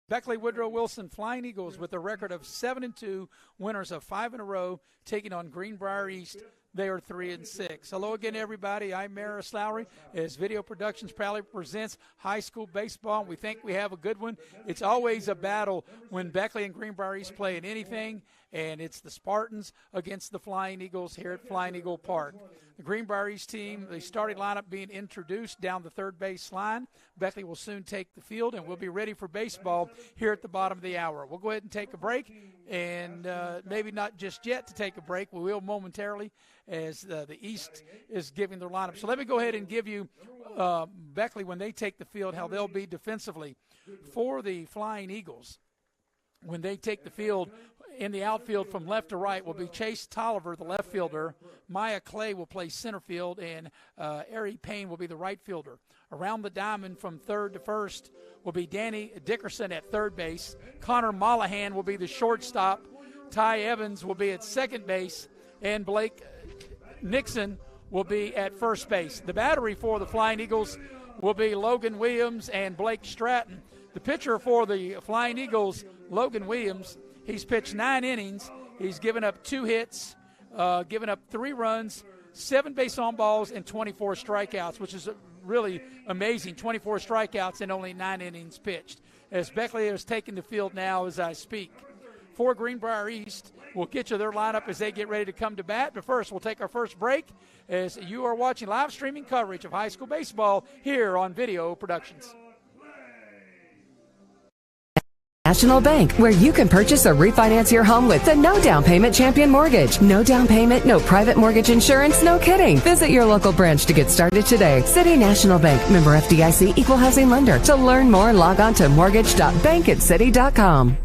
Beckley, Woodrow, Wilson, Flying Eagles with a record of 7-2, winners of 5 in a row, taking on Greenbrier East. They are 3-6. Hello again, everybody. I'm Maris Lowry, as Video Productions proudly presents high school baseball. We think we have a good one. It's always a battle when Beckley and Greenbrier East play in anything, and it's the Spartans against the Flying Eagles here at Flying Eagle Park. The Greenbrier East team, the starting lineup being introduced down the third base line. Beckley will soon take the field, and we'll be ready for baseball here at the bottom of the hour. We'll go ahead and take a break, and maybe not just yet to take a break. We will momentarily as the East is giving their lineup. So let me go ahead and give you Beckley, when they take the field, how they'll be defensively. For the Flying Eagles, when they take the field, in the outfield from left to right will be Chase Tolliver, the left fielder. Maya Clay will play center field, and Ari Payne will be the right fielder. Around the diamond from third to first will be Danny Dickerson at third base. Connor Mollahan will be the shortstop. Ty Evans will be at second base, and Blake Nixon will be at first base. The battery for the Flying Eagles will be Logan Williams and Blake Stratton. The pitcher for the Flying Eagles, Logan Williams, he's pitched 9 innings. He's given up 2 hits, given up 3 runs, 7 base on balls, and 24 strikeouts, which is really amazing. 24 strikeouts in only 9 innings pitched. As Beckley is taking the field now as I speak. For Greenbrier East, we'll get you their lineup as they get ready to come to bat. But first, we'll take our first break as you are watching live streaming coverage of high school baseball here on Video Productions. National Bank, where you can purchase or refinance your home with the no down payment Champion Mortgage. No down payment, no private mortgage insurance, no kidding. Visit your local branch to get started today. City National Bank, member FDIC, equal housing lender. To learn more, log on to mortgage.bankatcity.com.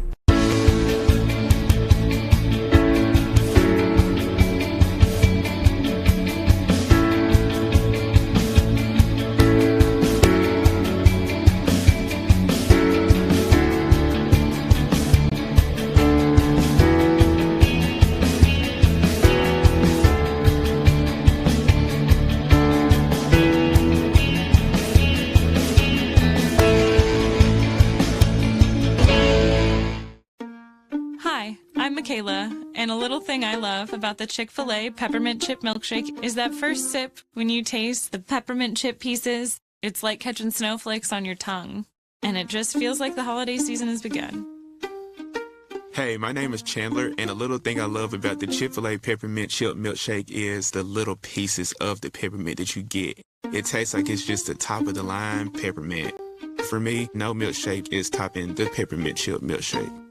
And a little thing I love about the Chick-fil-A peppermint chip milkshake is that first sip, when you taste the peppermint chip pieces, it's like catching snowflakes on your tongue. And it just feels like the holiday season has begun. Hey, my name is Chandler, and a little thing I love about the Chick-fil-A peppermint chip milkshake is the little pieces of the peppermint that you get. It tastes like it's just the top of the line peppermint. For me, no milkshake is topping the peppermint chip milkshake.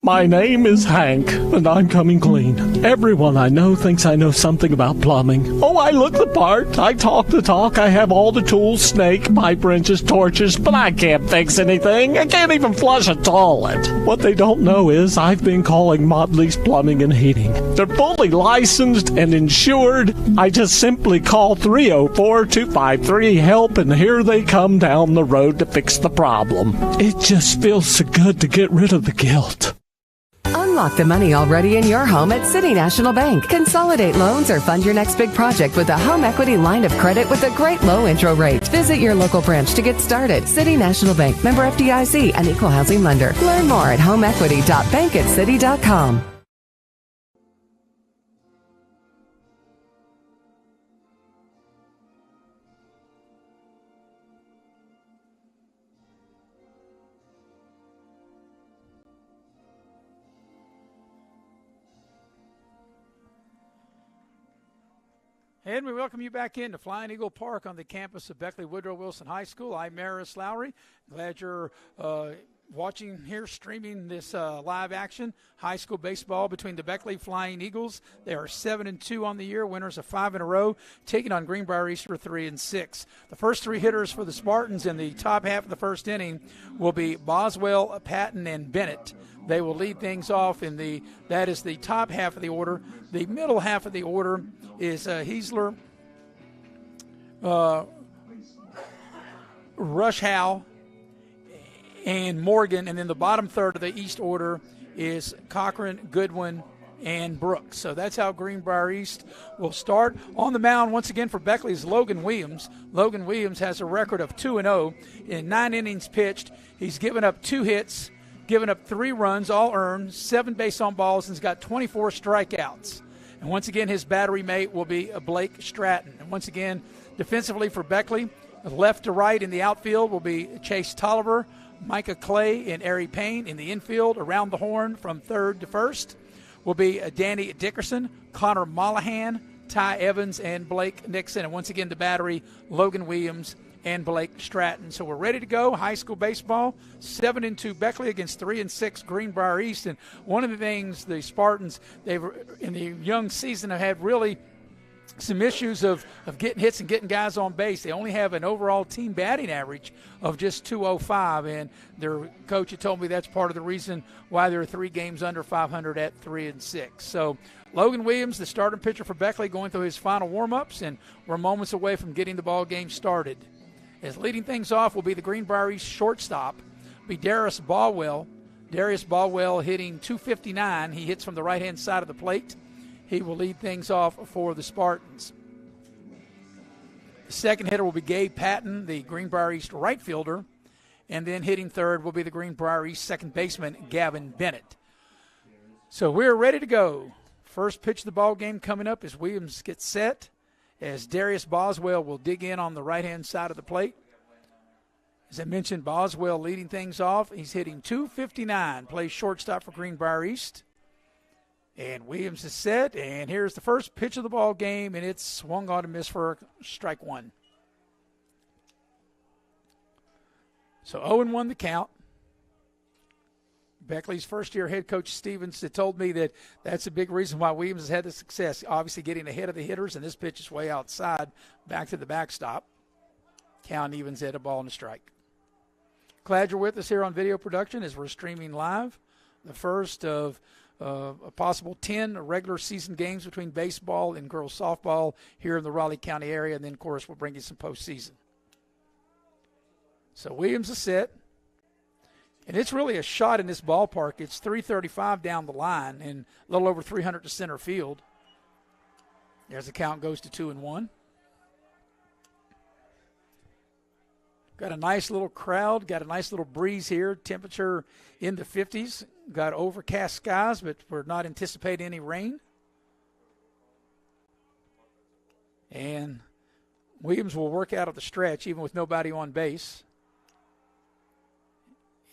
My name is Hank, and I'm coming clean. Everyone I know thinks I know something about plumbing. Oh, I look the part. I talk the talk. I have all the tools, snake, pipe wrenches, torches, but I can't fix anything. I can't even flush a toilet. What they don't know is I've been calling Motley's Plumbing and Heating. They're fully licensed and insured. I just simply call 304-253-HELP, and here they come down the road to fix the problem. It just feels so good to get rid of the guilt. Unlock the money already in your home at City National Bank. Consolidate loans or fund your next big project with a home equity line of credit with a great low intro rate. Visit your local branch to get started. City National Bank, member FDIC, an equal housing lender. Learn more at homeequity.bankatcity.com. And we welcome you back into Flying Eagle Park on the campus of Beckley Woodrow Wilson High School. I'm Maris Lowry. Glad you're watching here, streaming this live action high school baseball between the Beckley Flying Eagles. They are 7-2 on the year, winners of 5 in a row, taking on Greenbrier East for 3-6. The first 3 hitters for the Spartans in the top half of the first inning will be Boswell, Patton, and Bennett. They will lead things off that is the top half of the order. The middle half of the order is Heisler, Rushaw, and Morgan. And then the bottom third of the East order is Cochrane, Goodwin, and Brooks. So that's how Greenbrier East will start. On the mound once again for Beckley is Logan Williams. Logan Williams has a record of 2-0 in 9 innings pitched. He's given up 2 hits, given up 3 runs, all earned, 7 base on balls, and has got 24 strikeouts. And once again, his battery mate will be Blake Stratton. And once again, defensively for Beckley, left to right in the outfield will be Chase Tolliver, Micah Clay, and Ari Payne. In the infield, around the horn from third to first will be Danny Dickerson, Connor Mollahan, Ty Evans, and Blake Nixon. And once again, the battery, Logan Williams and Blake Stratton. So we're ready to go. High school baseball, 7-2 Beckley against 3-6 Greenbrier East. And one of the things the Spartans, they've in the young season have had really some issues of getting hits and getting guys on base. They only have an overall team batting average of just 205, and their coach had told me that's part of the reason why they're 3 games under 500 at 3-6. So Logan Williams, the starting pitcher for Beckley, going through his final warm-ups, and we're moments away from getting the ball game started. As leading things off will be the Greenbrier East shortstop, be Darius Baldwell. Darius Baldwell hitting .259. He hits from the right-hand side of the plate. He will lead things off for the Spartans. The second hitter will be Gabe Patton, the Greenbrier East right fielder. And then hitting third will be the Greenbrier East second baseman, Gavin Bennett. So we're ready to go. First pitch of the ball game coming up as Williams gets set, as Darius Boswell will dig in on the right-hand side of the plate. As I mentioned, Boswell leading things off. He's hitting .259, plays shortstop for Greenbrier East. And Williams is set, and here's the first pitch of the ball game, and it's swung on and missed for strike 1. So 0-1 the count. Beckley's first-year head coach Stevens had told me that that's a big reason why Williams has had the success, obviously getting ahead of the hitters, and this pitch is way outside, back to the backstop. Count evens at a ball and a strike. Glad you're with us here on video production as we're streaming live. The first of a possible 10 regular season games between baseball and girls softball here in the Raleigh County area, and then, of course, we'll bring you some postseason. So Williams is set. And it's really a shot in this ballpark. It's 335 down the line and a little over 300 to center field. There's the count, goes to 2-1. Got a nice little crowd, got a nice little breeze here. Temperature in the 50s. Got overcast skies, but we're not anticipating any rain. And Williams will work out of the stretch even with nobody on base.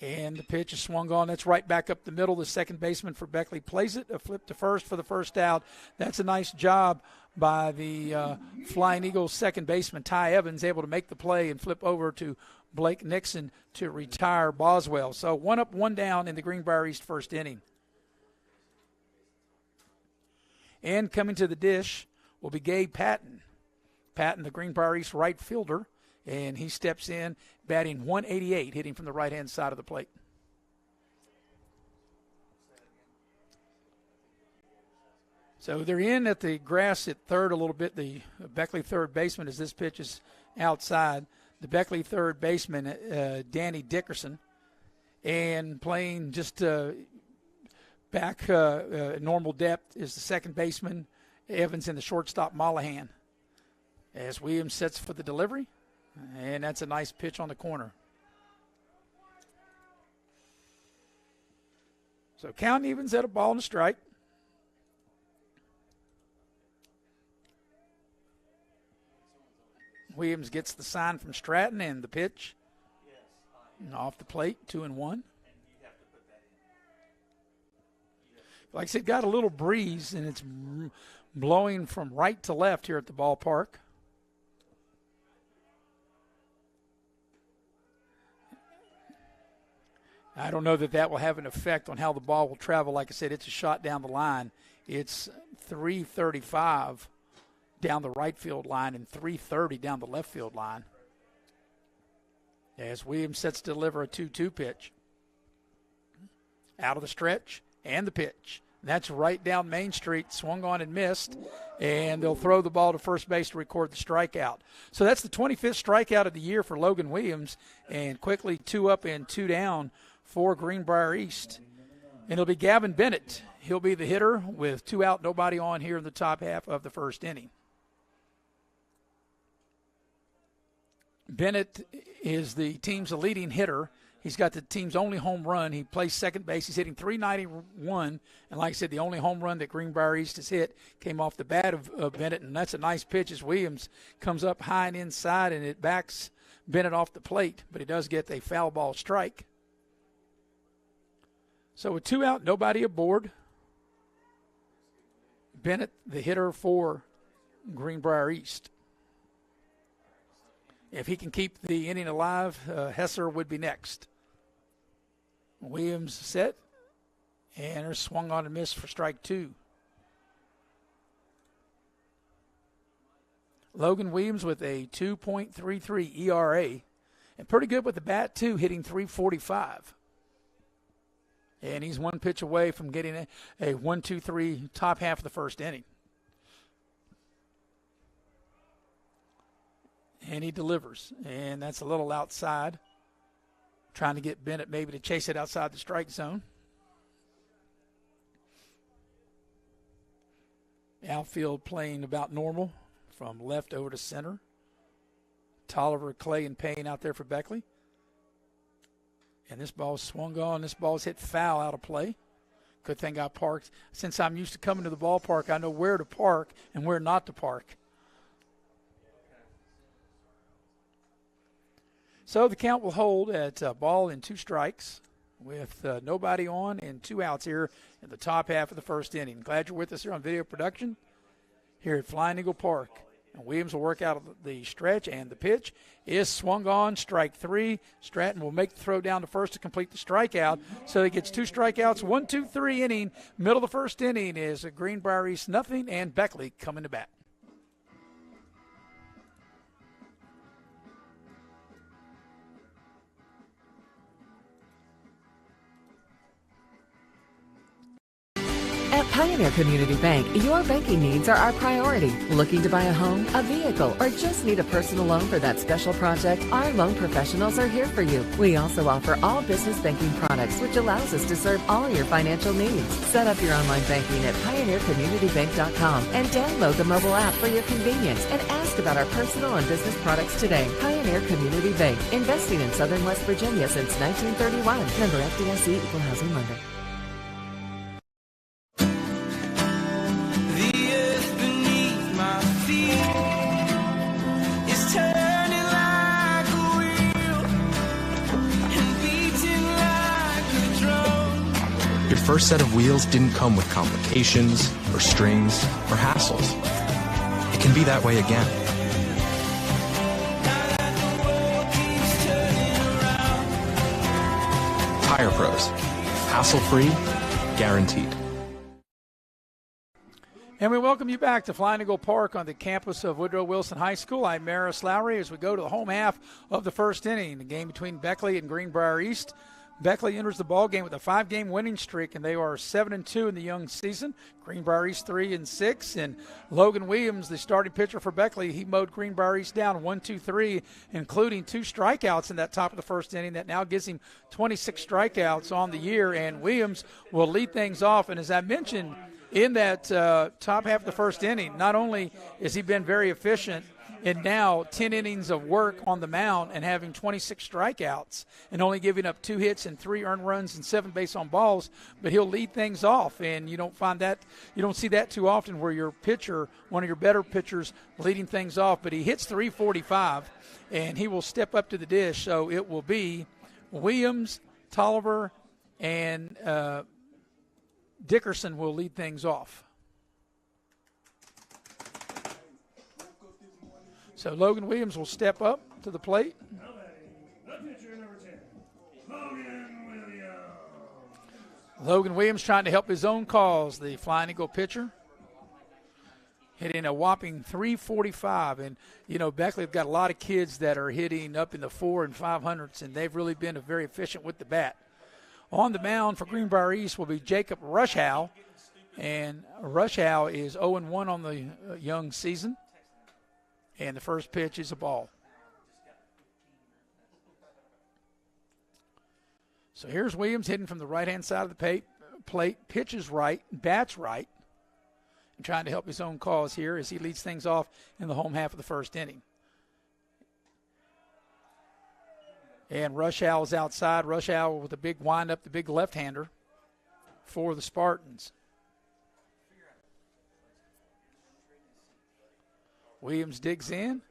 And the pitch is swung on. That's right back up the middle. The second baseman for Beckley plays it. A flip to first for the first out. That's a nice job by the Flying Eagles second baseman, Ty Evans, able to make the play and flip over to Blake Nixon to retire Boswell. So 1 up, 1 down in the Greenbrier East first inning. And coming to the dish will be Gabe Patton. Patton, the Greenbrier East right fielder. And he steps in, batting .188, hitting from the right-hand side of the plate. So they're in at the grass at third a little bit. The Beckley third baseman, as this pitch is outside. The Beckley third baseman, Danny Dickerson, and playing just back normal depth is the second baseman, Evans, and the shortstop, Mollahan. As Williams sets for the delivery. And that's a nice pitch on the corner. So count evens at a ball and a strike. Williams gets the sign from Stratton and the pitch. And off the plate, 2-1. Like I said, got a little breeze, and it's blowing from right to left here at the ballpark. I don't know that will have an effect on how the ball will travel. Like I said, it's a shot down the line. It's 335 down the right field line and 330 down the left field line. As Williams sets to deliver a 2-2 pitch. Out of the stretch and the pitch. That's right down Main Street, swung on and missed, and they'll throw the ball to first base to record the strikeout. So that's the 25th strikeout of the year for Logan Williams, and quickly 2 up and 2 down for Greenbrier East. And it'll be Gavin Bennett. He'll be the hitter with 2 out, nobody on here in the top half of the first inning. Bennett is the team's leading hitter. He's got the team's only home run. He plays second base. He's hitting .391. And like I said, the only home run that Greenbrier East has hit came off the bat of Bennett. And that's a nice pitch as Williams comes up high and inside, and it backs Bennett off the plate. But he does get a foul ball strike. So with 2 out, nobody aboard. Bennett, the hitter for Greenbrier East. If he can keep the inning alive, Hesser would be next. Williams set, and they're swung on and missed for strike 2. Logan Williams with a 2.33 ERA, and pretty good with the bat, too, hitting .345. And he's one pitch away from getting a 1-2-3 top half of the first inning. And he delivers. And that's a little outside. Trying to get Bennett maybe to chase it outside the strike zone. Outfield playing about normal from left over to center. Tolliver, Clay, and Payne out there for Beckley. And this ball swung on. This ball's hit foul out of play. Good thing I parked. Since I'm used to coming to the ballpark, I know where to park and where not to park. So the count will hold at ball and 2 strikes with nobody on and 2 outs here in the top half of the first inning. Glad you're with us here on video production here at Flying Eagle Park. And Williams will work out of the stretch, and the pitch is swung on, strike 3. Stratton will make the throw down to first to complete the strikeout. So he gets 2 strikeouts, 1-2-3 inning. Middle of the first inning is Greenbrier East nothing, and Beckley coming to bat. At Pioneer Community Bank, your banking needs are our priority. Looking to buy a home, a vehicle, or just need a personal loan for that special project? Our loan professionals are here for you. We also offer all business banking products, which allows us to serve all your financial needs. Set up your online banking at pioneercommunitybank.com and download the mobile app for your convenience and ask about our personal and business products today. Pioneer Community Bank, investing in Southern West Virginia since 1931. Member FDIC, Equal Housing Lender. Your first set of wheels didn't come with complications, or strings, or hassles. It can be that way again. Tire Pros. Hassle-free, guaranteed. And we welcome you back to Flying Eagle Park on the campus of Woodrow Wilson High School. I'm Maris Lowry as we go to the home half of the first inning, the game between Beckley and Greenbrier East. Beckley enters the ball game with a 5-game winning streak, and they are 7-2 in the young season. Greenbrier East 3-6, and Logan Williams, the starting pitcher for Beckley, he mowed Greenbrier East down 1-2-3, including 2 strikeouts in that top of the first inning. That now gives him 26 strikeouts on the year, and Williams will lead things off. And as I mentioned, in that top half of the first inning, not only has he been very efficient in now 10 innings of work on the mound and having 26 strikeouts and only giving up 2 hits and 3 earned runs and 7 base on balls, but he'll lead things off. And you don't see that too often where your pitcher, one of your better pitchers, leading things off. But he hits .345, and he will step up to the dish. So it will be Williams, Tolliver, and Dickerson will lead things off. So Logan Williams will step up to the plate. The pitcher, number 10, Logan Williams. Logan Williams trying to help his own cause, the Flying Eagle pitcher. Hitting a whopping .345. And, you know, Beckley have got a lot of kids that are hitting up in the 400s and 500s, and they've really been very efficient with the bat. On the mound for Greenbrier East will be Jacob Rushaw. And Rushaw is 0-1 on the young season. And the first pitch is a ball. So here's Williams hitting from the right-hand side of the plate. Pitches right, bats right. And trying to help his own cause here as he leads things off in the home half of the first inning. And Rushaw is outside. Rushaw with a big wind-up, the big left-hander for the Spartans. Williams digs in,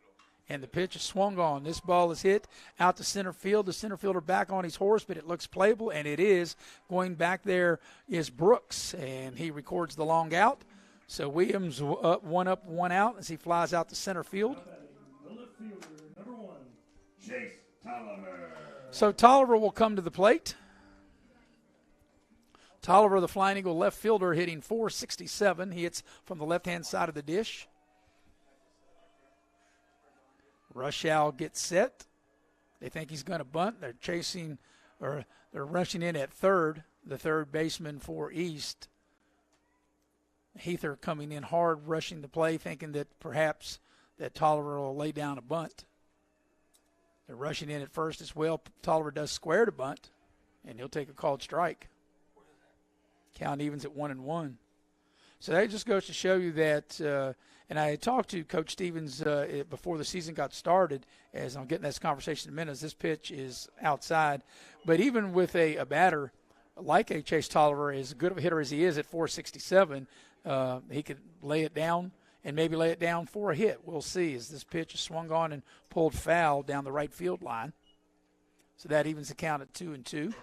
and the pitch is swung on. This ball is hit out to center field. The center fielder back on his horse, but it looks playable, and it is. Going back there is Brooks, and he records the long out. So Williams up, one out as he flies out to center field. The left fielder, number 1, Chase Tolliver. So Tolliver will come to the plate. Tolliver, the Flying Eagle left fielder, hitting .467. He hits from the left-hand side of the dish. Rushaw gets set. They think he's going to bunt. They're chasing, or they're rushing in at third, the third baseman for East. Heather coming in hard, rushing the play, thinking that perhaps that Tolliver will lay down a bunt. They're rushing in at first as well. Tolliver does square to bunt, and he'll take a called strike. Count evens at 1-1. So that just goes to show you that, and I had talked to Coach Stevens before the season got started, as I'm getting this conversation in a minute, as this pitch is outside. But even with a batter like a Chase Tolliver, as good of a hitter as he is at .467, he could lay it down and maybe lay it down for a hit. We'll see as this pitch is swung on and pulled foul down the right field line. So that evens the count at 2-2.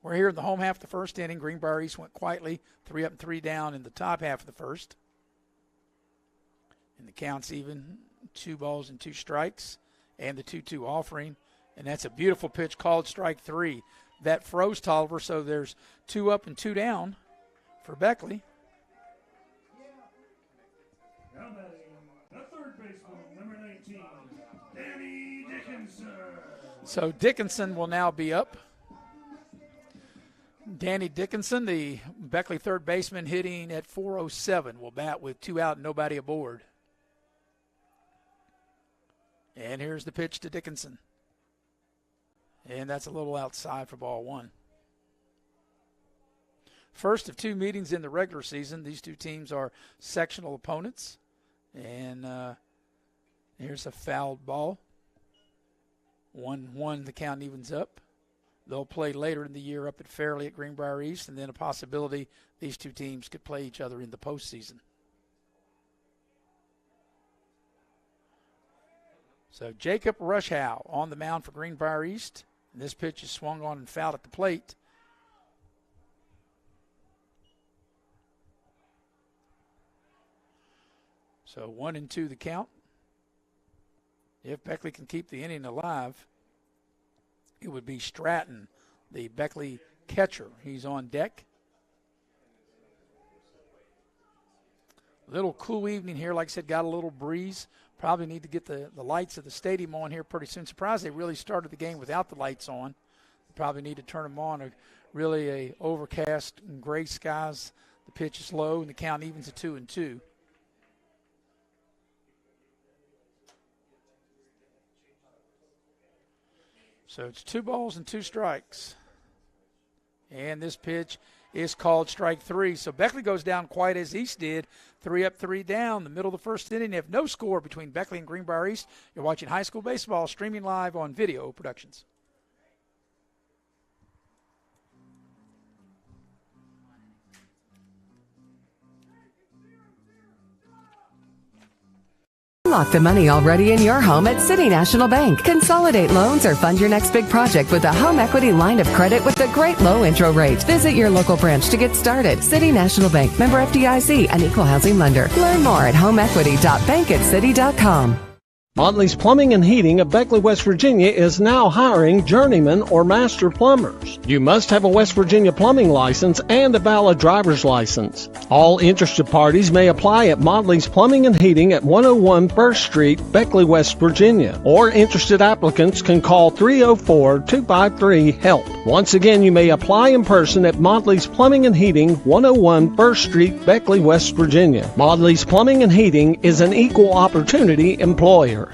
We're here in the home half of the first inning. Greenbrier East went quietly, 3 up and 3 down in the top half of the first. And the count's even, 2 balls and 2 strikes, and the 2-2 offering. And that's a beautiful pitch called strike 3. That froze Tolliver, so there's 2 up and 2 down for Beckley. Now batting, the third baseman, number 19, Danny Dickinson. So Dickinson will now be up. Danny Dickinson, the Beckley third baseman, hitting at .407, will bat with 2 out and nobody aboard. And here's the pitch to Dickinson. And that's a little outside for ball 1. First of 2 meetings in the regular season. These 2 teams are sectional opponents. And here's a fouled ball. 1-1, the count evens up. They'll play later in the year up at Fairleigh at Greenbrier East, and then a possibility these 2 teams could play each other in the postseason. So Jacob Rushaw on the mound for Greenbrier East. And this pitch is swung on and fouled at the plate. So 1-2 the count. If Beckley can keep the inning alive, it would be Stratton, the Beckley catcher. He's on deck. Little cool evening here. Like I said, got a little breeze. Probably need to get the lights of the stadium on here pretty soon. Surprised they really started the game without the lights on. Probably need to turn them on. Really a overcast and gray skies. The pitch is low, and the count evens at 2-2. So it's 2 balls and 2 strikes. And this pitch is called strike 3. So Beckley goes down quite as East did. 3 up, 3 down. The middle of the first inning. They have no score between Beckley and Greenbrier East. You're watching high school baseball streaming live on Video Productions. Unlock the money already in your home at City National Bank. Consolidate loans or fund your next big project with a home equity line of credit with a great low intro rate. Visit your local branch to get started. City National Bank, member FDIC, an equal housing lender. Learn more at homeequity.bankatcity.com. Motley's Plumbing and Heating of Beckley, West Virginia is now hiring journeyman or master plumbers. You must have a West Virginia plumbing license and a valid driver's license. All interested parties may apply at Motley's Plumbing and Heating at 101 First Street, Beckley, West Virginia. Or interested applicants can call 304-253-HELP. Once again, you may apply in person at Motley's Plumbing and Heating, 101 First Street, Beckley, West Virginia. Motley's Plumbing and Heating is an equal opportunity employer.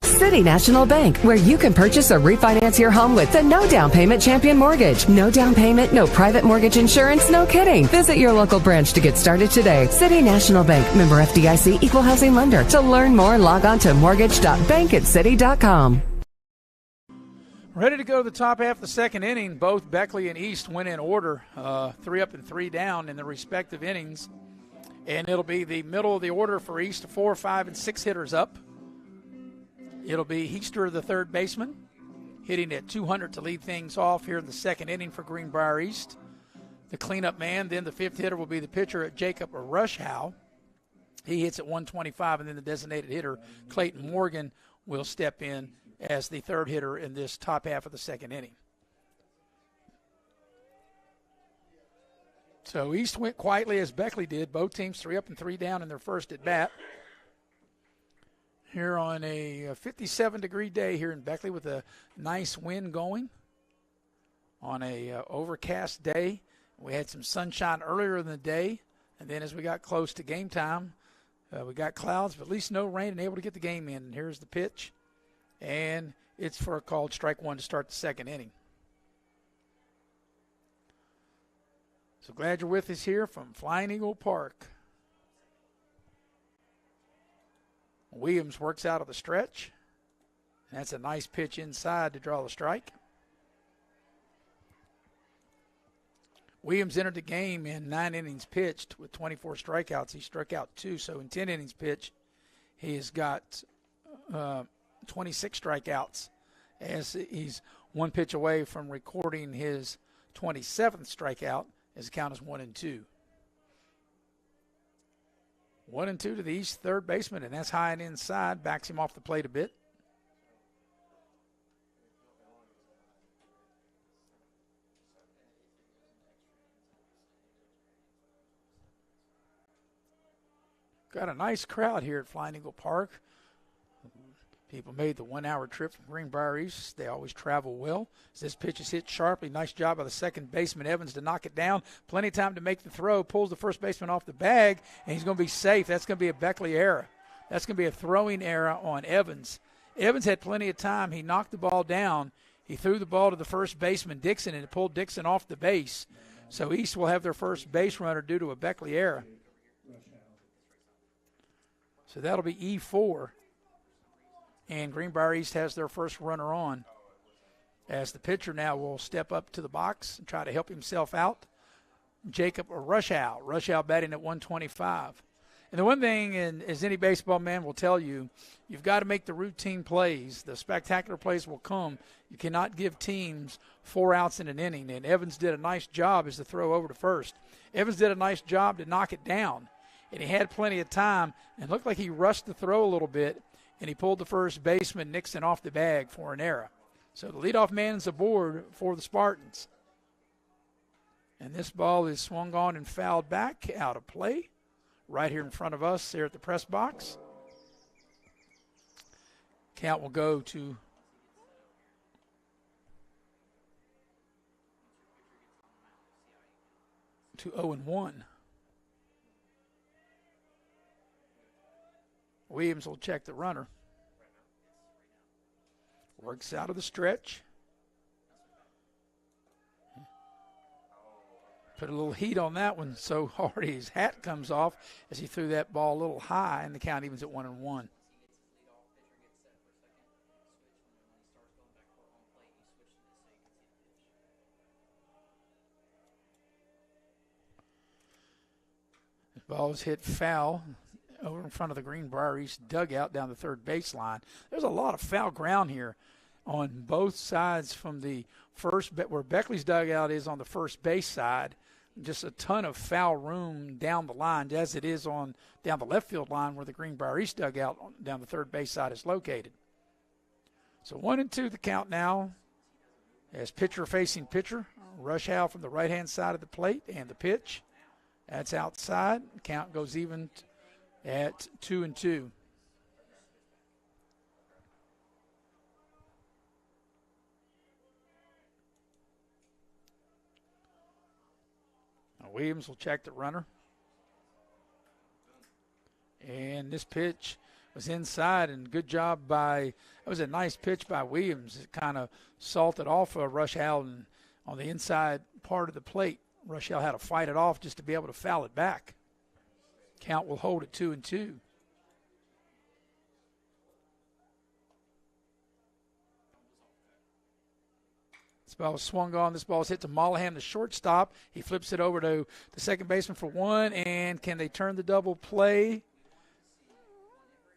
City National Bank, where you can purchase or refinance your home with the no down payment champion mortgage. No down payment, no private mortgage insurance, no kidding. Visit your local branch to get started today. City National Bank, member FDIC, equal housing lender. To learn more, log on to mortgage.bankatcity.com. Ready to go to the top half of the second inning. Both Beckley and East went in order, 3 up and 3 down in their respective innings. And it'll be the middle of the order for East, 4, 5, and 6 hitters up. It'll be Heaster, the third baseman, hitting at 200 to lead things off here in the second inning for Greenbrier East. The cleanup man, then the fifth hitter will be the pitcher, Jacob Rushaw. He hits at 125, and then the designated hitter, Clayton Morgan, will step in as the third hitter in this top half of the second inning. So East went quietly as Beckley did. Both teams 3 up and 3 down in their first at bat. Here on a 57-degree day here in Beckley with a nice wind going. On a overcast day, we had some sunshine earlier in the day, and then as we got close to game time, we got clouds, but at least no rain and able to get the game in. And here's the pitch. And it's for a called strike one to start the second inning. So glad you're with us here from Flying Eagle Park. Williams works out of the stretch. That's a nice pitch inside to draw the strike. Williams entered the game in 9 innings pitched with 24 strikeouts. He struck out 2, so in 10 innings pitched, he has got 26 strikeouts as he's 1 pitch away from recording his 27th strikeout as the count is 1-2. 1-2 to the East third baseman, and that's high and inside, backs him off the plate a bit. Got a nice crowd here at Flying Eagle Park. People made the 1-hour trip from Greenbrier East. They always travel well. As this pitch is hit sharply, nice job by the second baseman, Evans, to knock it down. Plenty of time to make the throw. Pulls the first baseman off the bag, and he's going to be safe. That's going to be a Beckley error. That's going to be a throwing error on Evans. Evans had plenty of time. He knocked the ball down. He threw the ball to the first baseman, Dixon, and it pulled Dixon off the base. So East will have their first base runner due to a Beckley error. So that'll be E4. And Greenbrier East has their first runner on, as the pitcher now will step up to the box and try to help himself out. Jacob Rushaw. Rushaw batting at 125. And the one thing, and as any baseball man will tell you, you've got to make the routine plays. The spectacular plays will come. You cannot give teams 4 outs in an inning. And Evans did a nice job as the throw over to first. Evans did a nice job to knock it down. And he had plenty of time and looked like he rushed the throw a little bit. And he pulled the first baseman, Nixon, off the bag for an error. So the leadoff man's aboard for the Spartans. And this ball is swung on and fouled back out of play right here in front of us here at the press box. Count will go to to 0-1. Williams will check the runner. Works out of the stretch. Put a little heat on that one so hard his hat comes off as he threw that ball a little high, and the count evens at 1-1. The ball was hit foul over in front of the Greenbrier East dugout down the third baseline. There's a lot of foul ground here on both sides from the first, where Beckley's dugout is on the first base side. Just a ton of foul room down the line, as it is on down the left field line where the Greenbrier East dugout down the third base side is located. So 1-2 the count now as pitcher facing pitcher. Rushaw from the right-hand side of the plate, and the pitch. That's outside. The count goes even at 2-2. Now Williams will check the runner. And this pitch was inside, and good job by, it was a nice pitch by Williams. It kind of salted off of Rushaw on the inside part of the plate. Rushaw had to fight it off just to be able to foul it back. Count will hold at 2-2. This ball was swung on. This ball is hit to Mollahan, the shortstop. He flips it over to the second baseman for one, and can they turn the double play?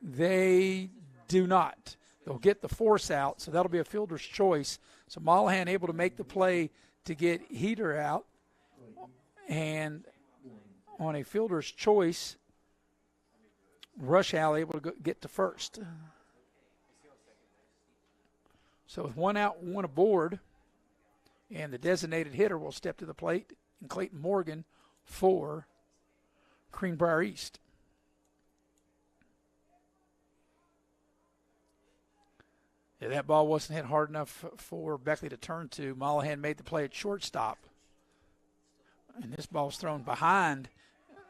They do not. They'll get the force out, so that'll be a fielder's choice. So Mollahan able to make the play to get Heater out, and on a fielder's choice, Rushaw able to get to first. So with one out, one aboard, and the designated hitter will step to the plate, and Clayton Morgan for Greenbrier East. Yeah, that ball wasn't hit hard enough for Beckley to turn to. Mollahan made the play at shortstop. And this ball was thrown behind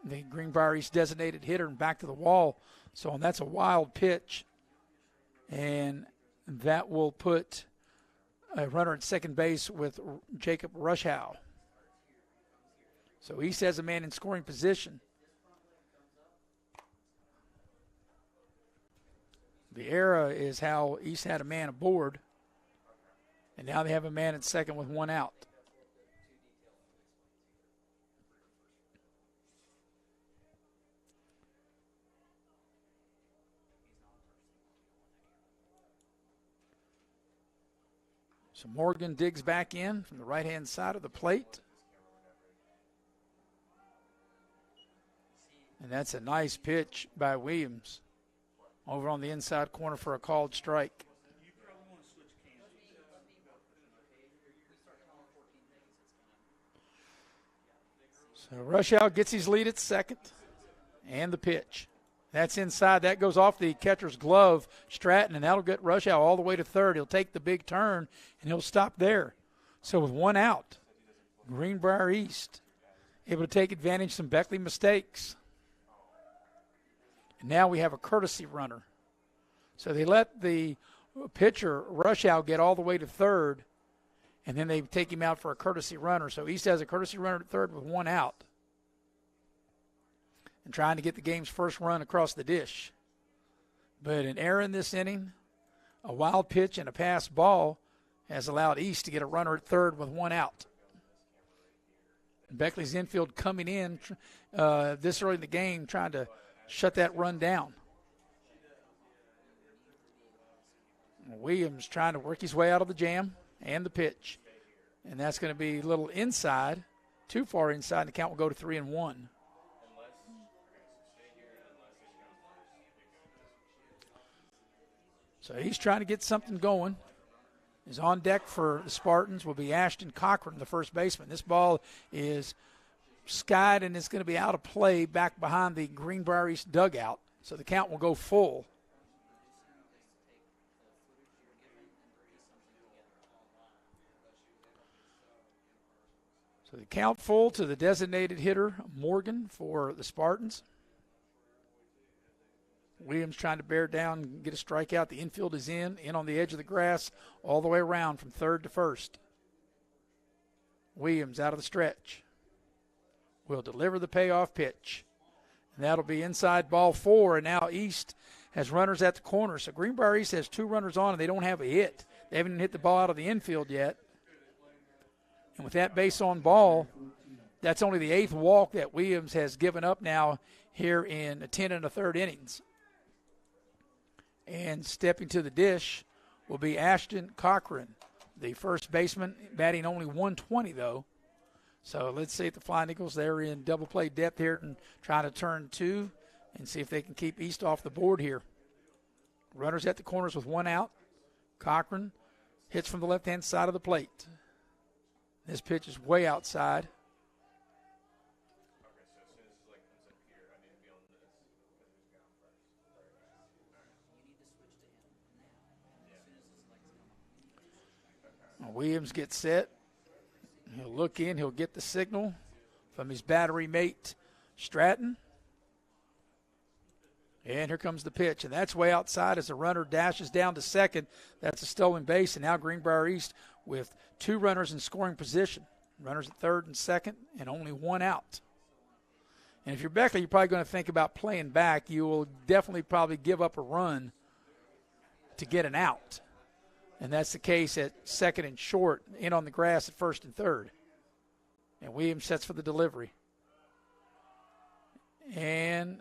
the Greenbrier East designated hitter and back to the wall. So that's a wild pitch. And that will put a runner at second base with Jacob Rushaw. So East has a man in scoring position. The era is how East had a man aboard, and now they have a man at second with one out. So Morgan digs back in from the right-hand side of the plate. And that's a nice pitch by Williams over on the inside corner for a called strike. So Rushaw gets his lead at second, and the pitch. That's inside. That goes off the catcher's glove, Stratton, and that'll get Rushaw all the way to third. He'll take the big turn, and he'll stop there. So with one out, Greenbrier East able to take advantage of some Beckley mistakes. And now we have a courtesy runner. So they let the pitcher, Rushaw, get all the way to third, and then they take him out for a courtesy runner. So East has a courtesy runner at third with one out, and trying to get the game's first run across the dish. But an error in this inning, a wild pitch and a pass ball has allowed East to get a runner at third with one out. And Beckley's infield coming in this early in the game trying to shut that run down. Williams trying to work his way out of the jam and the pitch. And that's going to be a little inside, too far inside, and the count will go to 3-1. So he's trying to get something going. Is on deck for the Spartans will be Ashton Cochrane, the first baseman. This ball is skied and it's going to be out of play back behind the Greenbrier East dugout. So the count will go full. So the count full to the designated hitter, Morgan, for the Spartans. Williams trying to bear down and get a strikeout. The infield is in on the edge of the grass, all the way around from third to first. Williams out of the stretch will deliver the payoff pitch. And that'll be inside ball four, and now East has runners at the corner. So Greenbrier East has two runners on, and they don't have a hit. They haven't even hit the ball out of the infield yet. And with that base on ball, that's only the eighth walk that Williams has given up now here in 10 1/3 innings. And stepping to the dish will be Ashton Cochrane, the first baseman, batting only 120 though. So let's see if the Flying Eagles, they're in double play depth here and trying to turn two and see if they can keep East off the board here. Runners at the corners with one out. Cochrane hits from the left-hand side of the plate. This pitch is way outside. Williams gets set. He'll look in. He'll get the signal from his battery mate, Stratton. And here comes the pitch. And that's way outside as the runner dashes down to second. That's a stolen base. And now Greenbrier East with two runners in scoring position. Runners at third and second and only one out. And if you're Beckley, you're probably going to think about playing back. You will definitely probably give up a run to get an out. And that's the case at second and short, in on the grass at first and third. And Williams sets for the delivery. And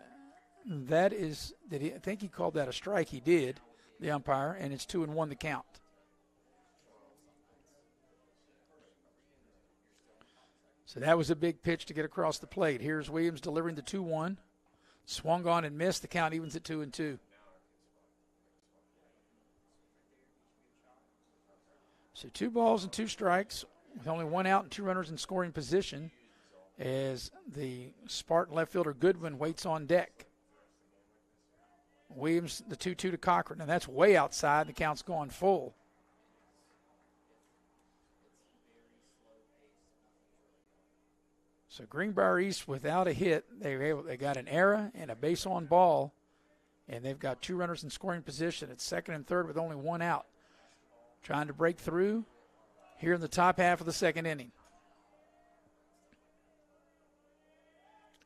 that is, I think he called that a strike. He did, the umpire, and it's 2-1 the count. So that was a big pitch to get across the plate. Here's Williams delivering the 2-1. Swung on and missed. The count evens at 2-2. So 2 balls and 2 strikes with only 1 out and 2 runners in scoring position as the Spartan left fielder Goodwin waits on deck. Williams, the 2-2 to Cochrane, and that's way outside. The count's gone full. So Greenbrier East without a hit. They got an error and a base on ball, and they've got 2 runners in scoring position at second and third with only 1 out. Trying to break through here in the top half of the second inning.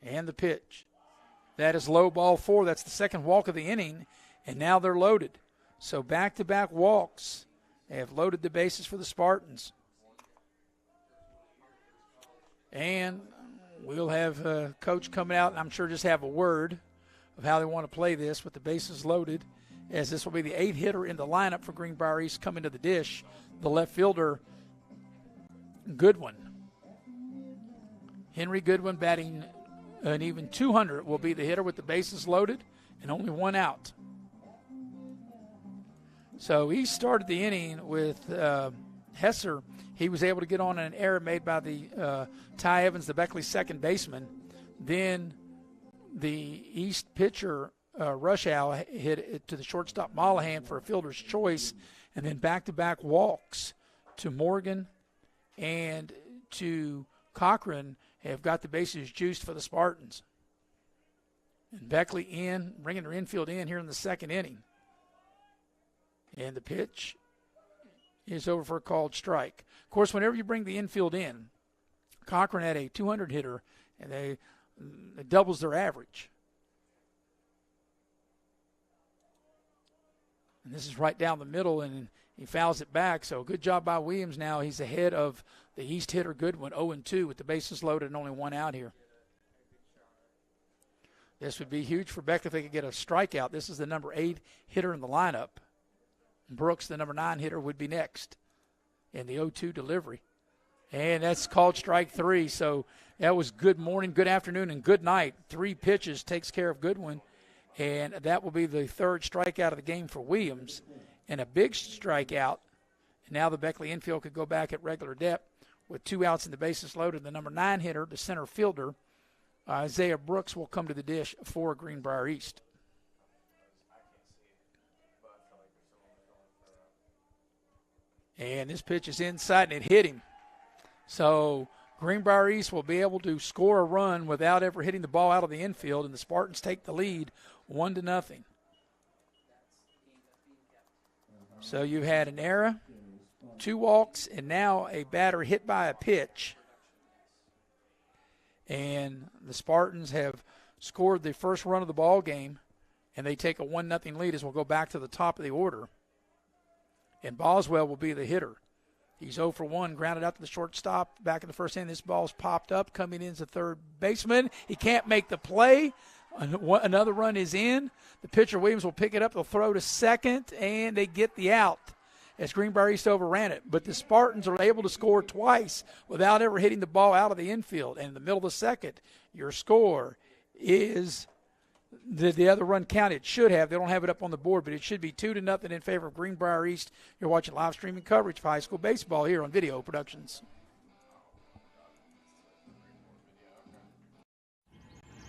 And the pitch. That is low, ball 4. That's the second walk of the inning, and now they're loaded. So back-to-back walks. They have loaded the bases for the Spartans. And we'll have Coach coming out, and I'm sure just have a word of how they want to play this with the bases loaded, as this will be the 8th hitter in the lineup for Greenbrier East coming to the dish, the left fielder, Goodwin. Henry Goodwin batting an even 200 will be the hitter with the bases loaded and only 1 out. So he started the inning with Hesser. He was able to get on an error made by the Ty Evans, the Beckley second baseman. Then the East pitcher, Rushaw, hit it to the shortstop Mollahan for a fielder's choice, and then back-to-back walks to Morgan and to Cochrane have got the bases juiced for the Spartans. And Beckley bringing their infield in here in the second inning. And the pitch is over for a called strike. Of course, whenever you bring the infield in, Cochrane had a 200 hitter, and it doubles their average. And this is right down the middle, and he fouls it back. So good job by Williams now. He's ahead of the East hitter Goodwin, 0-2 with the bases loaded and only 1 out here. This would be huge for Beck if they could get a strikeout. This is the number 8 hitter in the lineup. Brooks, the number 9 hitter, would be next in the 0-2 delivery. And that's called strike 3. So that was good morning, good afternoon, and good night. 3 pitches takes care of Goodwin. And that will be the 3rd strikeout of the game for Williams. And a big strikeout. And now the Beckley infield could go back at regular depth with 2 outs and the bases loaded. The number 9 hitter, the center fielder, Isaiah Brooks, will come to the dish for Greenbrier East. And this pitch is inside, and it hit him. So Greenbrier East will be able to score a run without ever hitting the ball out of the infield, and the Spartans take the lead 1-0. So you had an error, 2 walks, and now a batter hit by a pitch. And the Spartans have scored the first run of the ball game, and they take a 1-0 lead as we'll go back to the top of the order. And Boswell will be the hitter. He's 0 for 1, grounded out to the shortstop. Back in the first inning, this ball's popped up, coming in as a third baseman. He can't make the play. Another run is in. The pitcher, Williams, will pick it up. They'll throw to second, and they get the out as Greenbrier East overran it. But the Spartans are able to score twice without ever hitting the ball out of the infield. And in the middle of the second, your score is the other run counted. It should have. They don't have it up on the board, but it should be 2-0 in favor of Greenbrier East. You're watching live streaming coverage of high school baseball here on Video Productions.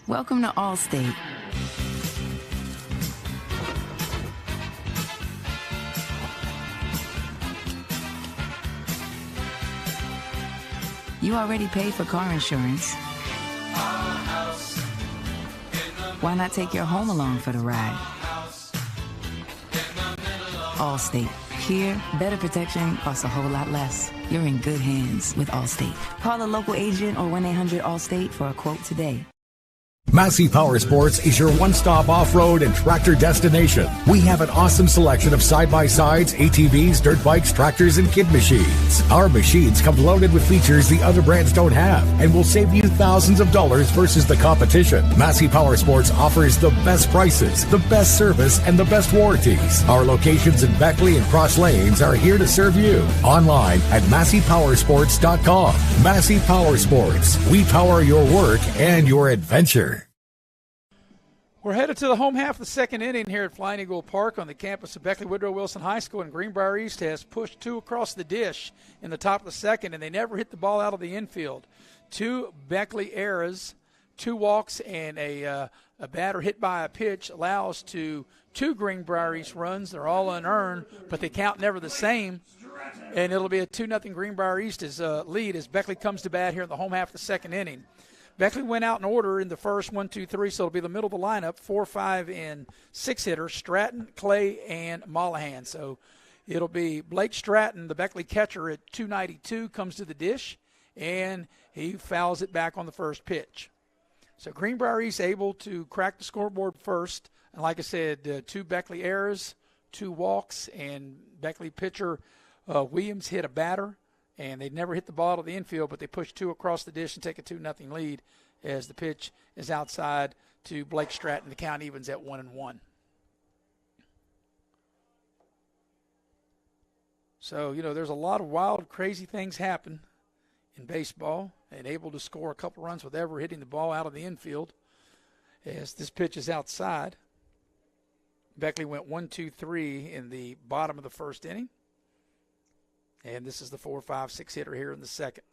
Welcome to Allstate. You already paid for car insurance. Why not take your home along for the ride? Allstate. Here, better protection costs a whole lot less. You're in good hands with Allstate. Call a local agent or 1-800-ALLSTATE for a quote today. Massey Power Sports is your one-stop off-road and tractor destination. We have an awesome selection of side-by-sides, ATVs, dirt bikes, tractors, and kid machines. Our machines come loaded with features the other brands don't have and will save you thousands of dollars versus the competition. Massey Power Sports offers the best prices, the best service, and the best warranties. Our locations in Beckley and Cross Lanes are here to serve you. Online at MasseyPowersports.com. Massey Power Sports. We power your work and your adventure. We're headed to the home half of the second inning here at Flying Eagle Park on the campus of Beckley Woodrow Wilson High School, and Greenbrier East has pushed two across the dish in the top of the second, and they never hit the ball out of the infield. Two Beckley errors, two walks, and a batter hit by a pitch allows two Greenbrier East runs. They're all unearned, but they count never the same, and it'll be a 2-0 Greenbrier East's lead as Beckley comes to bat here in the home half of the second inning. Beckley went out in order in the first 1, 2, 3, so it'll be the middle of the lineup, 4, 5, and 6 hitters, Stratton, Clay, and Mollahan. So it'll be Blake Stratton, the Beckley catcher, at 292, comes to the dish, and he fouls it back on the first pitch. So Greenbrier East able to crack the scoreboard first, and like I said, two Beckley errors, two walks, and Beckley pitcher Williams hit a batter. And they never hit the ball to the infield, but they push two across the dish and take a 2-0 lead as the pitch is outside to Blake Stratton. The count evens at 1-1. So, there's a lot of wild, crazy things happen in baseball, and able to score a couple runs with ever hitting the ball out of the infield as this pitch is outside. Beckley went 1, 2, 3 in the bottom of the first inning. And this is the 4, 5, 6 hitter here in the second.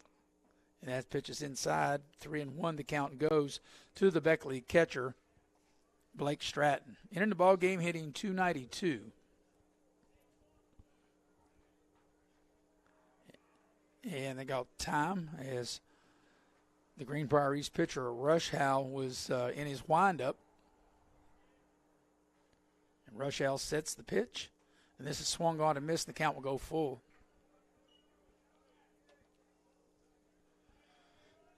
And that pitch is inside, 3-1. The count goes to the Beckley catcher, Blake Stratton. In the ball game, hitting 292. And they got time as the Greenbrier East pitcher, Rushaw, was in his windup. And Rushaw sets the pitch. And this is swung on and missed. The count will go full.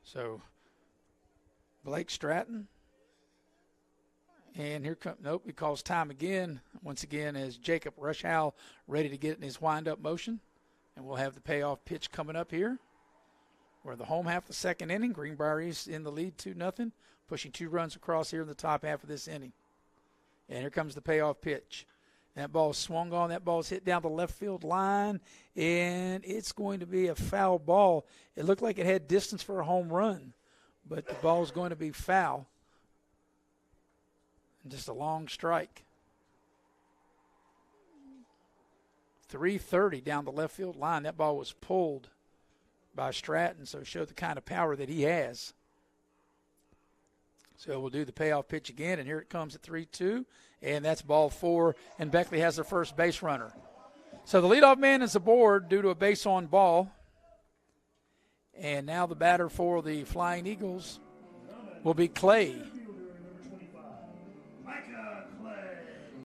So, Blake Stratton, and here comes, nope, he calls time again, once again as Jacob Rushaw ready to get in his wind-up motion, and we'll have the payoff pitch coming up here. We're in the home half of the second inning, Greenbrier East in the lead 2-0, pushing 2 runs across here in the top half of this inning. And here comes the payoff pitch. That ball swung on. That ball's hit down the left field line, and it's going to be a foul ball. It looked like it had distance for a home run, but the ball's going to be foul. And just a long strike. 330 down the left field line. That ball was pulled by Stratton, so it showed the kind of power that he has. So we'll do the payoff pitch again, and here it comes at 3-2, and that's ball 4, and Beckley has their first base runner. So the leadoff man is aboard due to a base on ball, and now the batter for the Flying Eagles will be Clay.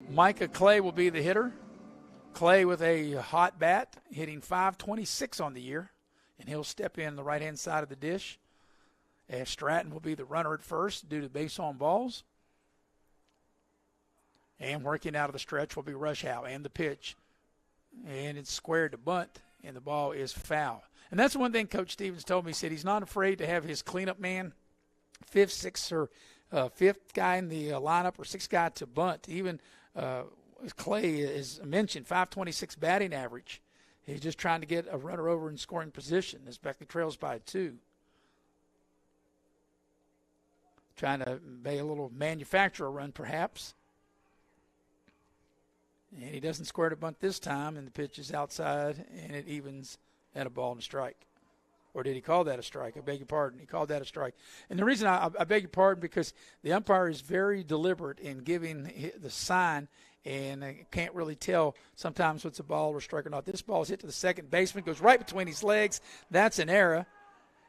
Micah Clay will be the hitter. Clay with a hot bat, hitting .526 on the year, and he'll step in the right-hand side of the dish. As Stratton will be the runner at first due to base on balls. And working out of the stretch will be Rushaw and the pitch. And it's squared to bunt, and the ball is foul. And that's one thing Coach Stevens told me. He said he's not afraid to have his cleanup man, fifth, sixth, or fifth guy in the lineup or sixth guy to bunt. Even Clay, as mentioned, .526 batting average. He's just trying to get a runner over in scoring position as Beckley trails by 2. Trying to make a little manufacturer run, perhaps. And he doesn't square to bunt this time, and the pitch is outside, and it evens at a ball and a strike. Or did he call that a strike? I beg your pardon. He called that a strike. And the reason I beg your pardon, because the umpire is very deliberate in giving the sign, and I can't really tell sometimes what's a ball or a strike or not. This ball is hit to the second baseman, goes right between his legs. That's an error.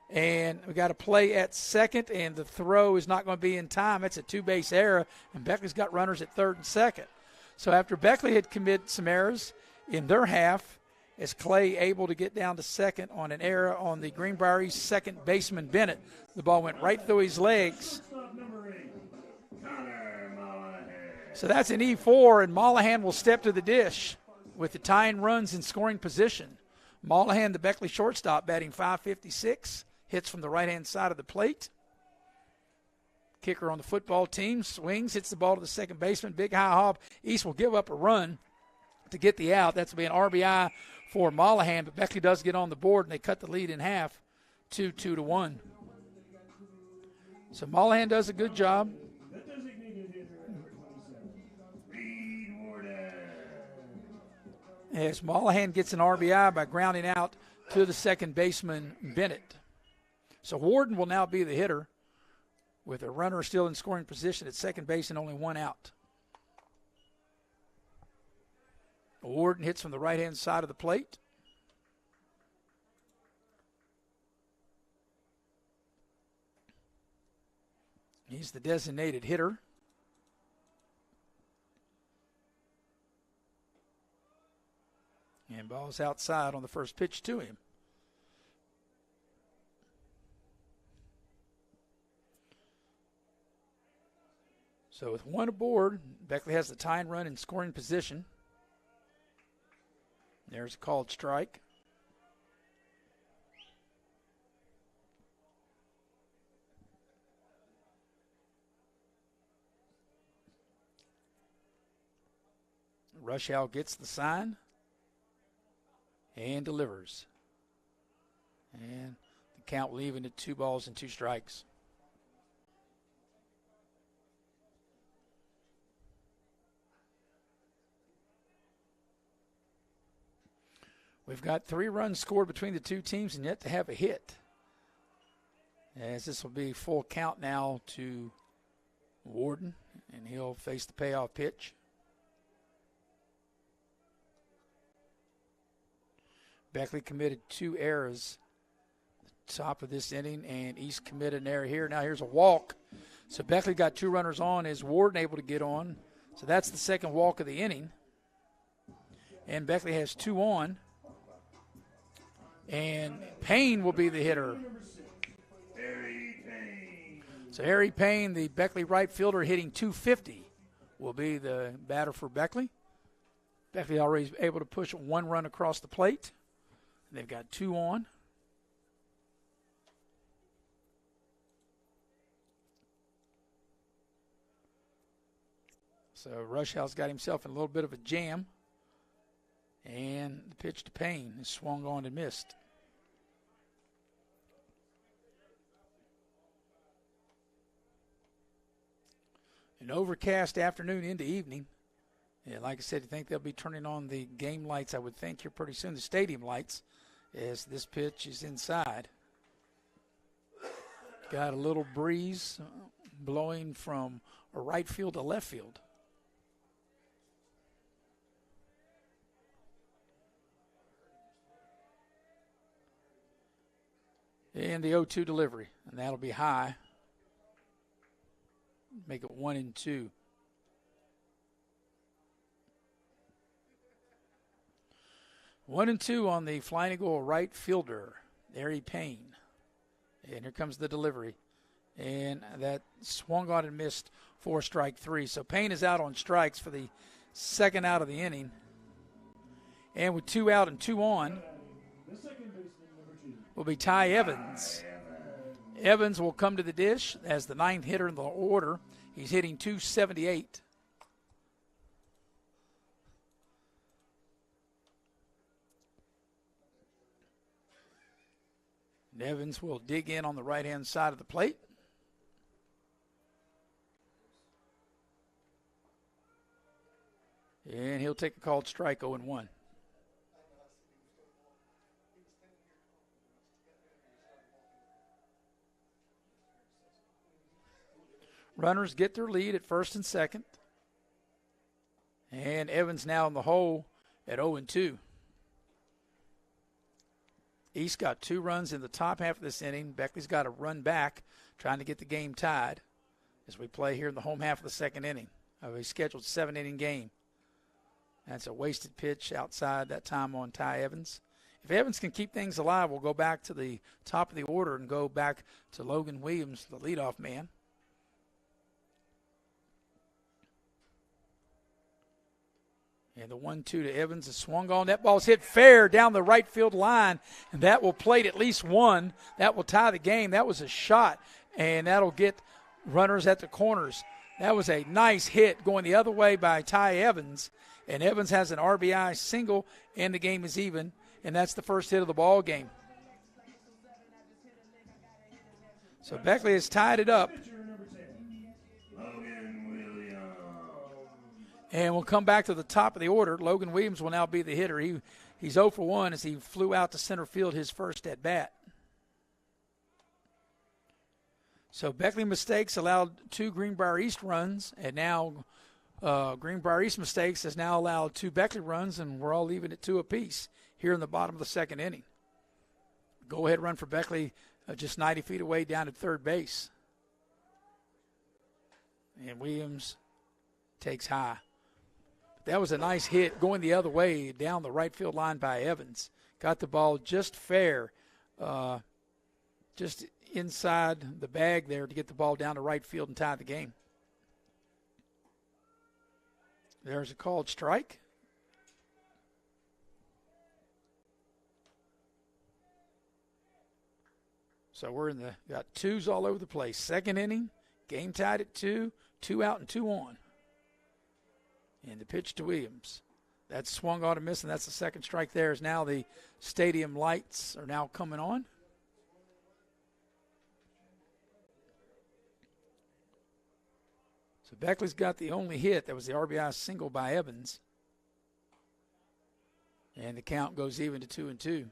And we got a play at second, and the throw is not going to be in time. It's a 2-base error, and Beckley's got runners at third and second. So after Beckley had committed some errors in their half, Is Clay able to get down to second on an error on the Greenbrier East second baseman Bennett? The ball went right through his legs. So that's an E4, and Mollahan will step to the dish with the tying runs in scoring position. Mollahan, the Beckley shortstop, batting .556, hits from the right-hand side of the plate. Kicker on the football team swings, hits the ball to the second baseman. Big high hop. East will give up a run to get the out. That's going to be an RBI for Mollahan, but Beckley does get on the board, and they cut the lead in half, 2-1. So Mollahan does a good job. As Mollahan gets an RBI by grounding out to the second baseman, Bennett. So Warden will now be the hitter with a runner still in scoring position at second base and only one out. Warden hits from the right-hand side of the plate. He's the designated hitter. And ball's outside on the first pitch to him. So with one aboard, Beckley has the tying run in scoring position. There's a called strike. Rushaw gets the sign and delivers. And the count leaving at 2 balls and 2 strikes. We've got 3 runs scored between the two teams and yet to have a hit. As this will be full count now to Warden, and he'll face the payoff pitch. Beckley committed 2 errors at the top of this inning, and East committed an error here. Now here's a walk. So Beckley got 2 runners on. Is Warden able to get on? So that's the second walk of the inning. And Beckley has 2 on. And Payne will be the hitter. So Harry Payne, the Beckley right fielder, hitting .250, will be the batter for Beckley. Beckley already able to push 1 run across the plate. They've got 2 on. So Rushaw's got himself in a little bit of a jam. And the pitch to Payne is swung on and missed. An overcast afternoon into evening. Yeah, like I said, I think they'll be turning on the game lights, I would think, here pretty soon, the stadium lights, as this pitch is inside. Got a little breeze blowing from a right field to left field. And the 0-2 delivery, and that'll be high. Make it 1-2. One and two on the Flying Eagle right fielder, Harry Payne. And here comes the delivery. And that swung on and missed for strike 3. So Payne is out on strikes for the second out of the inning. And with 2 out and 2 on, will be Ty Evans. Evans will come to the dish as the 9th hitter in the order. He's hitting .278. And Evans will dig in on the right-hand side of the plate. And he'll take a called strike, 0-1. Runners get their lead at first and second. And Evans now in the hole at 0-2. East got 2 runs in the top half of this inning. Beckley's got to run back, trying to get the game tied as we play here in the home half of the second inning of a scheduled 7-inning game. That's a wasted pitch outside that time on Ty Evans. If Evans can keep things alive, we'll go back to the top of the order and go back to Logan Williams, the leadoff man. And the 1-2 to Evans is swung on. That ball's hit fair down the right field line, and that will plate at least one. That will tie the game. That was a shot, and that'll get runners at the corners. That was a nice hit going the other way by Ty Evans, and Evans has an RBI single, and the game is even, and that's the first hit of the ball game. So Beckley has tied it up. And we'll come back to the top of the order. Logan Williams will now be the hitter. He's 0 for 1 as he flew out to center field his first at bat. So Beckley mistakes allowed 2 Greenbrier East runs, and now Greenbrier East mistakes has now allowed 2 Beckley runs, and we're all leaving at 2 apiece here in the bottom of the second inning. Go-ahead run for Beckley just 90 feet away down at third base. And Williams takes high. That was a nice hit going the other way down the right field line by Evans. Got the ball just fair, just inside the bag there to get the ball down to right field and tie the game. There's a called strike. So we're got 2s all over the place. Second inning, game tied at 2, 2 out and 2 on. And the pitch to Williams. That's swung on and missed, and that's the second strike there. As now the stadium lights are now coming on. So Beckley's got the only hit. That was the RBI single by Evans. And the count goes even to 2-2.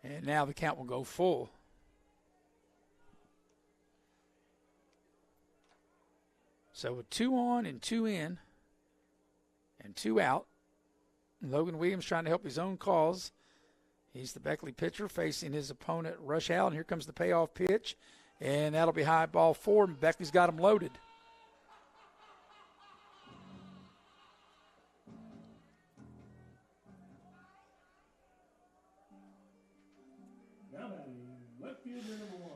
And now the count will go full. So with 2 on and 2 in and 2 out, Logan Williams trying to help his own cause. He's the Beckley pitcher facing his opponent, Rushaw. And here comes the payoff pitch. And that'll be high ball 4. And Beckley's got him loaded.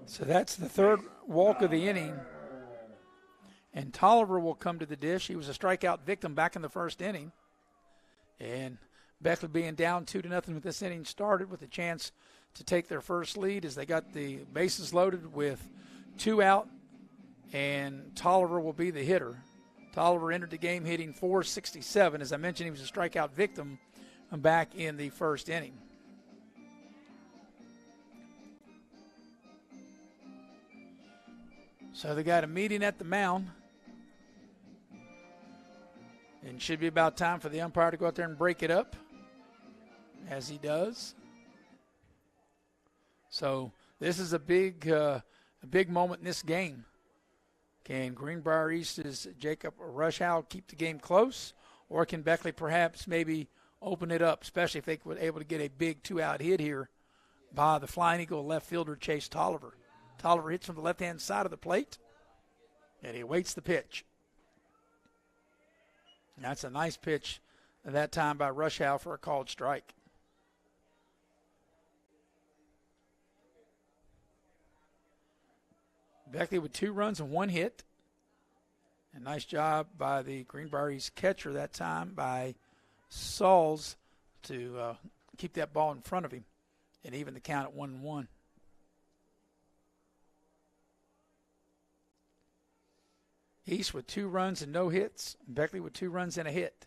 So that's the third walk of the inning. And Tolliver will come to the dish. He was a strikeout victim back in the first inning. And Beckley being down 2-0 with this inning started with a chance to take their first lead as they got the bases loaded with 2 out. And Tolliver will be the hitter. Tolliver entered the game hitting .467. As I mentioned, he was a strikeout victim back in the first inning. So they got a meeting at the mound. And should be about time for the umpire to go out there and break it up, as he does. So this is a big moment in this game. Can Greenbrier East's Jacob Rushaw keep the game close, or can Beckley perhaps maybe open it up, especially if they were able to get a big 2-out hit here by the Flying Eagle left fielder Chase Tolliver. Tolliver hits from the left-hand side of the plate, and he awaits the pitch. And that's a nice pitch at that time by Rushaw for a called strike. Beckley with 2 runs and 1 hit. A nice job by the Greenbrier East catcher that time by Sauls to keep that ball in front of him and even the count at 1-1. East with 2 runs and no hits. Beckley with 2 runs and a hit.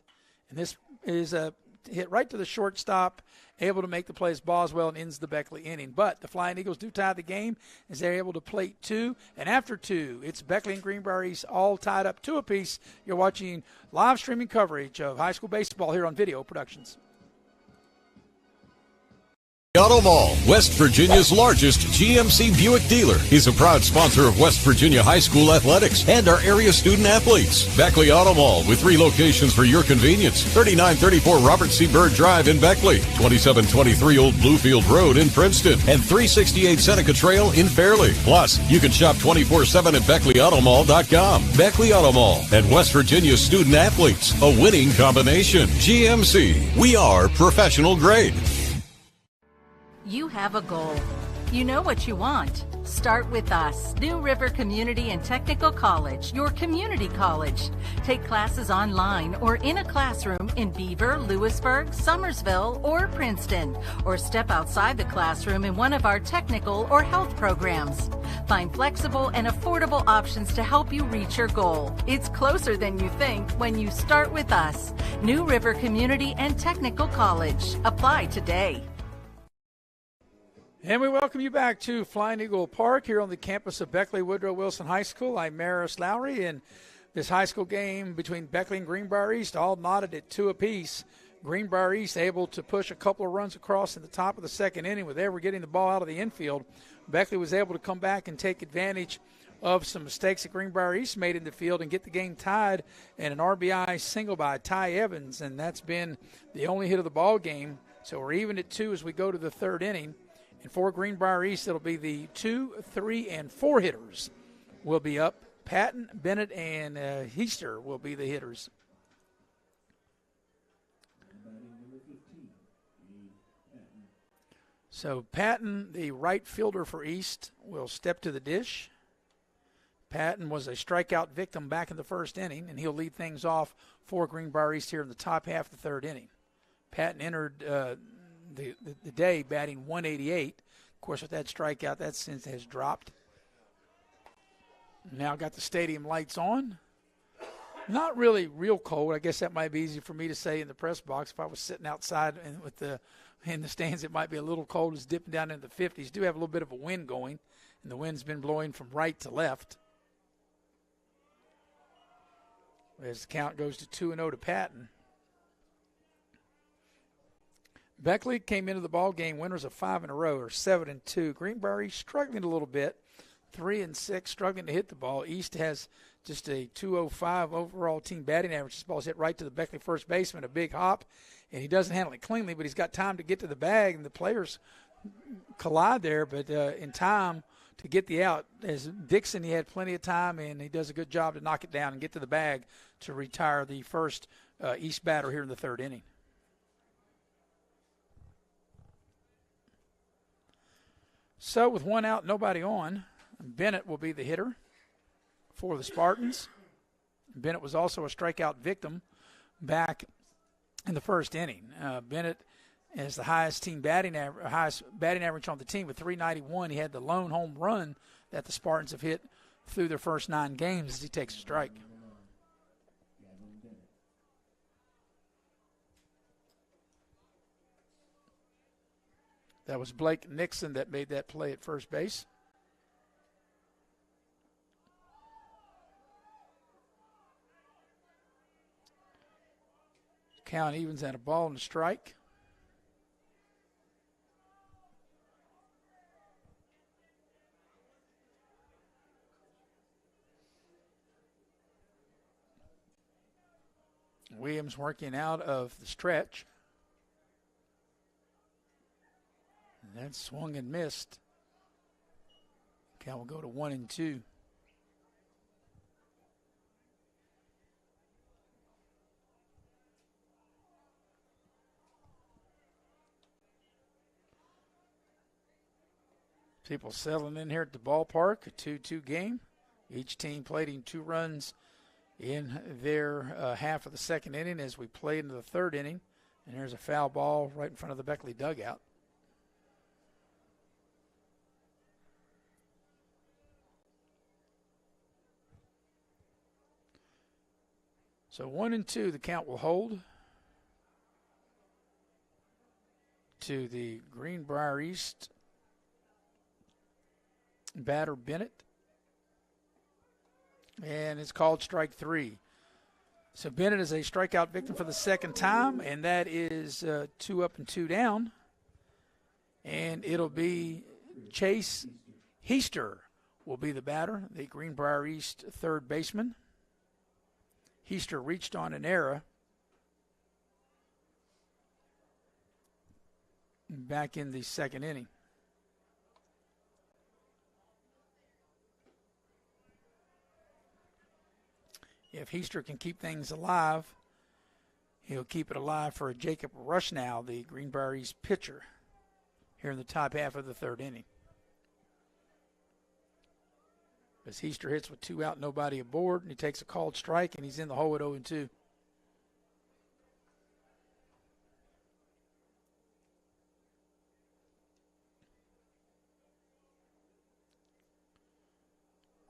And this is a hit right to the shortstop, able to make the play as Boswell and ends the Beckley inning. But the Flying Eagles do tie the game as they're able to plate 2. And after 2, it's Beckley and Greenbrier East all tied up 2 apiece. You're watching live streaming coverage of high school baseball here on Video Productions. Auto Mall, West Virginia's largest GMC Buick dealer, is a proud sponsor of West Virginia High School athletics and our area student athletes. Beckley Auto Mall, with 3 locations for your convenience: 3934 Robert C. Byrd Drive in Beckley, 2723 Old Bluefield Road in Princeton, and 368 Seneca Trail in Fairleigh. Plus, you can shop 24/7 at BeckleyAutomall.com. Beckley Auto Mall and West Virginia student athletes, a winning combination. GMC, we are professional grade. You have a goal. You know what you want. Start with us. New River Community and Technical College, your community college. Take classes online or in a classroom in Beaver, Lewisburg, Summersville, or Princeton, or step outside the classroom in one of our technical or health programs. Find flexible and affordable options to help you reach your goal. It's closer than you think when you start with us. New River Community and Technical College. Apply today. And we welcome you back to Flying Eagle Park here on the campus of Beckley Woodrow Wilson High School. I'm Maris Lowry, and this high school game between Beckley and Greenbrier East all knotted at 2 apiece. Greenbrier East able to push a couple of runs across in the top of the second inning with ever getting the ball out of the infield. Beckley was able to come back and take advantage of some mistakes that Greenbrier East made in the field and get the game tied, and an RBI single by Ty Evans, and that's been the only hit of the ball game. So we're even at 2 as we go to the third inning. And for Greenbrier East, it'll be the 2, 3, and 4 hitters will be up. Patton, Bennett, and Heister will be the hitters. So Patton, the right fielder for East, will step to the dish. Patton was a strikeout victim back in the first inning, and he'll lead things off for Greenbrier East here in the top half of the third inning. Patton entered the day batting 188. Of course, with that strikeout, that since has dropped. Now got the stadium lights on. Not really real cold. I guess that might be easy for me to say in the press box. If I was sitting outside and in the stands, it might be a little cold. It's dipping down into the 50s. Do have a little bit of a wind going, and the wind's been blowing from right to left. As the count goes to 2-0 to Patton. Beckley came into the ball game winners of 5 in a row, or 7-2. Greenbrier struggling a little bit, 3-6, struggling to hit the ball. East has just a 205 overall team batting average. This ball's hit right to the Beckley first baseman, a big hop, and he doesn't handle it cleanly, but he's got time to get to the bag, and the players collide there, but in time to get the out. As Dixon, he had plenty of time, and he does a good job to knock it down and get to the bag to retire the first East batter here in the third inning. So with 1 out, nobody on, Bennett will be the hitter for the Spartans. Bennett was also a strikeout victim back in the first inning. Bennett has the highest batting average on the team with 391. He had the lone home run that the Spartans have hit through their first 9 games as he takes a strike. That was Blake Nixon that made that play at first base. Count evens and a ball and a strike. Williams working out of the stretch. And that swung and missed. Count will go to 1-2. People settling in here at the ballpark, a 2-2 game. Each team plating 2 runs in their half of the second inning as we play into the third inning. And there's a foul ball right in front of the Beckley dugout. So 1-2, the count will hold to the Greenbrier East batter Bennett. And it's called strike 3. So Bennett is a strikeout victim for the second time, and that is 2 up and 2 down. And it'll be Chase Heister will be the batter, the Greenbrier East third baseman. Heister reached on an error back in the second inning. If Heister can keep things alive, he'll keep it alive for Jacob Rushaw, the Greenbrier East pitcher, here in the top half of the third inning. As Heister hits with 2 out, nobody aboard, and he takes a called strike, and he's in the hole at 0-2.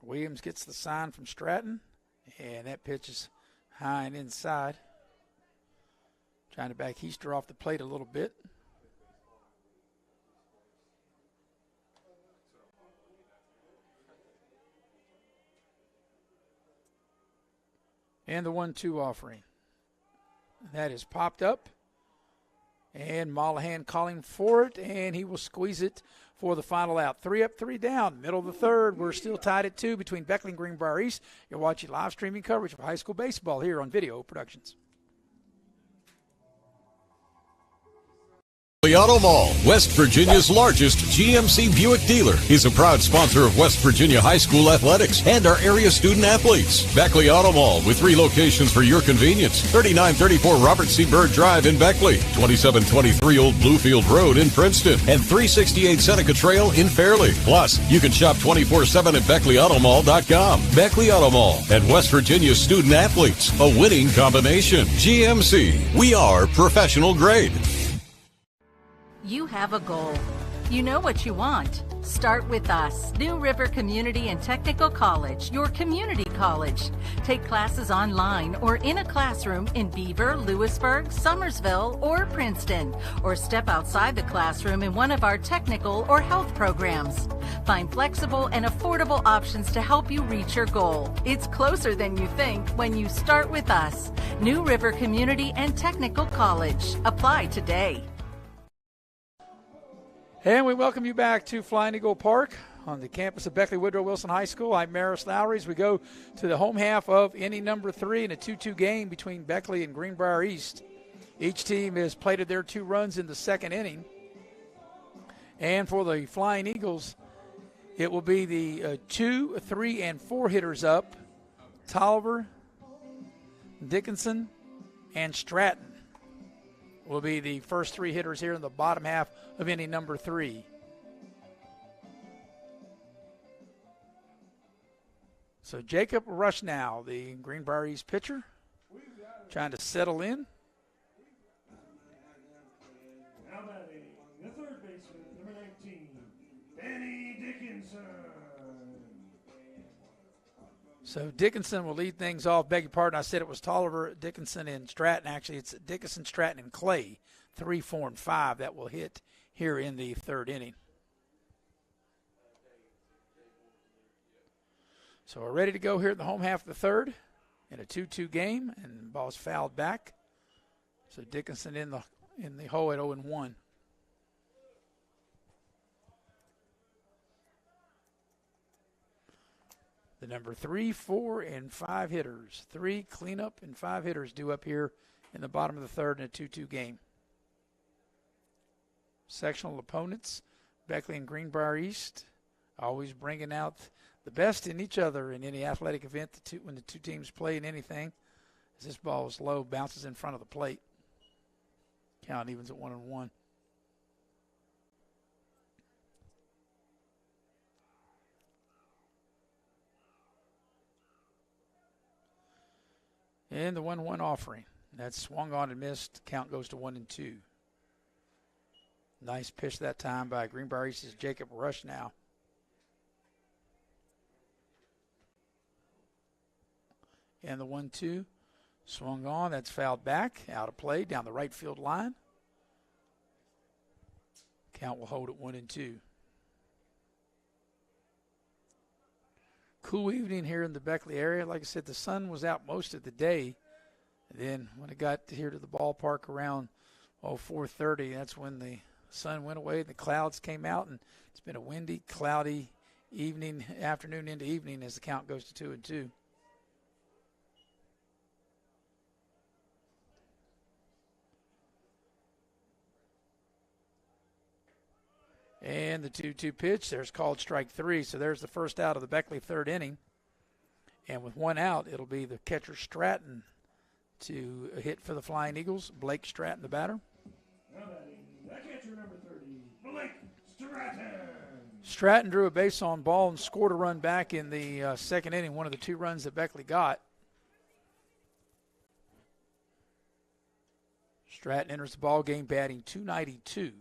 Williams gets the sign from Stratton, and that pitch is high and inside. Trying to back Heister off the plate a little bit. And the 1-2 offering. That is popped up. And Mollahan calling for it, and he will squeeze it for the final out. 3 up, 3 down. Middle of the third. We're still tied at 2 between Beckley and Greenbrier East. You're watching live streaming coverage of high school baseball here on Video Productions. Auto Mall, West Virginia's largest GMC Buick dealer, is a proud sponsor of West Virginia High School athletics and our area student athletes. Beckley Auto Mall, with 3 locations for your convenience: 3934 Robert C. Byrd Drive in Beckley, 2723 Old Bluefield Road in Princeton, and 368 Seneca Trail in Fairleigh. Plus, you can shop 24/7 at BeckleyAutomall.com. Beckley Auto Mall and West Virginia's student athletes, a winning combination. GMC, we are professional grade. You have a goal. You know what you want. Start with us. New River Community and Technical College, your community college. Take classes online or in a classroom in Beaver, Lewisburg, Summersville, or Princeton, or step outside the classroom in one of our technical or health programs. Find flexible and affordable options to help you reach your goal. It's closer than you think when you start with us. New River Community and Technical College. Apply today. And we welcome you back to Flying Eagle Park on the campus of Beckley Woodrow Wilson High School. I'm Maris Lowry as we go to the home half of inning number 3 in a 2-2 game between Beckley and Greenbrier East. Each team has plated their 2 runs in the second inning. And for the Flying Eagles, it will be the 2, 3, and 4 hitters up: Tolliver, Dickinson, and Stratton will be the first 3 hitters here in the bottom half of inning number 3. So Jacob Rushaw, the Greenbrier East pitcher, trying to settle in. Now batting, the third baseman, number 19, Danny Dickinson. So Dickinson will lead things off. Beg your pardon, I said it was Tolliver, Dickinson, and Stratton. Actually, it's Dickinson, Stratton, and Clay, 3, 4, and 5 that will hit here in the third inning. So we're ready to go here in the home half of the third in a 2-2 game, and the ball's fouled back. So Dickinson in the hole at 0-1. The number 3, 4, and 5 hitters. 3 cleanup and 5 hitters due up here in the bottom of the third in a 2-2 game. Sectional opponents, Beckley and Greenbrier East, always bringing out the best in each other in any athletic event when the 2 teams play in anything. As this ball is low, bounces in front of the plate. Count evens at 1-1. And the 1-1 offering. That's swung on and missed. Count goes to 1-2. Nice pitch that time by Greenbrier East's Jacob Rushaw. And the 1-2 swung on. That's fouled back. Out of play down the right field line. Count will hold at 1-2. Cool evening here in the Beckley area. Like I said, the sun was out most of the day. And then when it got here to the ballpark around 4:30, that's when the sun went away, the clouds came out, and it's been a windy, cloudy afternoon into evening as the count goes to 2-2. And the 2-2 pitch, there's called strike 3. So there's the first out of the Beckley third inning. And with one out, it'll be the catcher Stratton to hit for the Flying Eagles. Blake Stratton, the batter. Now batting, the catcher number 30, Blake Stratton. Stratton drew a base on ball and scored a run back in the second inning, one of the 2 runs that Beckley got. Stratton enters the ball game batting .292.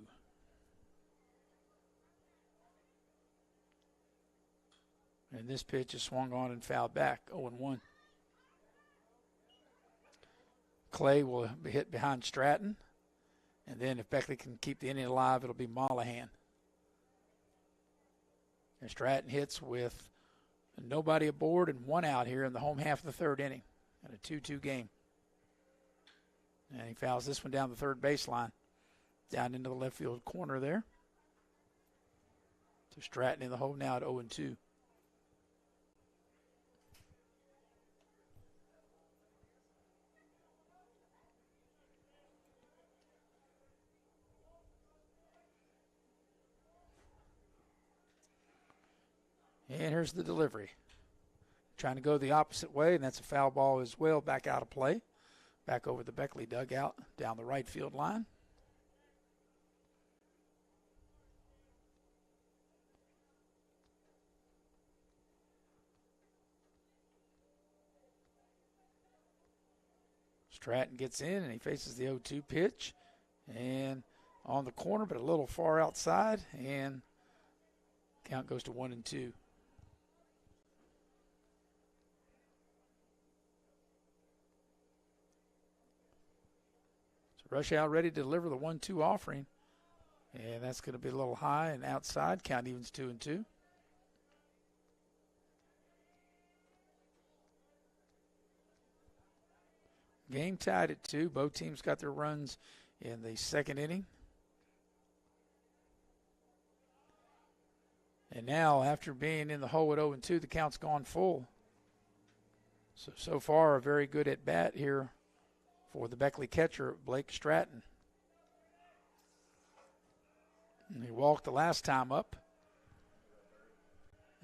And this pitch is swung on and fouled back, 0-1. Clay will be hit behind Stratton. And then if Beckley can keep the inning alive, it'll be Mollahan. And Stratton hits with nobody aboard and 1 out here in the home half of the third inning in a 2-2 game. And he fouls this one down the third baseline, down into the left field corner there. So Stratton in the hole now at 0-2. And here's the delivery. Trying to go the opposite way, and that's a foul ball as well, back out of play. Back over the Beckley dugout, down the right field line. Stratton gets in, and he faces the 0-2 pitch. And on the corner, but a little far outside, and count goes to 1-2. Rushaw ready to deliver the 1-2 offering. And that's going to be a little high and outside. Count evens 2-2. Game tied at 2. Both teams got their runs in the second inning. And now, after being in the hole at 0-2, the count's gone full. So far, a very good at-bat here for the Beckley catcher, Blake Stratton. And he walked the last time up.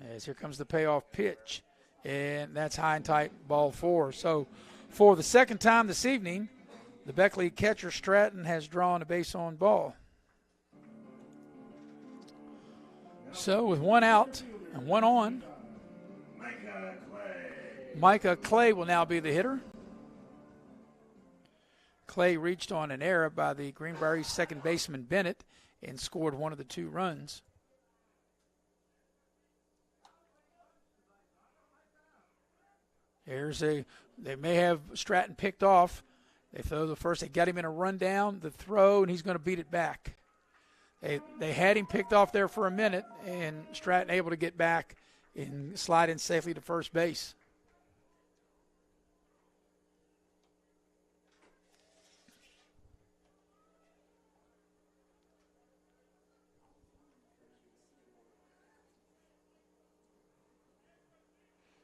As here comes the payoff pitch. And that's high and tight, ball 4. So for the second time this evening, the Beckley catcher, Stratton, has drawn a base on ball. So with 1 out and 1 on, Micah Clay will now be the hitter. Clay reached on an error by the Greenbrier second baseman Bennett and scored one of the 2 runs. They may have Stratton picked off. They throw the first. They got him in a rundown, the throw, and he's going to beat it back. They had him picked off there for a minute, and Stratton able to get back and slide in safely to first base.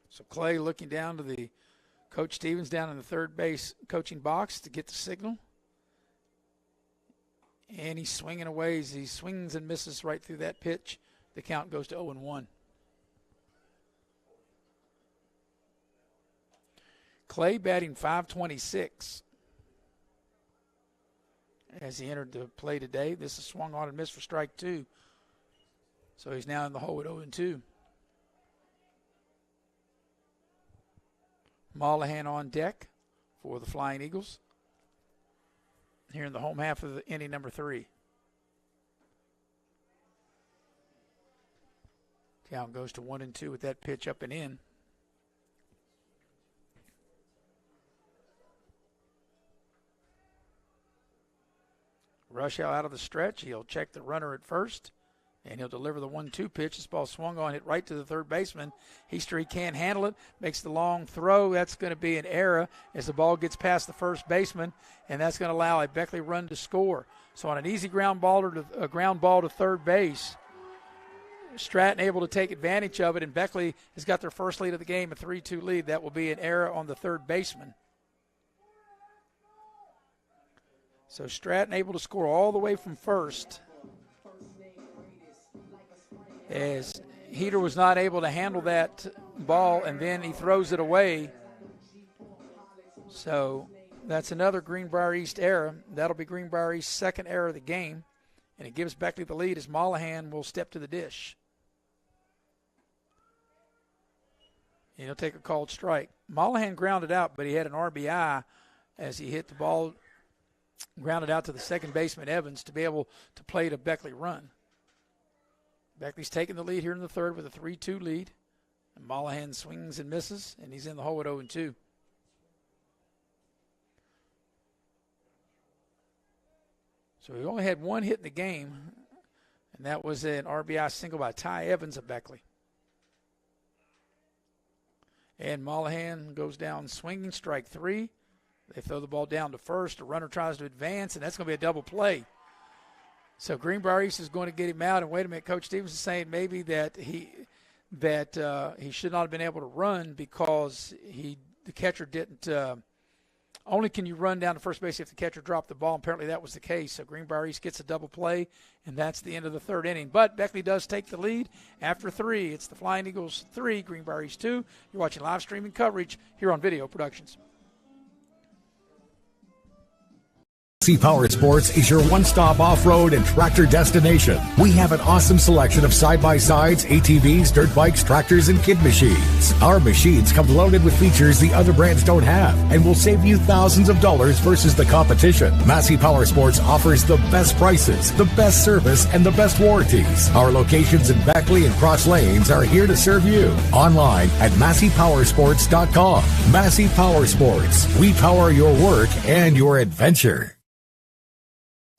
So Clay looking down to the Coach Stevens down in the third base coaching box to get the signal. And he's swinging away as he swings and misses right through that pitch. The count goes to 0-1. Clay batting .526 as he entered the play today. This is swung on and missed for strike 2. So he's now in the hole at 0-2. Mollahan on deck for the Flying Eagles here in the home half of the inning number 3. Count goes to 1-2 with that pitch up and in. Rushaw out of the stretch. He'll check the runner at first And he'll deliver the 1-2 pitch. This ball swung on, hit right to the third baseman. He can't handle it, makes the long throw. That's going to be an error as the ball gets past the first baseman, and that's going to allow a Beckley run to score. So on an easy ground ball to third base, Stratton able to take advantage of it, and Beckley has got their first lead of the game, a 3-2 lead. That will be an error on the third baseman. So Stratton able to score all the way from first, as Heater was not able to handle that ball, and then he throws it away. So that's another Greenbrier East error. That'll be Greenbrier East's second error of the game, and it gives Beckley the lead as Mollahan will step to the dish. And he'll take a called strike. Mollahan grounded out, but he had an RBI as he hit the ball, grounded out to the second baseman, Evans, to be able to play the Beckley run. Beckley's taking the lead here in the third with a 3-2 lead. And Mollahan swings and misses, and he's in the hole at 0-2. So he only had one hit in the game, and that was an RBI single by Ty Evans of Beckley. And Mollahan goes down swinging, strike 3. They throw the ball down to first. The runner tries to advance, and that's going to be a double play. So Greenbrier East is going to get him out. And wait a minute, Coach Stevens is saying maybe that he should not have been able to run because the catcher didn't. Only can you run down to first base if the catcher dropped the ball. Apparently that was the case. So Greenbrier East gets a double play, and that's the end of the third inning. But Beckley does take the lead after 3. It's the Flying Eagles 3, Greenbrier East 2. You're watching live streaming coverage here on Video Productions. Massey Power Sports is your one-stop off-road and tractor destination. We have an awesome selection of side-by-sides, ATVs, dirt bikes, tractors, and kid machines. Our machines come loaded with features the other brands don't have and will save you thousands of dollars versus the competition. Massey Power Sports offers the best prices, the best service, and the best warranties. Our locations in Beckley and Cross Lanes are here to serve you. Online at MasseyPowersports.com. Massey Power Sports. We power your work and your adventure.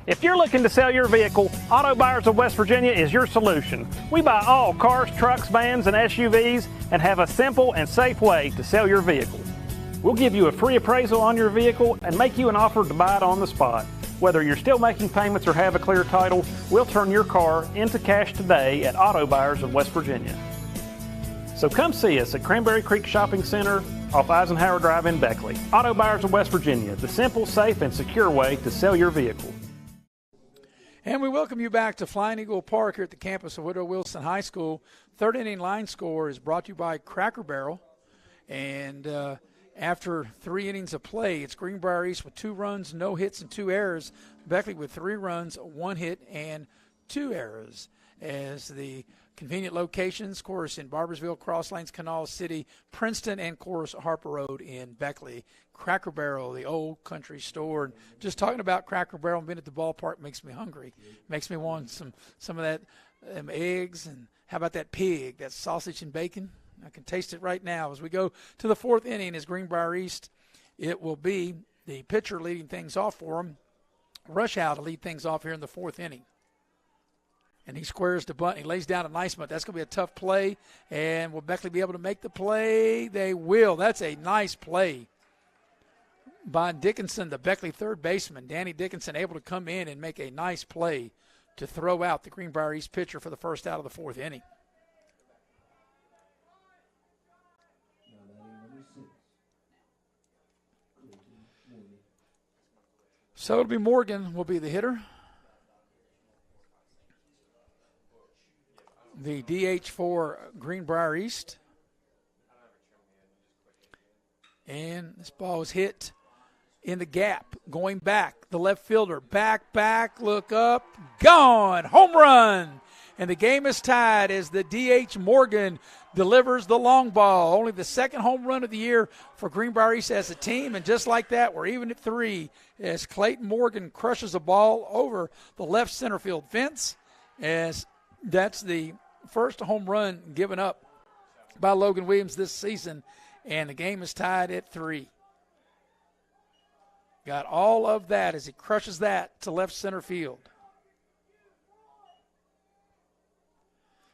If you're looking to sell your vehicle, Auto Buyers of West Virginia is your solution. We buy all cars, trucks, vans, and SUVs and have a simple and safe way to sell your vehicle. We'll give you a free appraisal on your vehicle and make you an offer to buy it on the spot. Whether you're still making payments or have a clear title, we'll turn your car into cash today at Auto Buyers of West Virginia. So come see us at Cranberry Creek Shopping Center off Eisenhower Drive in Beckley. Auto Buyers of West Virginia, the simple, safe, and secure way to sell your vehicle. And we welcome you back to Flying Eagle Park here at the campus of Woodrow Wilson High School. Third inning line score is brought to you by Cracker Barrel. And after 3 innings of play, it's Greenbrier East with 2 runs, no hits, and 2 errors. Beckley with 3 runs, 1 hit, and 2 errors. As the convenient locations, of course, in Barbersville, Cross Lanes, Canal City, Princeton, and, of course, Harper Road in Beckley. Cracker Barrel, the old country store. And just talking about Cracker Barrel and being at the ballpark makes me hungry. Makes me want some of that eggs, and how about that pig, that sausage and bacon? I can taste it right now. As we go to the 4th inning as Greenbrier East, it will be the pitcher leading things off for them, Rushaw, to lead things off here in the 4th inning. And he squares the bunt. He lays down a nice bunt. That's going to be a tough play. And will Beckley be able to make the play? They will. That's a nice play by Dickinson, the Beckley third baseman. Danny Dickinson able to come in and make a nice play to throw out the Greenbrier East pitcher for the first out of the 4th inning. So it'll be Morgan will be the hitter. The DH for Greenbrier East. And this ball was hit in the gap, going back. The left fielder, back, look up, gone, home run. And the game is tied as the DH Morgan delivers the long ball. Only the second home run of the year for Greenbrier East as a team. And just like that, we're even at 3 as Clayton Morgan crushes a ball over the left center field fence, as that's the first home run given up by Logan Williams this season. And the game is tied at 3. Got all of that as he crushes that to left center field.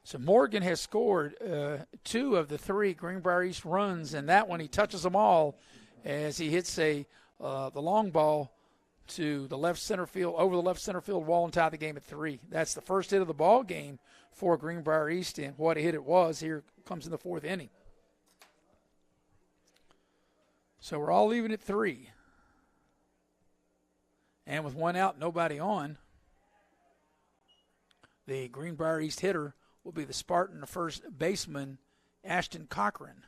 So Morgan has scored 2 of the 3 Greenbrier East runs, and that one he touches them all as he hits the long ball to the left center field, over the left center field wall, and tie the game at 3. That's the first hit of the ball game for Greenbrier East, and what a hit it was. Here comes in the 4th inning. So we're all even at 3. And with 1 out, nobody on, the Greenbrier East hitter will be the Spartan, the first baseman, Ashton Cochrane.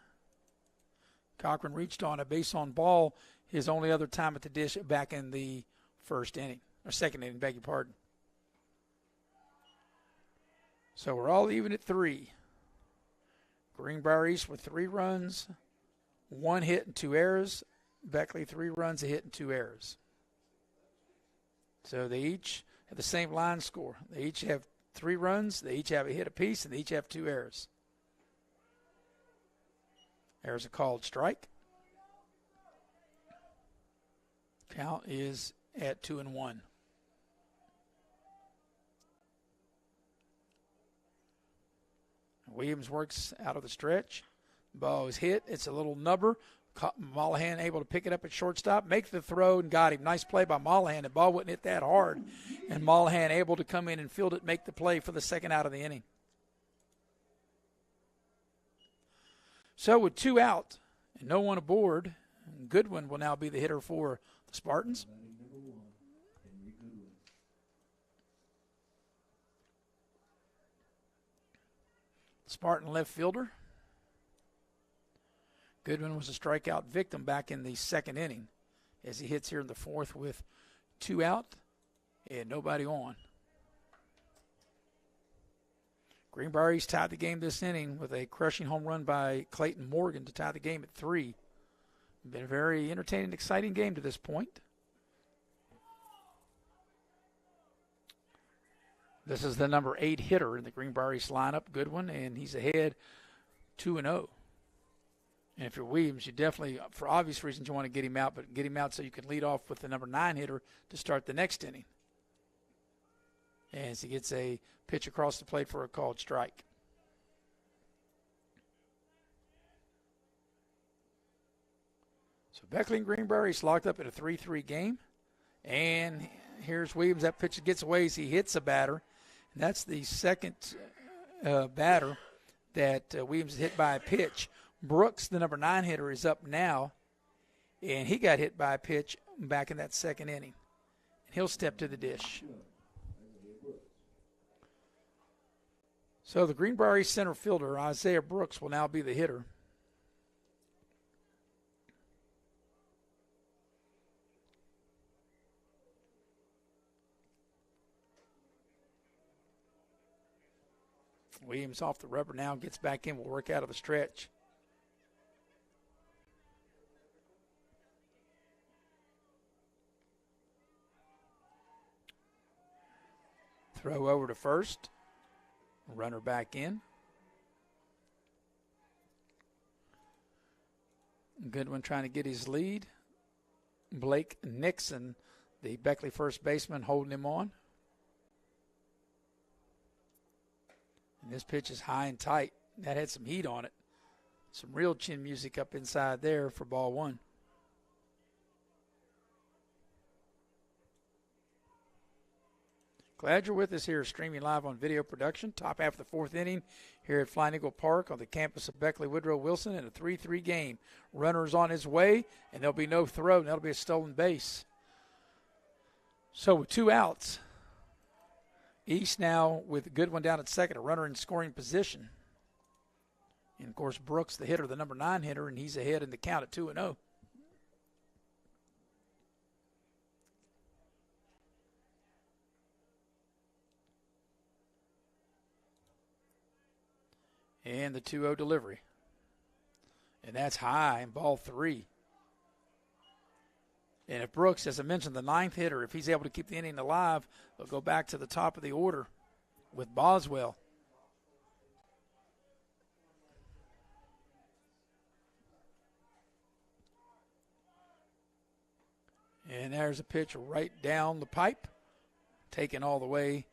Cochrane reached on a base on ball his only other time at the dish back in the 1st inning, or 2nd inning, beg your pardon. So we're all even at 3. Greenbrier East with 3 runs, 1 hit and 2 errors. Beckley 3 runs, a hit and 2 errors. So they each have the same line score. They each have 3 runs, they each have a hit apiece, and they each have 2 errors. There's a called strike. Count is at 2-1. Williams works out of the stretch. Ball is hit. It's a little nubber. Mollahan able to pick it up at shortstop, make the throw, and got him. Nice play by Mollahan. The ball wouldn't hit that hard. And Mollahan able to come in and field it, make the play for the 2nd out of the inning. So with 2 out and no one aboard, Goodwin will now be the hitter for the Spartans. Spartan left fielder. Goodwin was a strikeout victim back in the 2nd inning as he hits here in the 4th with 2 out and nobody on. Greenbrier East tied the game this inning with a crushing home run by Clayton Morgan to tie the game at 3. Been a very entertaining, exciting game to this point. This is the number 8 hitter in the Greenbrier East lineup, Goodwin, and he's ahead 2-0. And if you're Williams, you definitely, for obvious reasons, you want to get him out, but get him out so you can lead off with the number 9 hitter to start the next inning. As he gets a pitch across the plate for a called strike. So Beckley and Greenbrier East locked up in a 3-3 game. And here's Williams. That pitch gets away as he hits a batter. And that's the 2nd batter that Williams hit by a pitch. Brooks, the number 9 hitter, is up now, and he got hit by a pitch back in that 2nd inning. And he'll step to the dish. So the Greenbrier East center fielder, Isaiah Brooks, will now be the hitter. Williams off the rubber now, gets back in, will work out of the stretch. Throw over to first. Runner back in. Goodwin trying to get his lead. Blake Nixon, the Beckley first baseman, holding him on. And this pitch is high and tight. That had some heat on it. Some real chin music up inside there for ball 1. Glad you're with us here, streaming live on video production. Top half of the 4th inning here at Flying Eagle Park on the campus of Beckley Woodrow Wilson in a 3-3 game. Runner's on his way, and there'll be no throw, and that'll be a stolen base. So with 2 outs, East now with Goodwin down at 2nd, a runner in scoring position. And, of course, Brooks, the hitter, the number 9 hitter, and he's ahead in the count at 2-0. And the 2-0 delivery. And that's high in ball 3. And if Brooks, as I mentioned, the 9th hitter, if he's able to keep the inning alive, they'll go back to the top of the order with Boswell. And there's a pitch right down the pipe. Taken all the way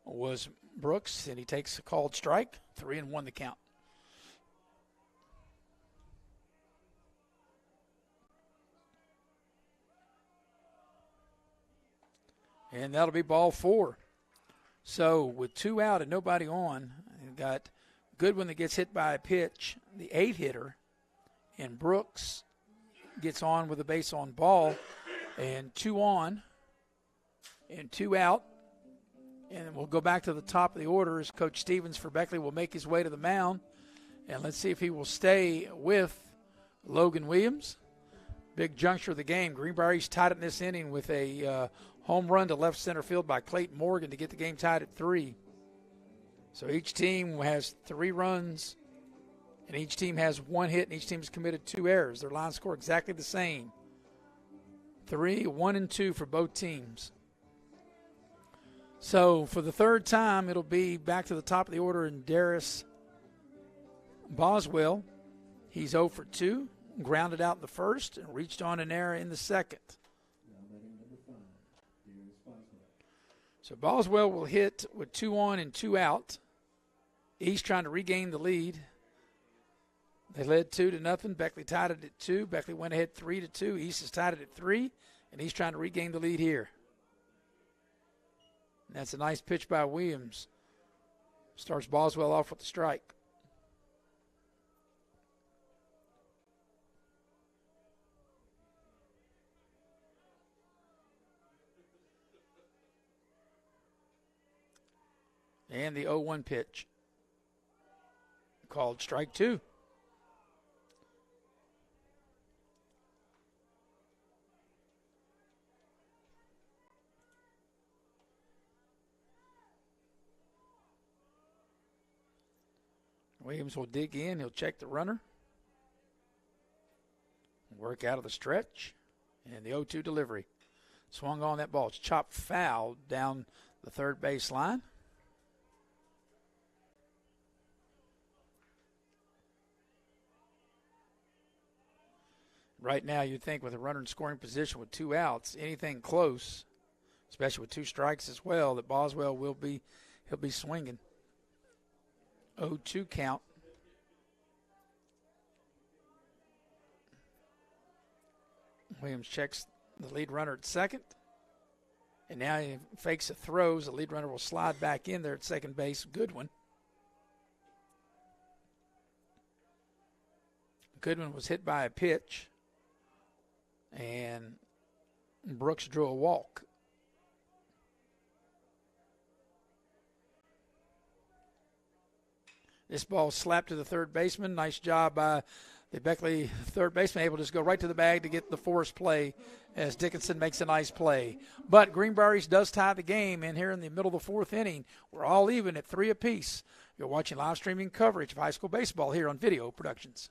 was Brooks, and he takes a called strike. 3-1 the count. And that'll be ball 4. So with 2 out and nobody on, you've got Goodwin that gets hit by a pitch, the 8 hitter, and Brooks gets on with a base on ball, and 2 on and 2 out. And we'll go back to the top of the order as Coach Stevens for Beckley will make his way to the mound. And let's see if he will stay with Logan Williams. Big juncture of the game. Greenbrier East tied it in this inning with a home run to left center field by Clayton Morgan to get the game tied at 3. So each team has 3 runs, and each team has 1 hit, and each team has committed 2 errors. Their line score exactly the same. 3, 1, and 2 for both teams. So for the third time, it'll be back to the top of the order in Darius Boswell. He's 0 for 2, grounded out in the first, and reached on an error in the second. So Boswell will hit with 2 on and 2 out. East trying to regain the lead. They led 2-0. Beckley tied it at 2. Beckley went ahead 3-2. East is tied it at 3, and East trying to regain the lead here. And that's a nice pitch by Williams. Starts Boswell off with the strike. And the 0-1 pitch. Called strike 2. Williams will dig in. He'll check the runner. Work out of the stretch. And the 0-2 delivery. Swung on that ball. It's chopped foul down the third base line. Right now, you'd think with a runner in scoring position with 2 outs, anything close, especially with 2 strikes as well, that Boswell he'll be swinging. 0-2 count. Williams checks the lead runner at second. And now he fakes a throw. The lead runner will slide back in there at second base. Goodwin. Goodwin was hit by a pitch. And Brooks drew a walk. This ball slapped to the third baseman. Nice job by the Beckley third baseman, able to just go right to the bag to get the forced play as Dickinson makes a nice play. But Greenbrier East does tie the game, and here in the middle of the 4th inning, we're all even at 3 apiece. You're watching live streaming coverage of high school baseball here on Video Productions.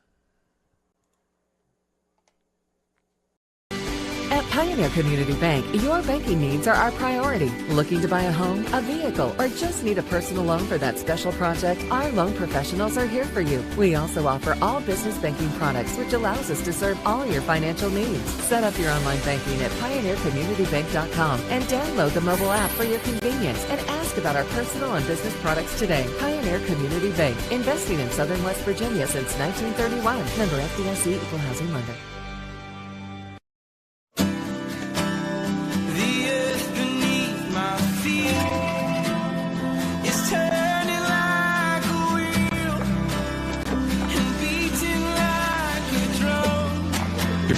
At Pioneer Community Bank, your banking needs are our priority. Looking to buy a home, a vehicle, or just need a personal loan for that special project? Our loan professionals are here for you. We also offer all business banking products, which allows us to serve all your financial needs. Set up your online banking at pioneercommunitybank.com and download the mobile app for your convenience and ask about our personal and business products today. Pioneer Community Bank, investing in Southern West Virginia since 1931. Member FDIC, Equal Housing Lender.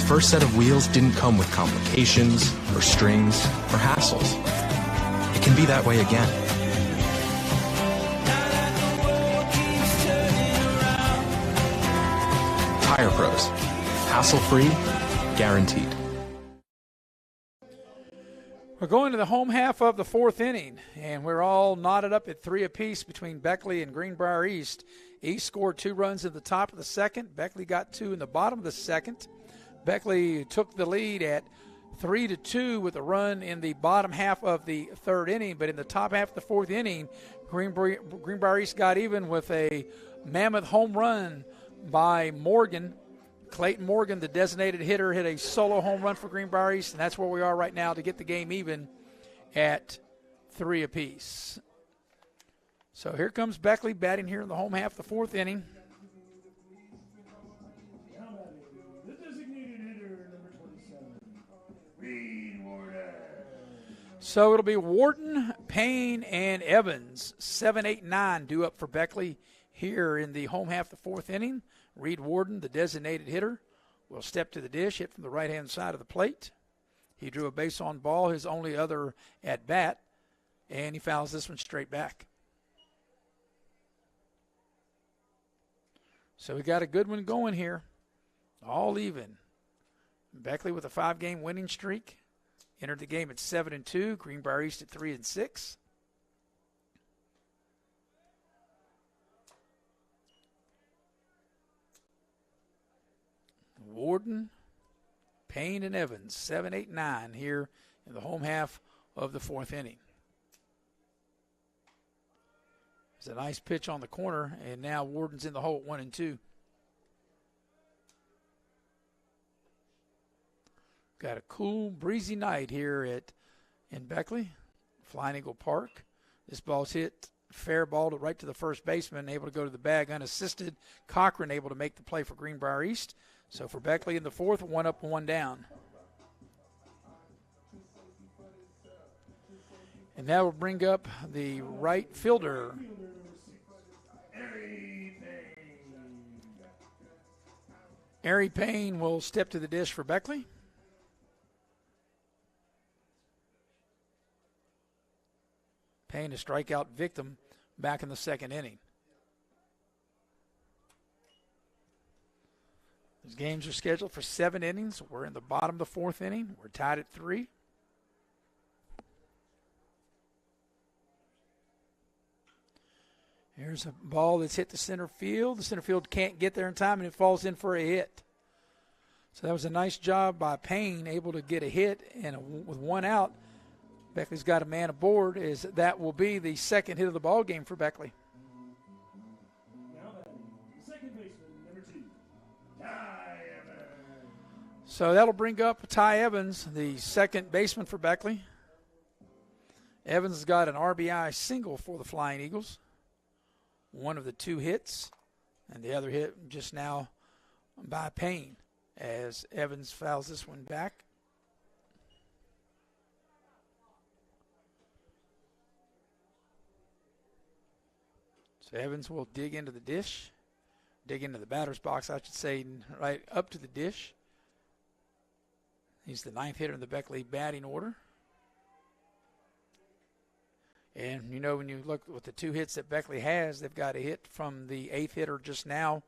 First set of wheels didn't come with complications or strings or hassles. It can be that way again. Tire Pros. Hassle-free, guaranteed. We're going to the home half of the 4th inning, and we're all knotted up at 3 apiece between Beckley and Greenbrier East. East scored 2 runs at the top of the second. Beckley got 2 in the bottom of the second. Beckley took the lead at 3-2 with a run in the bottom half of the 3rd inning, but in the top half of the 4th inning, Greenbrier East got even with a mammoth home run by Morgan. Clayton Morgan, the designated hitter, hit a solo home run for Greenbrier East, and that's where we are right now to get the game even at 3 apiece. So here comes Beckley batting here in the home half of the fourth inning. Now batting, the designated hitter, number 27, Greenbrier. So it'll be Warden, Payne, and Evans. 7, 8, 9 due up for Beckley here in the home half of the fourth inning. Reed Warden, the designated hitter, will step to the dish, hit from the right-hand side of the plate. He drew a base on ball, his only other at bat, and he fouls this one straight back. So we got a good one going here, all even. Beckley with a 5-game winning streak. Entered the game at 7-2. Greenbrier East at 3-6. Warden, Payne, and Evans, 7, 8, 9 here in the home half of the fourth inning. It's a nice pitch on the corner, and now Warden's in the hole at 1-2. Got a cool, breezy night here in Beckley, Flying Eagle Park. This ball's hit fair ball right to the first baseman, able to go to the bag unassisted. Cochrane able to make the play for Greenbrier East. So for Beckley in the fourth, 1 up, 1 down. And that will bring up the right fielder. Ari Payne will step to the dish for Beckley. Payne, a strikeout victim back in the second inning. These games are scheduled for 7 innings. We're in the bottom of the fourth inning. We're tied at 3. Here's a ball that's hit the center field. The center field can't get there in time, and it falls in for a hit. So that was a nice job by Payne, able to get a hit, and with 1 out, Beckley's got a man aboard, as that will be the second hit of the ball game for Beckley. Now batting, second baseman, number 2, Ty Evans. So that'll bring up Ty Evans, the second baseman for Beckley. Evans has got an RBI single for the Flying Eagles. One of the 2 hits, and the other hit just now by Payne, as Evans fouls this one back. So Evans will dig into the dish, dig into the batter's box, I should say, right up to the dish. He's the 9th hitter in the Beckley batting order. And, you know, when you look at the 2 hits that Beckley has, they've got a hit from the 8th hitter just now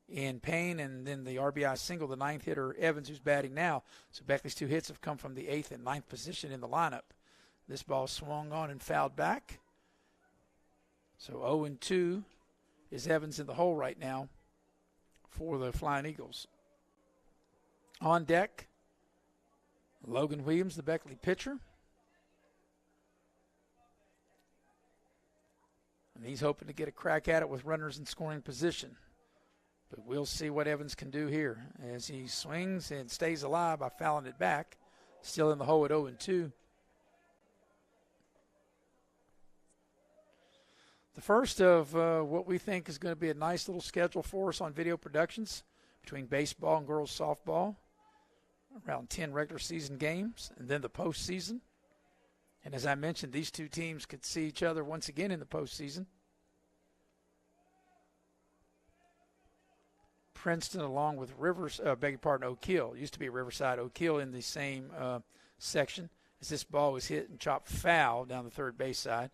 in Payne, and then the RBI single, the 9th hitter, Evans, who's batting now. So Beckley's 2 hits have come from the 8th and 9th position in the lineup. This ball swung on and fouled back. So 0-2 is Evans in the hole right now for the Flying Eagles. On deck, Logan Williams, the Beckley pitcher. And he's hoping to get a crack at it with runners in scoring position. But we'll see what Evans can do here as he swings and stays alive by fouling it back. Still in the hole at 0-2. The first of what we think is going to be a nice little schedule for us on video productions between baseball and girls softball. Around 10 regular season games, and then the postseason. And as I mentioned, these 2 teams could see each other once again in the postseason. Princeton, along with Oak Hill. It used to be Riverside, Oak Hill in the same section, as this ball was hit and chopped foul down the third base side.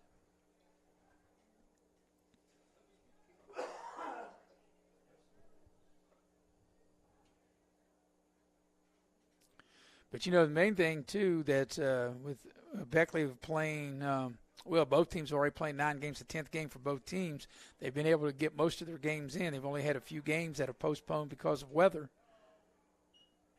But, you know, the main thing, too, that with Beckley playing, both teams are already playing 9 games, the 10th game for both teams. They've been able to get most of their games in. They've only had a few games that are postponed because of weather.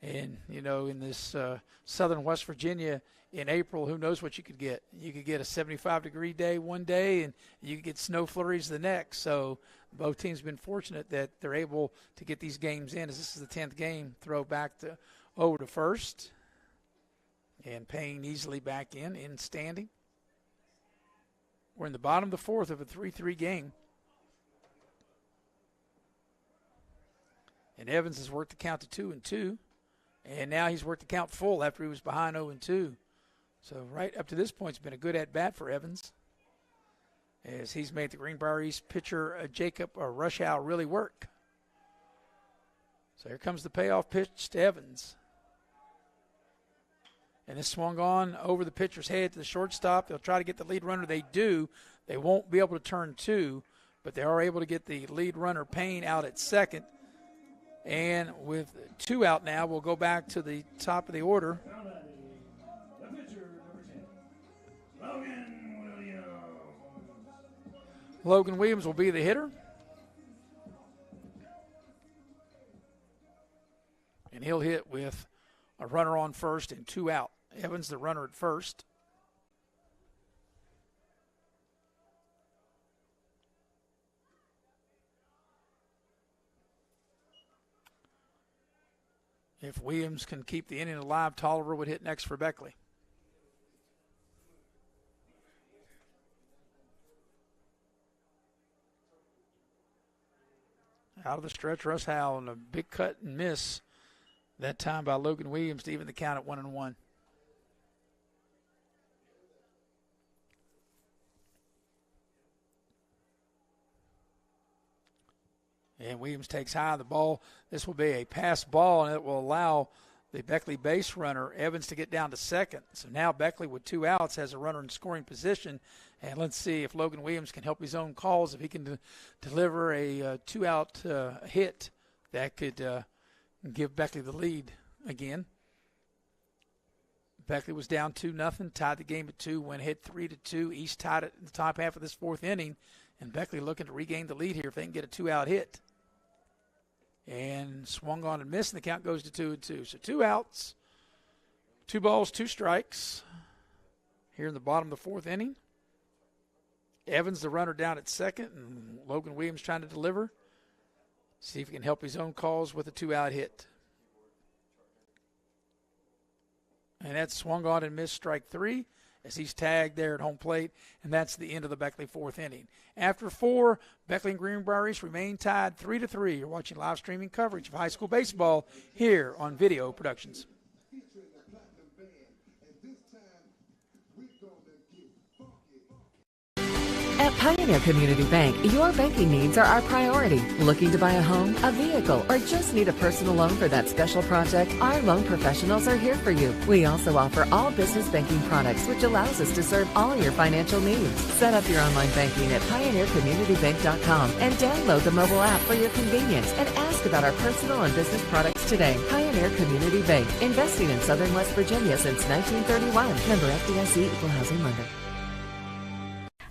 And, you know, in this southern West Virginia in April, who knows what you could get. You could get a 75-degree day one day, and you could get snow flurries the next. So both teams have been fortunate that they're able to get these games in, as this is the 10th game. Throw back over to first. And Payne easily back in standing. We're in the bottom of the fourth of a 3-3 game. And Evans has worked the count to 2-2. And now he's worked the count full after he was behind 0-2. So right up to this point, it's been a good at-bat for Evans, as he's made the Greenbrier East pitcher Jacob Rushaw really work. So here comes the payoff pitch to Evans. And it's swung on over the pitcher's head to the shortstop. They'll try to get the lead runner. They do. They won't be able to turn two, but they are able to get the lead runner Payne out at second. And with 2 out now, we'll go back to the top of the order. The pitcher, number 10, Logan Williams. Logan Williams will be the hitter. And he'll hit with a runner on first and 2 out. Evans, the runner at first. If Williams can keep the inning alive, Tolliver would hit next for Beckley. Out of the stretch, Russ Howell, and a big cut and miss that time by Logan Williams to even the count at 1-1. And Williams takes high on the ball. This will be a pass ball, and it will allow the Beckley base runner, Evans, to get down to second. So now Beckley, with 2 outs, has a runner in scoring position. And let's see if Logan Williams can help his own calls, if he can deliver a 2-out hit that could give Beckley the lead again. Beckley was down 2-0, tied the game at 2, went ahead 3-2. East tied it in the top half of this 4th inning. And Beckley looking to regain the lead here if they can get a 2-out hit. And swung on and missed, and the count goes to 2-2. So 2 outs, 2 balls, 2 strikes here in the bottom of the 4th inning. Evans, the runner, down at second, and Logan Williams trying to deliver. See if he can help his own calls with a 2-out hit. And that's swung on and missed, strike 3, as he's tagged there at home plate, and that's the end of the Beckley 4th inning. After 4, Beckley and Greenbrier East remain tied 3-3. You're watching live streaming coverage of high school baseball here on Video Productions. At Pioneer Community Bank, your banking needs are our priority. Looking to buy a home, a vehicle, or just need a personal loan for that special project? Our loan professionals are here for you. We also offer all business banking products, which allows us to serve all your financial needs. Set up your online banking at pioneercommunitybank.com and download the mobile app for your convenience and ask about our personal and business products today. Pioneer Community Bank, investing in Southern West Virginia since 1931. Member FDIC, Equal Housing Lender.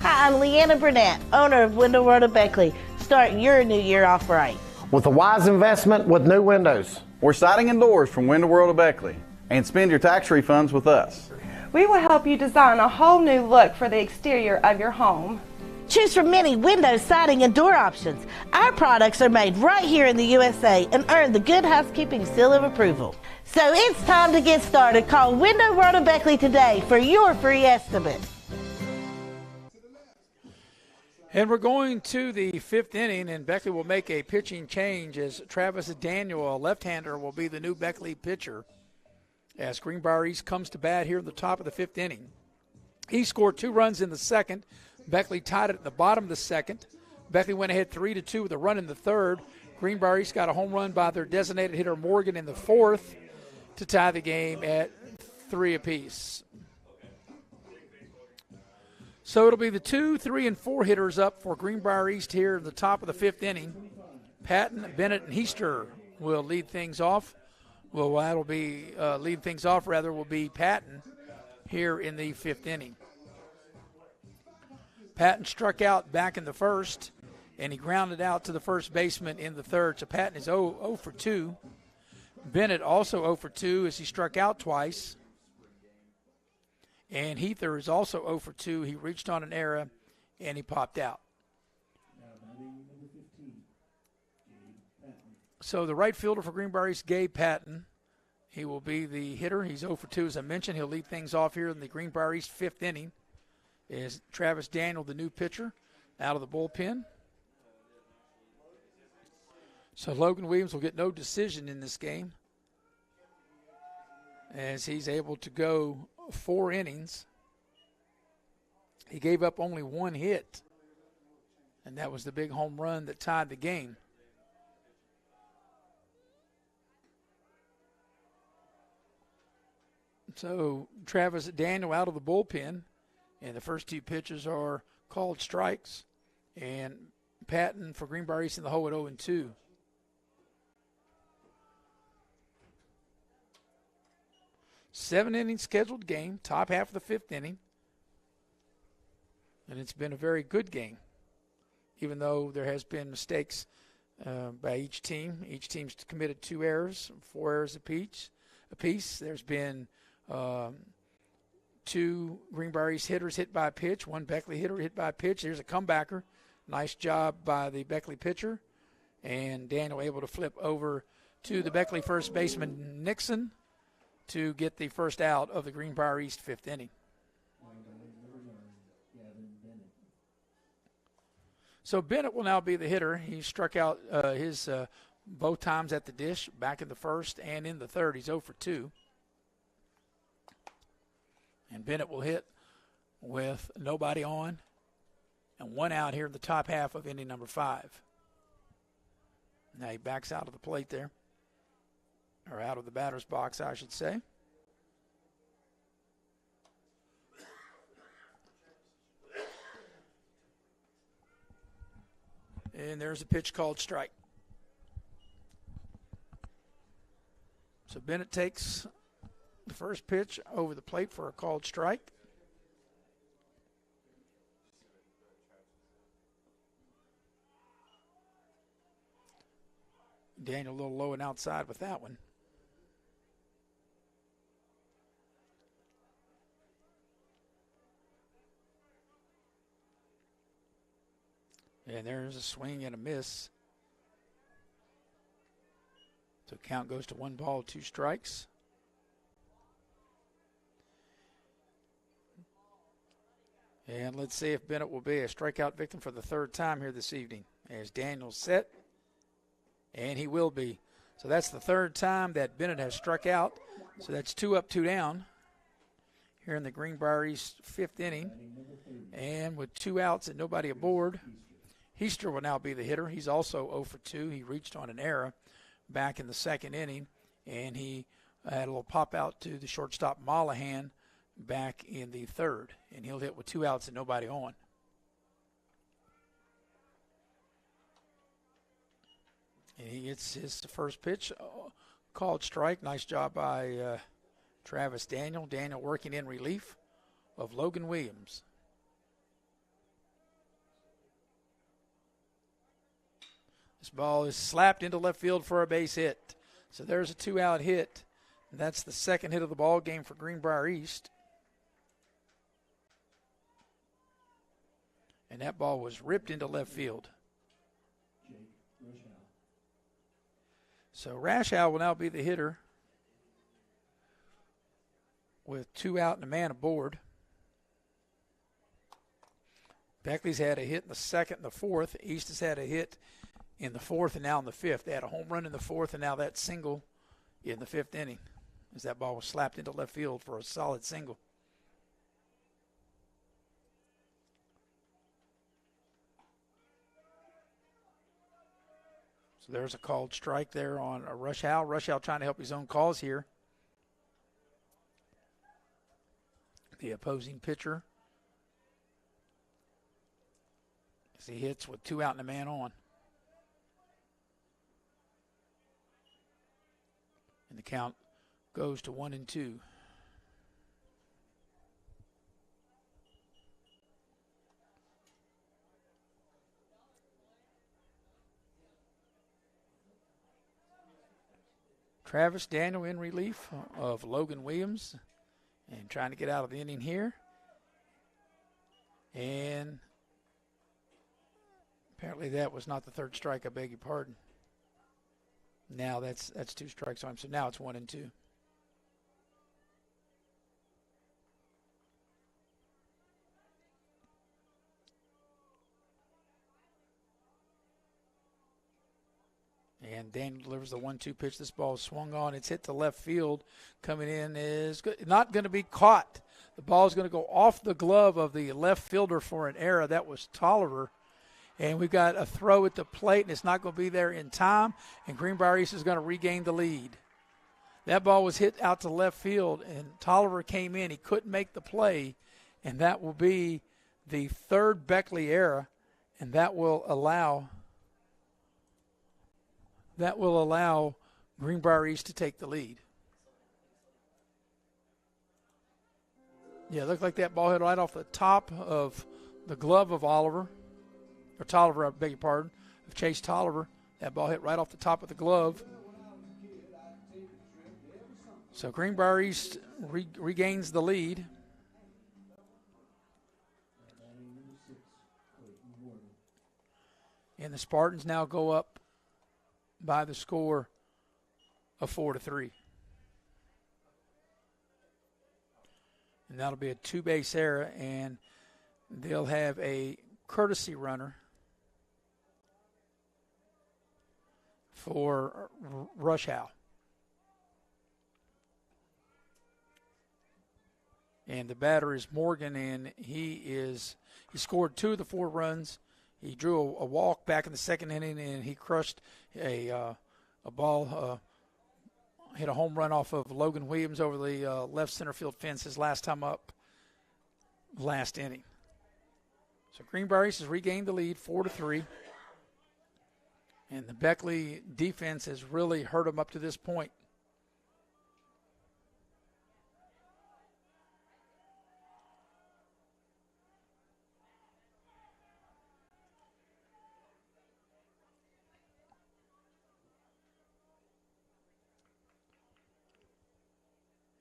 Hi, I'm Leanna Burnett, owner of Window World of Beckley. Start your new year off right. With a wise investment with new windows. Or siding and doors from Window World of Beckley. And spend your tax refunds with us. We will help you design a whole new look for the exterior of your home. Choose from many window, siding, and door options. Our products are made right here in the USA and earn the Good Housekeeping Seal of Approval. So it's time to get started. Call Window World of Beckley today for your free estimate. And we're going to the 5th inning, and Beckley will make a pitching change as Travis Daniel, a left-hander, will be the new Beckley pitcher as Greenbrier East comes to bat here at the top of the 5th inning. He scored 2 runs in the second. Beckley tied it at the bottom of the second. Beckley went ahead 3-2 with a run in the third. Greenbrier East got a home run by their designated hitter Morgan in the 4th to tie the game at 3 apiece. So it'll be the 2, 3, and 4 hitters up for Greenbrier East here at the top of the 5th inning. Patton, Bennett, and Heister will lead things off. Well, that'll be lead things off, rather, will be Patton here in the 5th inning. Patton struck out back in the first, and he grounded out to the first baseman in the third. So Patton is 0 for 2. Bennett also 0 for 2 as he struck out twice. And Heather is also 0 for 2. He reached on an error, and he popped out. So the right fielder for Greenbrier East, Gabe Patton. He will be the hitter. He's 0 for 2, as I mentioned. He'll lead things off here in the Greenbrier East 5th inning is Travis Daniel, the new pitcher, out of the bullpen. So Logan Williams will get no decision in this game as he's able to go 4 innings. He gave up only 1 hit, and that was the big home run that tied the game. So Travis Daniel out of the bullpen, and the first 2 pitches are called strikes. And Patton for Greenbrier East in the hole at 0-2. Seven-inning scheduled game, top half of the 5th inning. And it's been a very good game, even though there has been mistakes by each team. Each team's committed 2 errors, 4 errors apiece. There's been 2 Greenbrier East hitters hit by a pitch, 1 Beckley hitter hit by a pitch. Here's a comebacker. Nice job by the Beckley pitcher. And Daniel able to flip over to the Beckley first baseman, Nixon, to get the first out of the Greenbrier East 5th inning. So Bennett will now be the hitter. He struck out his both times at the dish, back in the first and in the third. He's 0 for 2. And Bennett will hit with nobody on and 1 out here in the top half of inning number 5. Now he backs out of the plate there, or out of the batter's box, I should say. And there's a pitch called strike. So Bennett takes the first pitch over the plate for a called strike. Daniel a little low and outside with that one. And there's a swing and a miss. So count goes to 1 ball, 2 strikes. And let's see if Bennett will be a strikeout victim for the 3rd time here this evening. As Daniel's set, and he will be. So that's the 3rd time that Bennett has struck out. So that's 2 up, 2 down here in the Greenbrier East 5th inning. And with 2 outs and nobody aboard, Heister will now be the hitter. He's also 0 for 2. He reached on an error back in the 2nd inning, and he had a little pop out to the shortstop Mollahan back in the 3rd. And he'll hit with 2 outs and nobody on. And he gets his first pitch called strike. Nice job by Travis Daniel. Daniel working in relief of Logan Williams. This ball is slapped into left field for a base hit. So there's a 2-out hit. And that's the 2nd hit of the ball game for Greenbrier East. And that ball was ripped into left field. So Rushaw will now be the hitter with 2 out and a man aboard. Beckley's had a hit in the 2nd and the 4th. East has had a hit in the 4th and now in the 5th. They had a home run in the 4th and now that single in the 5th inning as that ball was slapped into left field for a solid single. So there's a called strike there on Rushaw. Rushaw trying to help his own cause here. The opposing pitcher, as he hits with 2 out and a man on. And the count goes to 1-2. Travis Daniel in relief of Logan Williams and trying to get out of the inning here. And apparently that was not the 3rd strike. I beg your pardon. Now that's 2 strikes on him. So now it's 1-2. And Daniel delivers the 1-2 pitch. This ball is swung on. It's hit to left field. Coming in is not going to be caught. The ball is going to go off the glove of the left fielder for an error. That was Tolliver. And we've got a throw at the plate, and it's not going to be there in time. And Greenbrier East is going to regain the lead. That ball was hit out to left field, and Tolliver came in. He couldn't make the play, and that will be the third Beckley error, and that will allow Greenbrier East to take the lead. Yeah, it looked like that ball hit right off the top of the glove of Tolliver, I beg your pardon, of Chase Tolliver. That ball hit right off the top of the glove. So Greenbrier East regains the lead. And the Spartans now go up by the score of 4-3. And that'll be a two-base error, and they'll have a courtesy runner for Rushaw. And the batter is Morgan, and he scored 2 of the 4 runs. He drew a walk back in the second inning, and he crushed a ball, hit a home run off of Logan Williams over the left center field fence his last time up last inning. So Greenbrier East has regained the lead 4-3. And the Beckley defense has really hurt them up to this point.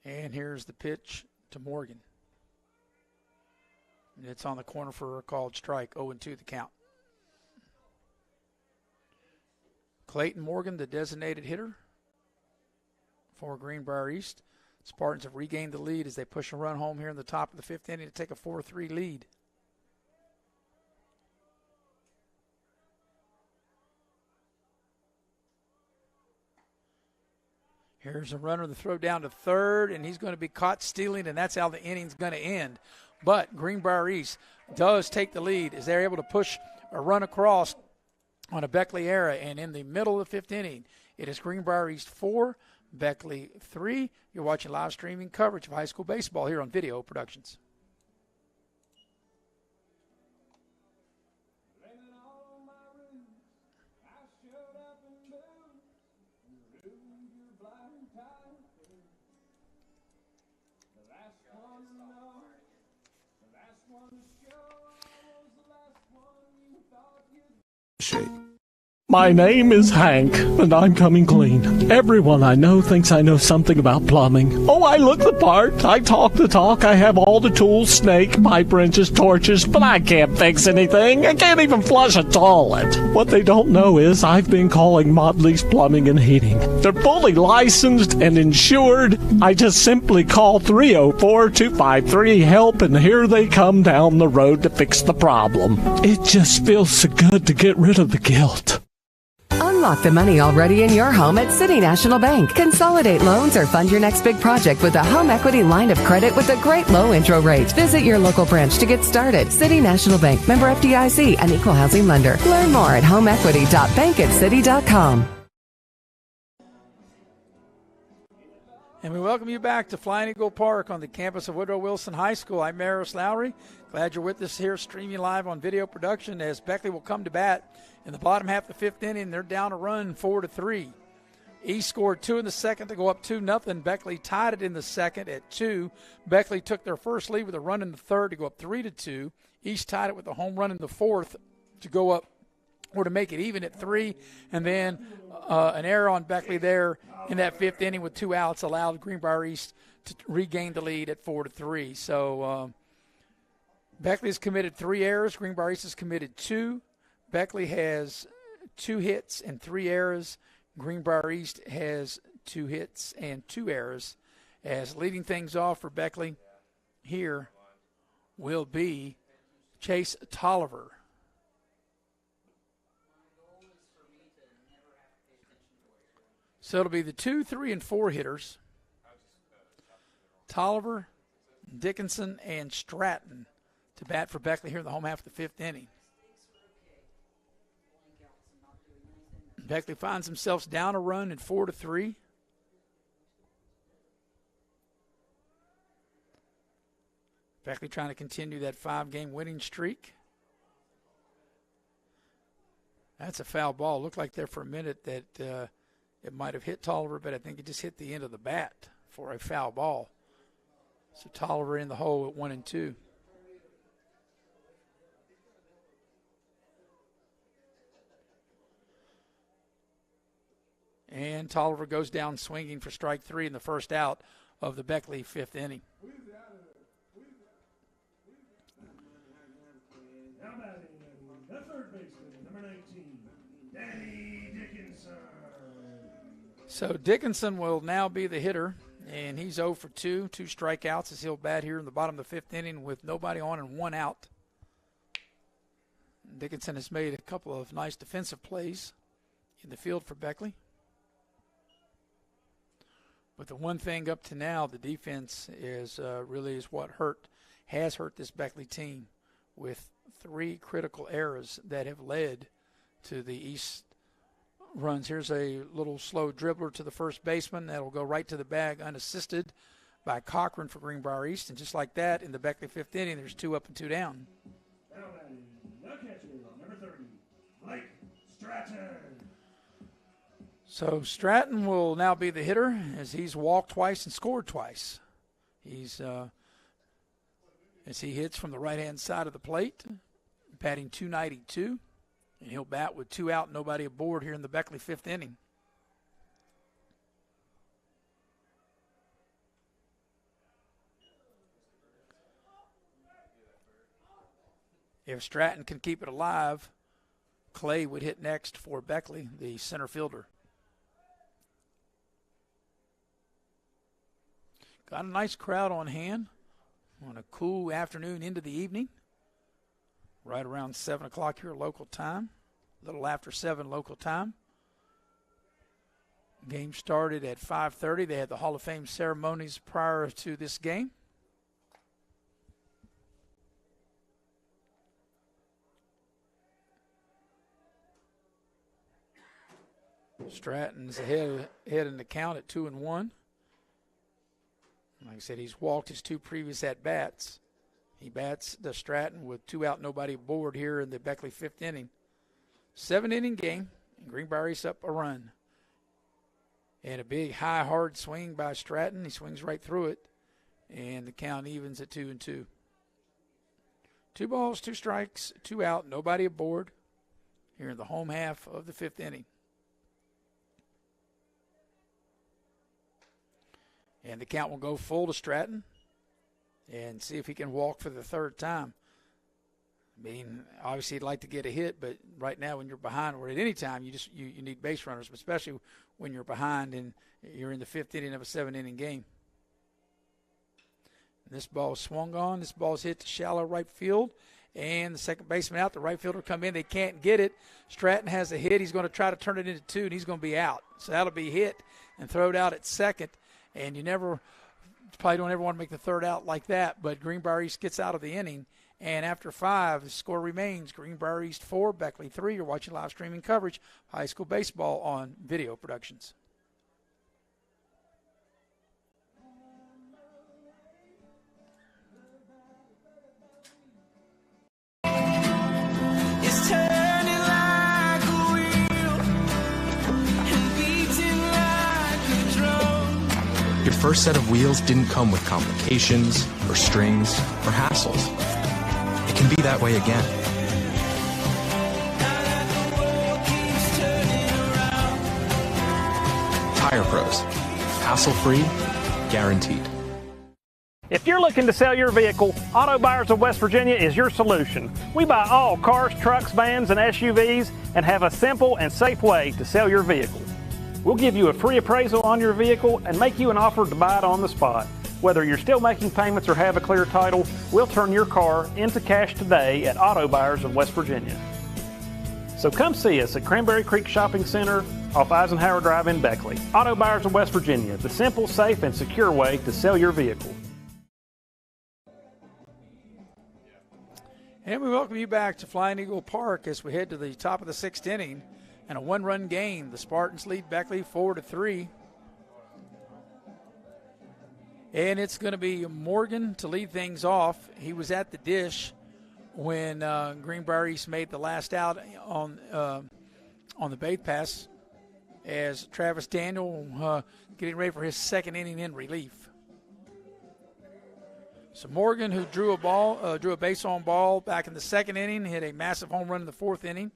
And here's the pitch to Morgan. And it's on the corner for a called strike, 0-2 the count. Clayton Morgan, the designated hitter for Greenbrier East. Spartans have regained the lead as they push a run home here in the top of the 5th inning to take a 4-3 lead. Here's a runner to throw down to third, and he's going to be caught stealing, and that's how the inning's going to end. But Greenbrier East does take the lead as they're able to push a run across on a Beckley error, and in the middle of the 5th inning, it is Greenbrier East 4, Beckley 3. You're watching live streaming coverage of high school baseball here on Video Productions. My name is Hank, and I'm coming clean. Everyone I know thinks I know something about plumbing. Oh, I look the part. I talk the talk. I have all the tools, snake, pipe wrenches, torches, but I can't fix anything. I can't even flush a toilet. What they don't know is I've been calling Modley's Plumbing and Heating. They're fully licensed and insured. I just simply call 304-253-HELP, and here they come down the road to fix the problem. It just feels so good to get rid of the guilt. Unlock the money already in your home at City National Bank. Consolidate loans or fund your next big project with a home equity line of credit with a great low intro rate. Visit your local branch to get started. City National Bank, member FDIC, and equal housing lender. Learn more at homeequity.bankatscity.com. And we welcome you back to Flying Eagle Park on the campus of Woodrow Wilson High School. I'm Maris Lowry. Glad you're with us here streaming live on Video Production as Beckley will come to bat in the bottom half of the 5th inning. They're down a run 4-3. East scored 2 in the second to go up 2-0. Beckley tied it in the second at 2. Beckley took their first lead with a run in the third to go up 3-2. East tied it with a home run in the fourth to go up or to make it even at 3. And then an error on Beckley there in that 5th inning with 2 outs allowed Greenbrier East to regain the lead at 4-3. So Beckley has committed 3 errors. Greenbrier East has committed 2. Beckley has 2 hits and 3 errors. Greenbrier East has 2 hits and 2 errors. As leading things off for Beckley here will be Chase Tolliver. So it'll be the 2, 3, and 4 hitters. Tolliver, Dickinson, and Stratton to bat for Beckley here in the home half of the 5th inning. Beckley finds themselves down a run at 4-3. Beckley trying to continue that 5-game winning streak. That's a foul ball. Looked like there for a minute that it might have hit Tolliver, but I think it just hit the end of the bat for a foul ball. So Tolliver in the hole at 1-2. And Tolliver goes down swinging for strike 3 in the first out of the Beckley 5th inning. Now batting, the third baseman, number 19, Danny Dickinson. So Dickinson will now be the hitter, and he's 0 for 2 strikeouts as he'll bat here in the bottom of the 5th inning with nobody on and 1 out. Dickinson has made a couple of nice defensive plays in the field for Beckley. But the one thing up to now, the defense is really is what has hurt this Beckley team with 3 critical errors that have led to the East runs. Here's a little slow dribbler to the first baseman. That'll go right to the bag unassisted by Cochrane for Greenbrier East. And just like that, in the Beckley 5th inning, there's 2 up and 2 down. Now batting, the catcher, number 30, Blake Stratton. So Stratton will now be the hitter as he's walked twice and scored twice. He's as he hits from the right-hand side of the plate, batting .292, and he'll bat with 2 out, nobody aboard here in the Beckley 5th inning. If Stratton can keep it alive, Clay would hit next for Beckley, the center fielder. Got a nice crowd on hand on a cool afternoon into the evening. Right around 7 o'clock here local time, a little after 7 local time. Game started at 5:30. They had the Hall of Fame ceremonies prior to this game. Stratton's ahead in the count at 2-1. Like I said, he's walked his 2 previous at-bats. He bats the Stratton with 2 out, nobody aboard here in the Beckley 5th inning. 7-inning game, and Greenbrier East up a run. And a big, high, hard swing by Stratton. He swings right through it, and the count evens at 2-2. 2 balls, 2 strikes, 2 out, nobody aboard here in the home half of the 5th inning. And the count will go full to Stratton and see if he can walk for the 3rd time. I mean, obviously he'd like to get a hit, but right now when you're behind or at any time, you need base runners, especially when you're behind and you're in the 5th inning of a 7-inning game. And this ball swung on. This ball's hit to shallow right field. And the second baseman out, the right fielder come in. They can't get it. Stratton has a hit. He's going to try to turn it into 2, and he's going to be out. So that'll be hit and thrown out at second. And you probably don't ever want to make the 3rd out like that, but Greenbrier East gets out of the inning. And after 5, the score remains Greenbrier East 4, Beckley 3. You're watching live streaming coverage of high school baseball on Video Productions. It's turning like a wheel and beating like a drum. Your first set of wheels didn't come with complications or strings or hassles. It can be that way again. Tire Pros. Hassle-free, guaranteed. If you're looking to sell your vehicle, Auto Buyers of West Virginia is your solution. We buy all cars, trucks, vans, and SUVs and have a simple and safe way to sell your vehicle. We'll give you a free appraisal on your vehicle and make you an offer to buy it on the spot. Whether you're still making payments or have a clear title, we'll turn your car into cash today at Auto Buyers of West Virginia. So come see us at Cranberry Creek Shopping Center off Eisenhower Drive in Beckley. Auto Buyers of West Virginia, the simple, safe, and secure way to sell your vehicle. And we welcome you back to Flying Eagle Park as we head to the top of the 6th inning. And a one-run game. The Spartans lead Beckley 4-3. And it's going to be Morgan to lead things off. He was at the dish when Greenbrier East made the last out on the bait pass as Travis Daniel getting ready for his second inning in relief. So Morgan, who drew a base on ball back in the second inning, hit a massive home run in the 4th inning.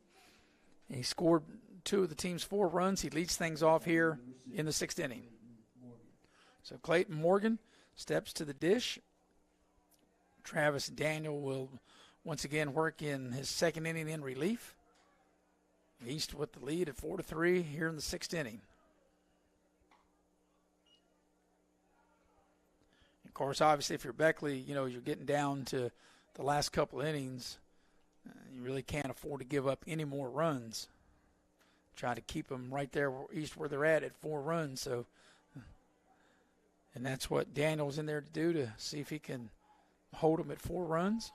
He scored 2 of the team's 4 runs. He leads things off here in the 6th inning. So Clayton Morgan steps to the dish. Travis Daniel will once again work in his second inning in relief. East with the lead at 4-3 here in the 6th inning. Of course, obviously, if you're Beckley, you're getting down to the last couple innings. You really can't afford to give up any more runs. Try to keep them right there East where they're at 4 runs. So, and that's what Daniel's in there to do, to see if he can hold them at 4 runs.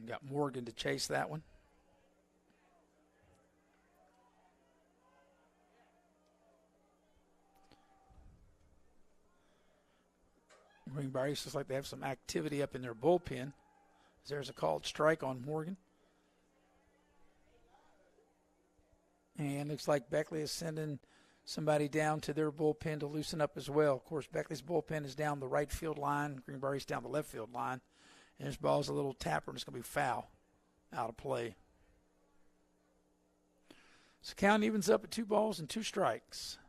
Got Morgan to chase that one. Greenbrier East looks like they have some activity up in their bullpen. There's a called strike on Morgan. And looks like Beckley is sending somebody down to their bullpen to loosen up as well. Of course, Beckley's bullpen is down the right field line. Greenbrier East down the left field line. And this ball's a little tapper, and it's going to be foul, out of play. So count evens up at 2 balls and 2 strikes.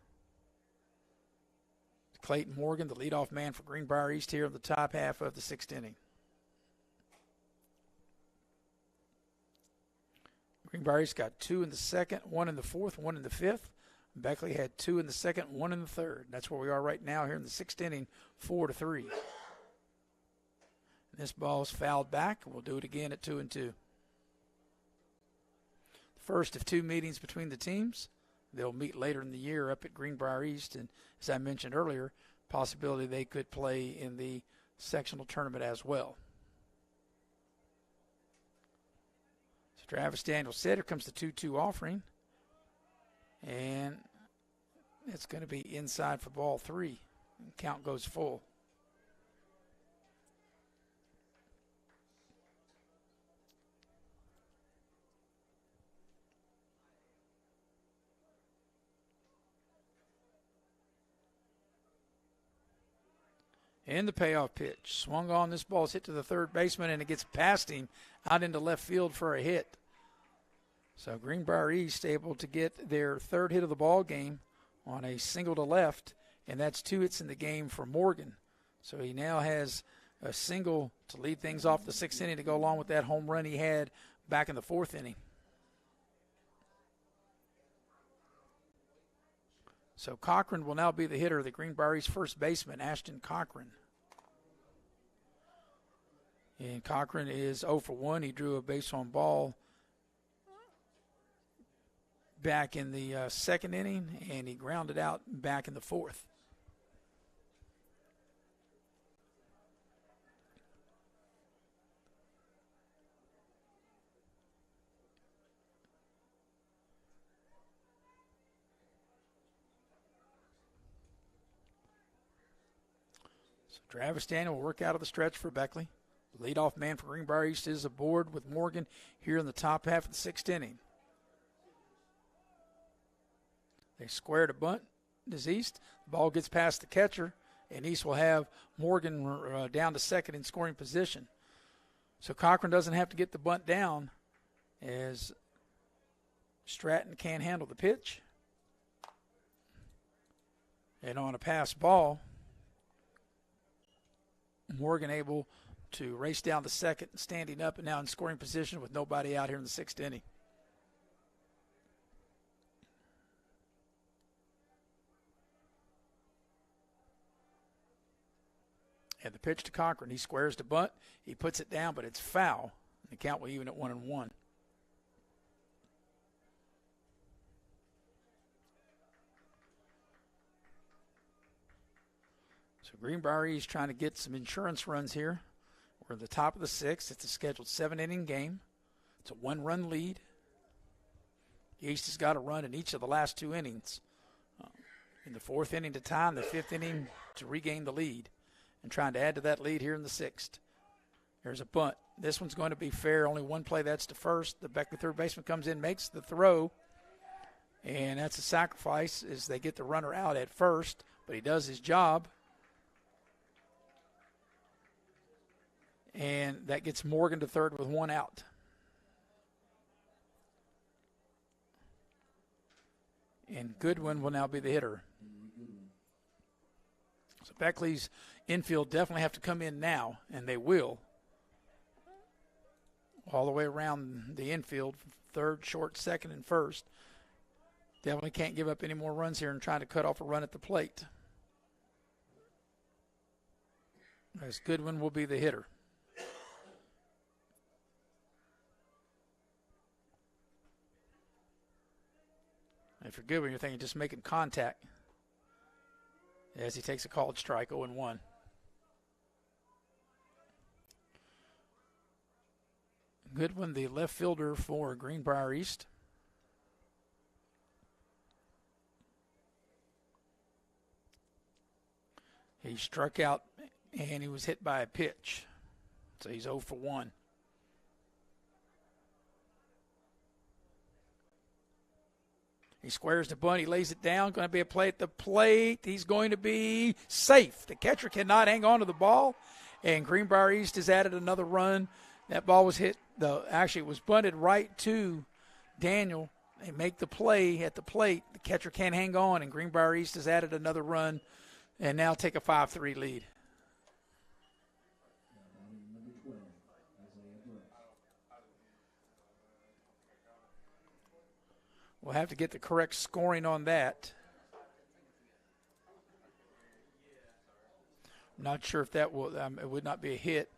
Clayton Morgan, the leadoff man for Greenbrier East here in the top half of the 6th inning. Greenbrier East got 2 in the 2nd, 1 in the 4th, 1 in the 5th. Beckley had 2 in the 2nd, 1 in the 3rd. That's where we are right now here in the 6th inning, 4-3. This ball's fouled back. We'll do it again at 2-2. The first of 2 meetings between the teams. They'll meet later in the year up at Greenbrier East. And as I mentioned earlier, possibility they could play in the sectional tournament as well. So Travis Daniels said, here comes the 2-2 offering. And it's going to be inside for ball 3. And count goes full. And the payoff pitch. Swung on. This ball's hit to the third baseman, and it gets past him out into left field for a hit. So Greenbrier East able to get their 3rd hit of the ball game on a single to left, and that's 2 hits in the game for Morgan. So he now has a single to lead things off the 6th inning to go along with that home run he had back in the 4th inning. So Cochrane will now be the hitter, the Greenbrier East first baseman, Ashton Cochrane. And Cochrane is 0 for 1. He drew a base on ball back in the 2nd inning, and he grounded out back in the 4th. Travis Daniel will work out of the stretch for Beckley. The leadoff man for Greenbrier East is aboard with Morgan here in the top half of the 6th inning. They square to bunt as East. The ball gets past the catcher, and East will have Morgan down to 2nd in scoring position. So Cochrane doesn't have to get the bunt down as Stratton can't handle the pitch. And on a pass ball, Morgan able to race down to 2nd, standing up and now in scoring position with nobody out here in the 6th inning. And the pitch to Cochrane. He squares to bunt. He puts it down, but it's foul. The count will even at 1-1. So Greenbrier is trying to get some insurance runs here. We're at the top of the sixth. It's a scheduled 7-inning game. It's a 1-run lead. East has got a run in each of the last 2 innings. In the 4th inning to tie, and the 5th inning to regain the lead. And trying to add to that lead here in the 6th. There's a bunt. This one's going to be fair. Only one play. That's to first. The Beckley third baseman comes in, makes the throw. And that's a sacrifice as they get the runner out at first. But he does his job. And that gets Morgan to third with 1 out. And Goodwin will now be the hitter. So Beckley's infield definitely have to come in now, and they will. All the way around the infield, third, short, second, and first. Definitely can't give up any more runs here and try to cut off a run at the plate. As Goodwin will be the hitter. If you're Goodwin, you're thinking just making contact. As he takes a called strike, 0-1. Goodwin, the left fielder for Greenbrier East. He struck out and he was hit by a pitch. So he's 0 for 1. He squares the bunt. He lays it down. Going to be a play at the plate. He's going to be safe. The catcher cannot hang on to the ball. And Greenbrier East has added another run. That ball was hit. Actually, it was bunted right to Daniel. They make the play at the plate. The catcher can't hang on, and Greenbrier East has added another run and now take a 5-3 lead. We'll have to get the correct scoring on that. I'm not sure if that will. It would not be a hit.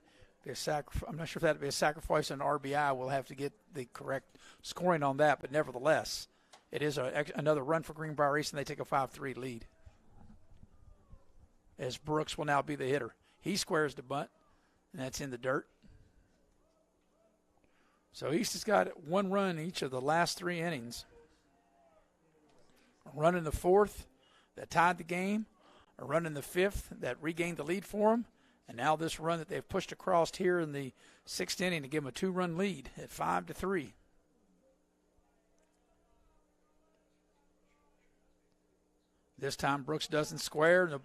I'm not sure if that would be a sacrifice on RBI. We'll have to get the correct scoring on that. But nevertheless, it is another run for Greenbrier East, and they take a 5-3 lead. As Brooks will now be the hitter. He squares the bunt, and that's in the dirt. So East has got 1 run each of the last 3 innings. A run in the 4th that tied the game. A run in the 5th that regained the lead for them. And now this run that they've pushed across here in the 6th inning to give them a 2-run lead at 5-3. This time Brooks doesn't square.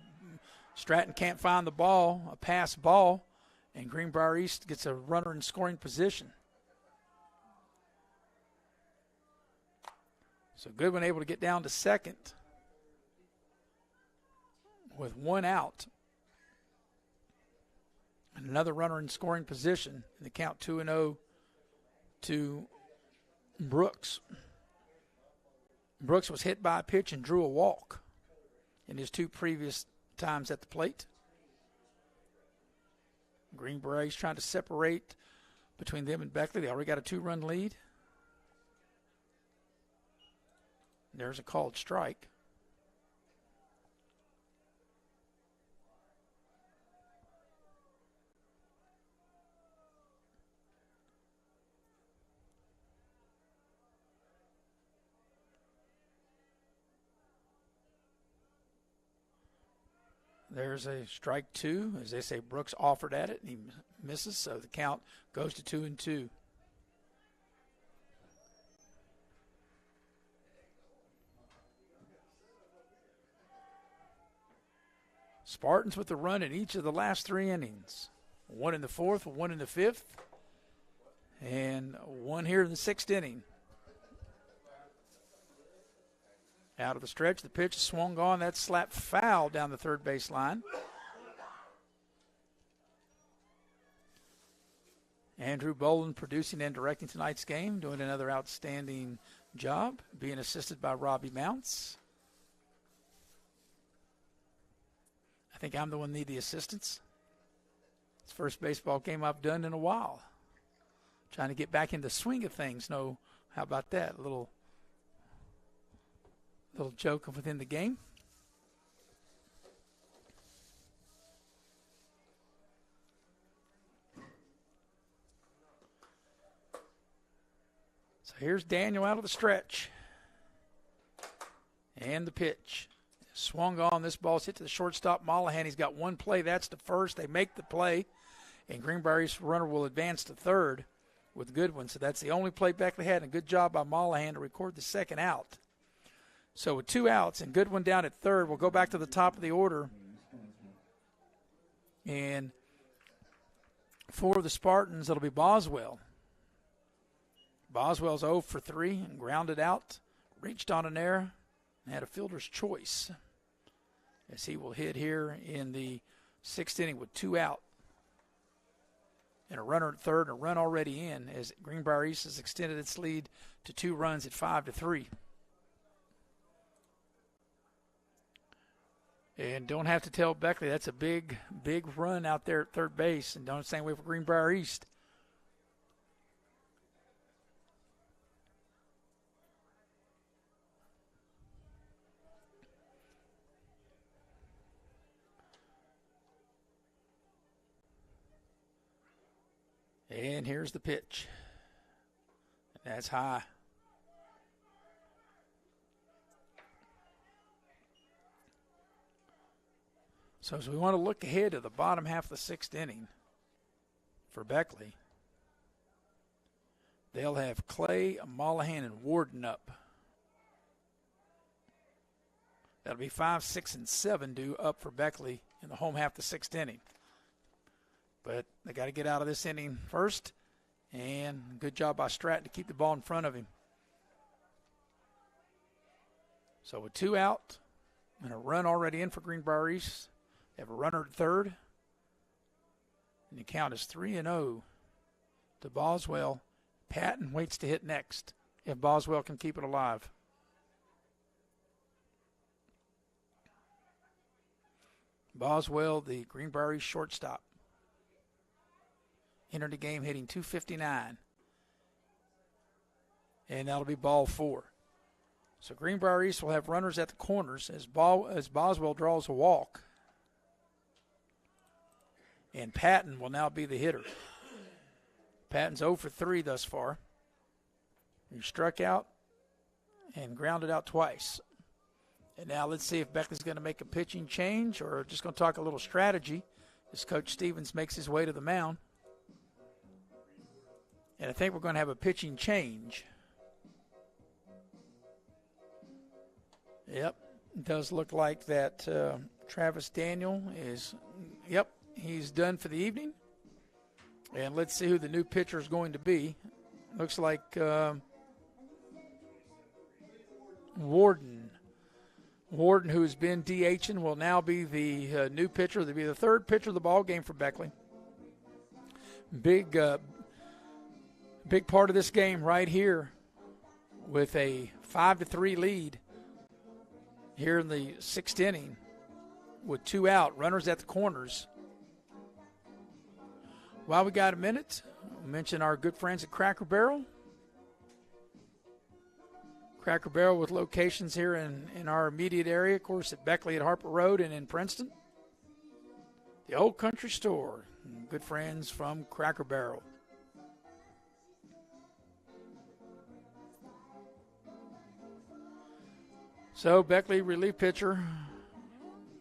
Stratton can't find the ball, a pass ball, and Greenbrier East gets a runner in scoring position. So Goodwin able to get down to second with 1 out. And another runner in scoring position. In the count 2-0 to Brooks. Brooks was hit by a pitch and drew a walk in his 2 previous times at the plate. Greenbrier is trying to separate between them and Beckley. They already got a 2-run lead. There's a called strike. There's a strike 2. As they say, Brooks offered at it, and he misses, so the count goes to 2-2. Spartans with the run in each of the last 3 innings. 1 in the 4th, 1 in the 5th, and 1 here in the 6th inning. Out of the stretch, the pitch swung on. That slapped foul down the third base line. Andrew Boland producing and directing tonight's game, doing another outstanding job, being assisted by Robbie Mounts. I think I'm the one need the assistance. It's the first baseball game I've done in a while. Trying to get back in the swing of things. No, how about that? A little joke within the game. So here's Daniel out of the stretch. And the pitch. Swung on. This ball's hit to the shortstop, Mollahan. He's got one play. That's to first. They make the play. And Greenbrier's runner will advance to third with Goodwin. So that's the only play Beckley had. And a good job by Mollahan to record the second out. So with 2 outs and Goodwin down at third, we'll go back to the top of the order. And for the Spartans, it'll be Boswell. Boswell's 0 for 3 and grounded out. Reached on an error and had a fielder's choice as he will hit here in the 6th inning with 2 out. And a runner at third and a run already in as Greenbrier East has extended its lead to 2 runs at 5-3. And don't have to tell Beckley that's a big, big run out there at third base. And don't same way for Greenbrier East. And here's the pitch. And that's high. So as we want to look ahead to the bottom half of the 6th inning for Beckley, they'll have Clay, Mollahan, and Warden up. That'll be 5, 6, and 7 due up for Beckley in the home half of the 6th inning. But they got to get out of this inning first, and good job by Stratton to keep the ball in front of him. So with 2 out and a run already in for Greenbrier East, they have a runner at third, and the count is 3-0 to Boswell. Patton waits to hit next if Boswell can keep it alive. Boswell, the Greenbrier East shortstop, entered the game hitting .259, and that'll be ball 4. So Greenbrier East will have runners at the corners as Boswell draws a walk. And Patton will now be the hitter. Patton's 0 for 3 thus far. He struck out and grounded out twice. And now let's see if Beckley's going to make a pitching change or just going to talk a little strategy as Coach Stevens makes his way to the mound. And I think we're going to have a pitching change. Yep, it does look like that Travis Daniel is, he's done for the evening. And let's see who the new pitcher is going to be. Looks like Warden. Warden, who has been DHing, will now be the new pitcher. They'll be the third pitcher of the ball game for Beckley. Big part of this game right here with a 5-3 lead here in the 6th inning with 2 out, runners at the corners. While we got a minute, we'll mention our good friends at Cracker Barrel. Cracker Barrel with locations here in our immediate area, of course, at Beckley at Harper Road and in Princeton. The Old Country Store, good friends from Cracker Barrel. So Beckley relief pitcher,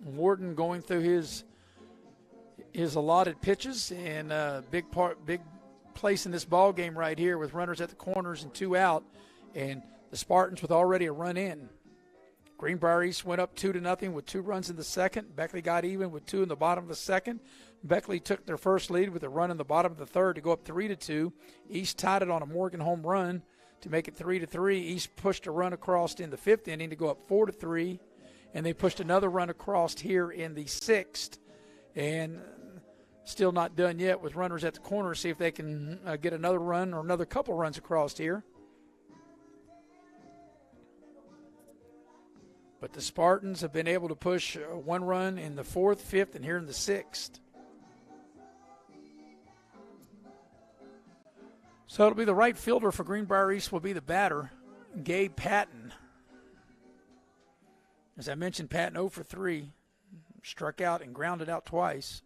Warden going through his allotted pitches, and big place in this ball game right here with runners at the corners and 2 out, and the Spartans with already a run in. Greenbrier East went up 2-0 with 2 runs in the second. Beckley got even with 2 in the bottom of the second. Beckley took their first lead with a run in the bottom of the third to go up 3-2. East tied it on a Morgan home run to make it 3-3. East pushed a run across in the 5th inning to go up 4-3, and they pushed another run across here in the 6th. And still not done yet with runners at the corner. See if they can get another run or another couple runs across here. But the Spartans have been able to push 1 run in the 4th, 5th, and here in the 6th. So it'll be the right fielder for Greenbrier East will be the batter, Gabe Patton. As I mentioned, Patton 0 for 3. Struck out and grounded out twice.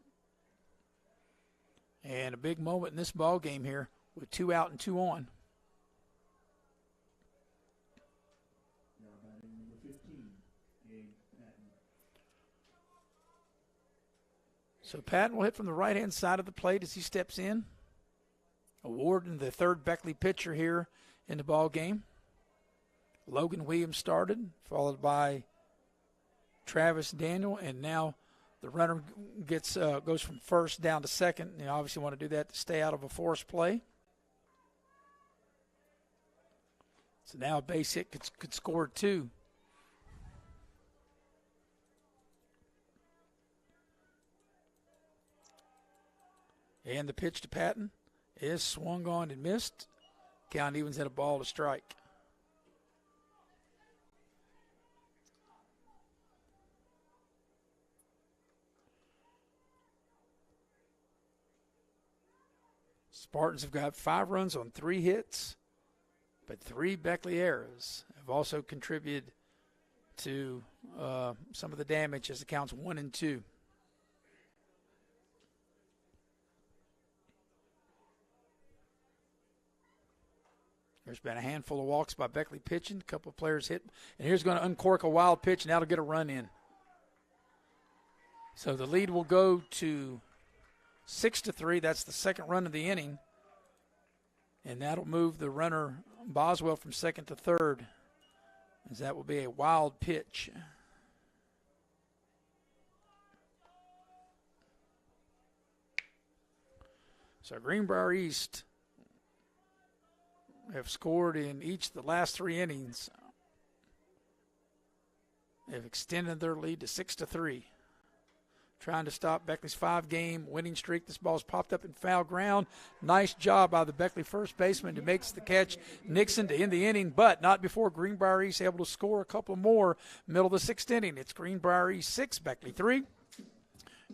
And a big moment in this ball game here with 2 out and 2 on. So Patton will hit from the right-hand side of the plate as he steps in. Warden, the third Beckley pitcher here in the ball game. Logan Williams started, followed by Travis Daniel, and now the runner goes from first down to second. You obviously want to do that to stay out of a forced play. So now a base hit could score 2. And the pitch to Patton is swung on and missed. Count evens had a ball to strike. Spartans have got 5 runs on 3 hits, but 3 Beckley errors have also contributed to some of the damage as the counts 1 and 2. There's been a handful of walks by Beckley pitching. A couple of players hit. And here's going to uncork a wild pitch, and that'll get a run in. So the lead will go to 6-3. That's the second run of the inning. And that'll move the runner Boswell from second to third, as that will be a wild pitch. So Greenbrier East have scored in each of the last 3 innings. They've extended their lead to 6-3. Trying to stop Beckley's 5-game winning streak. This ball's popped up in foul ground. Nice job by the Beckley first baseman who makes the catch. Nixon to end the inning, but not before Greenbrier East able to score a couple more. Middle of the 6th inning. It's Greenbrier East 6, Beckley 3.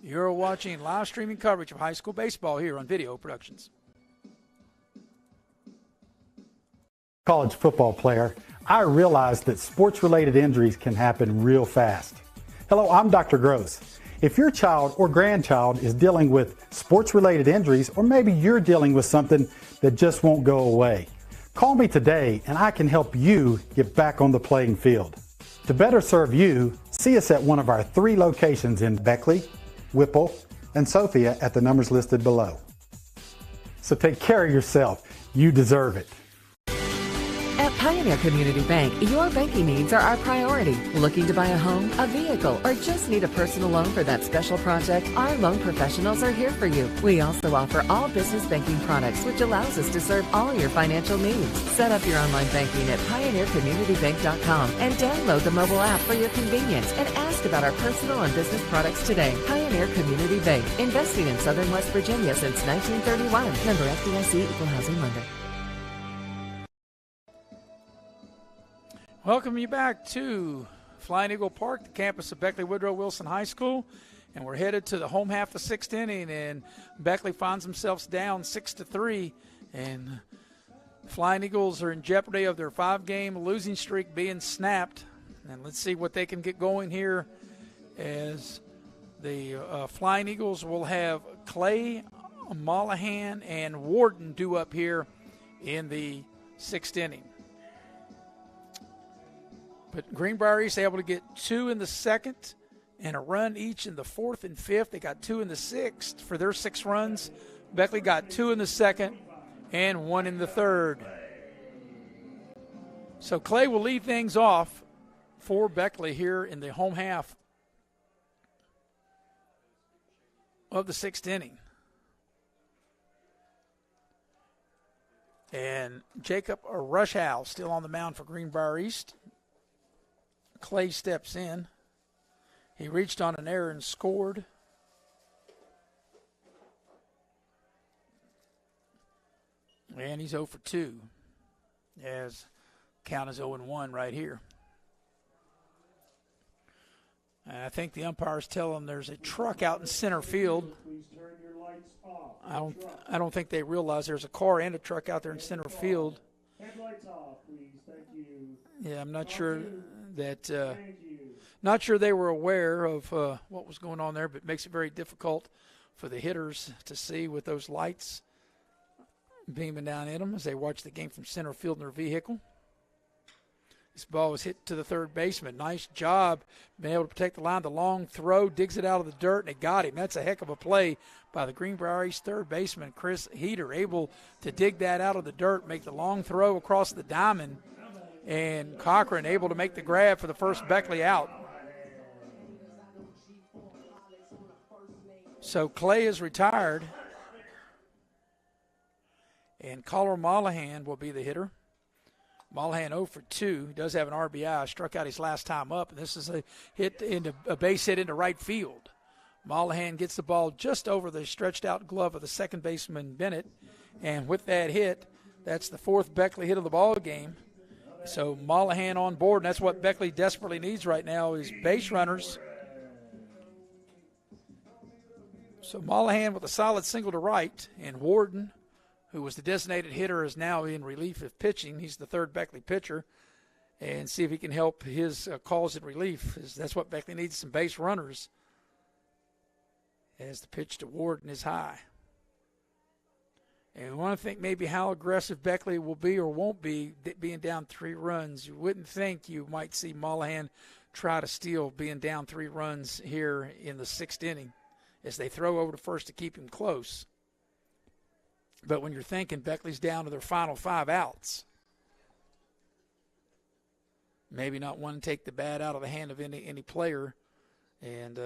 You're watching live streaming coverage of high school baseball here on Video Productions. College football player, I realized that sports-related injuries can happen real fast. Hello, I'm Dr. Gross. If your child or grandchild is dealing with sports-related injuries, or maybe you're dealing with something that just won't go away, call me today and I can help you get back on the playing field. To better serve you, see us at one of our 3 locations in Beckley, Whipple, and Sophia at the numbers listed below. So take care of yourself. You deserve it. At Pioneer Community Bank, your banking needs are our priority. Looking to buy a home, a vehicle, or just need a personal loan for that special project? Our loan professionals are here for you. We also offer all business banking products, which allows us to serve all your financial needs. Set up your online banking at pioneercommunitybank.com and download the mobile app for your convenience and ask about our personal and business products today. Pioneer Community Bank, investing in Southern West Virginia since 1931. Member FDIC, Equal Housing Lender. Welcome you back to Flying Eagle Park, the campus of Beckley Woodrow Wilson High School. And we're headed to the home half of the 6th inning, and Beckley finds themselves down 6-3. And Flying Eagles are in jeopardy of their 5-game losing streak being snapped. And let's see what they can get going here, as the Flying Eagles will have Clay, Mollahan, and Warden due up here in the 6th inning. But Greenbrier East able to get 2 in the 2nd and a run each in the 4th and 5th. They got 2 in the 6th for their 6 runs. Beckley got 2 in the 2nd and 1 in the 3rd. So Clay will lead things off for Beckley here in the home half of the 6th inning. And Jacob Rushaw still on the mound for Greenbrier East. Clay steps in. He reached on an error and scored. And he's 0 for 2, as count is 0-1 right here. And I think the umpires tell him there's a truck out in center field. I don't think they realize there's a car and a truck out there in center field. Headlights off, please. Thank you. Yeah, I'm not sure that not sure they were aware of what was going on there, but it makes it very difficult for the hitters to see with those lights beaming down at them as they watch the game from center field in their vehicle. This ball was hit to the third baseman. Nice job being able to protect the line. The long throw, digs it out of the dirt, and it got him. That's a heck of a play by the Greenbrier East third baseman, Chris Heater, able to dig that out of the dirt, make the long throw across the diamond, and Cochrane able to make the grab for the first Beckley out. So Clay is retired, and Collar Mollahan will be the hitter. Mollahan 0 for 2. He does have an RBI. Struck out his last time up, and this is a base hit into right field. Mollahan gets the ball just over the stretched out glove of the second baseman Bennett, and with that hit, that's the fourth Beckley hit of the ball game. So Mollahan on board, and that's what Beckley desperately needs right now is base runners. So Mollahan with a solid single to right, and Warden, who was the designated hitter, is now in relief of pitching. He's the third Beckley pitcher, and see if he can help his calls in relief. That's what Beckley needs, some base runners, as the pitch to Warden is high. And we want to think maybe how aggressive Beckley will be or won't be being down 3 runs. You wouldn't think you might see Mollahan try to steal being down 3 runs here in the 6th inning as they throw over to first to keep him close. But when you're thinking Beckley's down to their final 5 outs, maybe not want to take the bat out of the hand of any player. And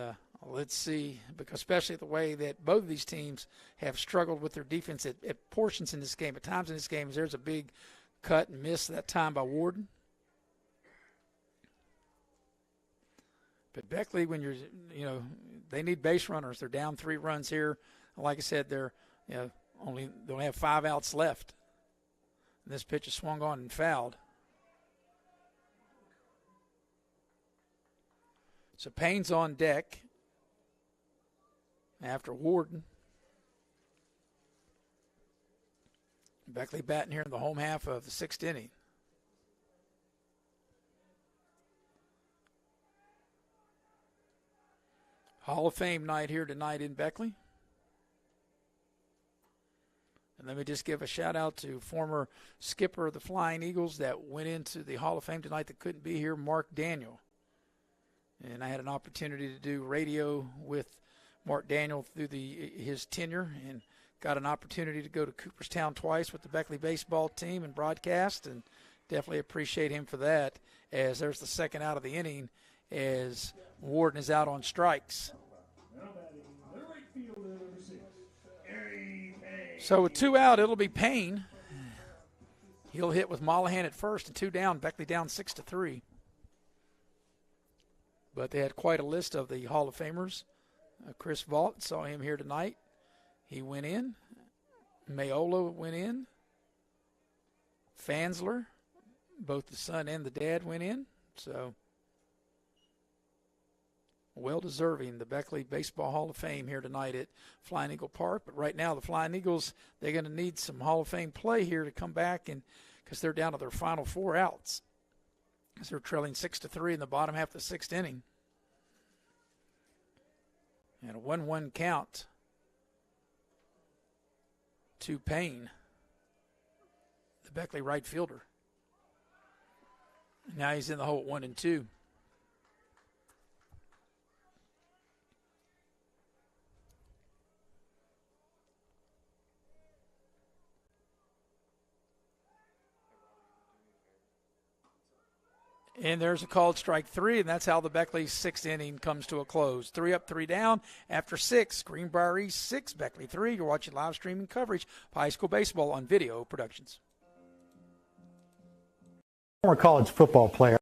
let's see, because especially the way that both of these teams have struggled with their defense at portions in this game. At times in this game, there's a big cut and miss that time by Warden. But Beckley, when they need base runners. They're down 3 runs here. Like I said, they're they only have 5 outs left. And this pitch is swung on and fouled. So Payne's on deck after Warden. Beckley batting here in the home half of the 6th inning. Hall of Fame night here tonight in Beckley. And let me just give a shout-out to former skipper of the Flying Eagles that went into the Hall of Fame tonight that couldn't be here, Mark Daniel. And I had an opportunity to do radio with Mark Daniel through his tenure and got an opportunity to go to Cooperstown twice with the Beckley baseball team and broadcast, and definitely appreciate him for that, as there's the second out of the inning as Warden is out on strikes. So with 2 out, it'll be Payne. He'll hit with Mollahan at first and 2 down. Beckley down 6-3. But they had quite a list of the Hall of Famers. Chris Vaught, saw him here tonight. He went in. Mayola went in. Fansler, both the son and the dad went in. So well-deserving, the Beckley Baseball Hall of Fame here tonight at Flying Eagle Park. But right now the Flying Eagles, they're going to need some Hall of Fame play here to come back, and because they're down to their final 4 outs. Because they're trailing 6-3 in the bottom half of the 6th inning. And a 1-1 count to Payne, the Beckley right fielder. Now he's in the hole at 1-2. And there's a called strike 3, and that's how the Beckley 6th inning comes to a close. 3 up, 3 down. After 6, Greenbrier East 6, Beckley 3. You're watching live streaming coverage of high school baseball on Video Productions. Former college football player.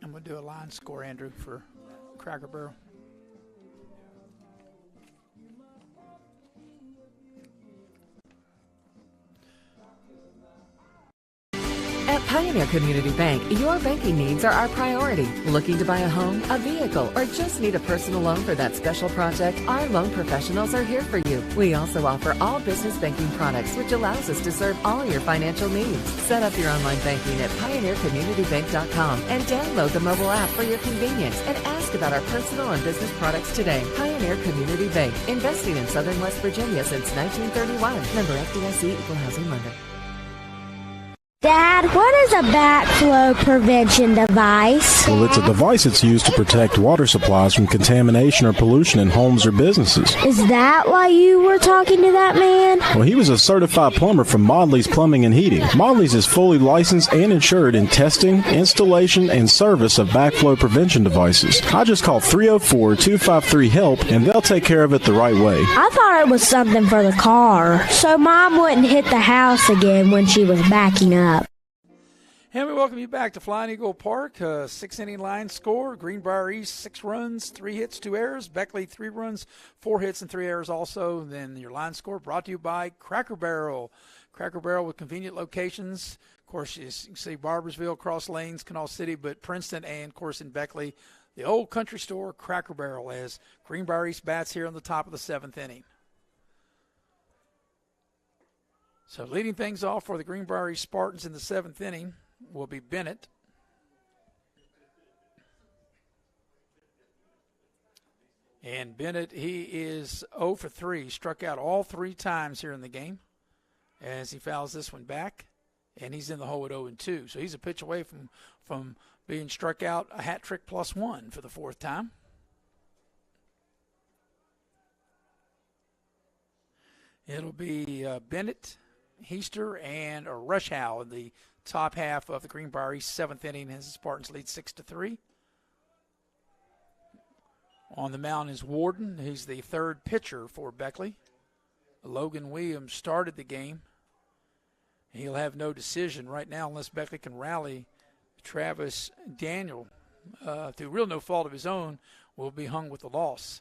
I'm going to do a line score, Andrew, for Cracker Barrel. At Pioneer Community Bank, your banking needs are our priority. Looking to buy a home, a vehicle, or just need a personal loan for that special project? Our loan professionals are here for you. We also offer all business banking products, which allows us to serve all your financial needs. Set up your online banking at pioneercommunitybank.com and download the mobile app for your convenience and ask about our personal and business products today. Pioneer Community Bank, investing in Southern West Virginia since 1931. Member FDIC, Equal Housing Lender. Dad, what is a backflow prevention device? Well, it's a device that's used to protect water supplies from contamination or pollution in homes or businesses. Is that why you were talking to that man? Well, he was a certified plumber from Modley's Plumbing and Heating. Modley's is fully licensed and insured in testing, installation, and service of backflow prevention devices. I just call 304-253-HELP, and they'll take care of it the right way. I thought it was something for the car, so Mom wouldn't hit the house again when she was backing up. And we welcome you back to Flying Eagle Park. 6-inning line score. Greenbrier East, 6 runs, 3 hits, 2 errors. Beckley, 3 runs, 4 hits, and 3 errors also. Then your line score brought to you by Cracker Barrel. Cracker Barrel with convenient locations. Of course, you can see Barbersville, Cross Lanes, Canal City, but Princeton and, of course, in Beckley, the old country store, Cracker Barrel, as Greenbrier East bats here on the top of the 7th inning. So leading things off for the Greenbrier East Spartans in the 7th inning will be Bennett. And Bennett, he is 0 for 3. Struck out all 3 times here in the game as he fouls this one back. And he's in the hole at 0-2. So he's a pitch away from being struck out, a hat trick +1 for the 4th time. It'll be Bennett, Heister, and Rushaw in the top half of the Greenbrier East 7th inning as the Spartans lead 6-3. On the mound is Warden. He's the 3rd pitcher for Beckley. Logan Williams started the game. He'll have no decision right now unless Beckley can rally. Travis Daniel, through real no fault of his own, will be hung with the loss.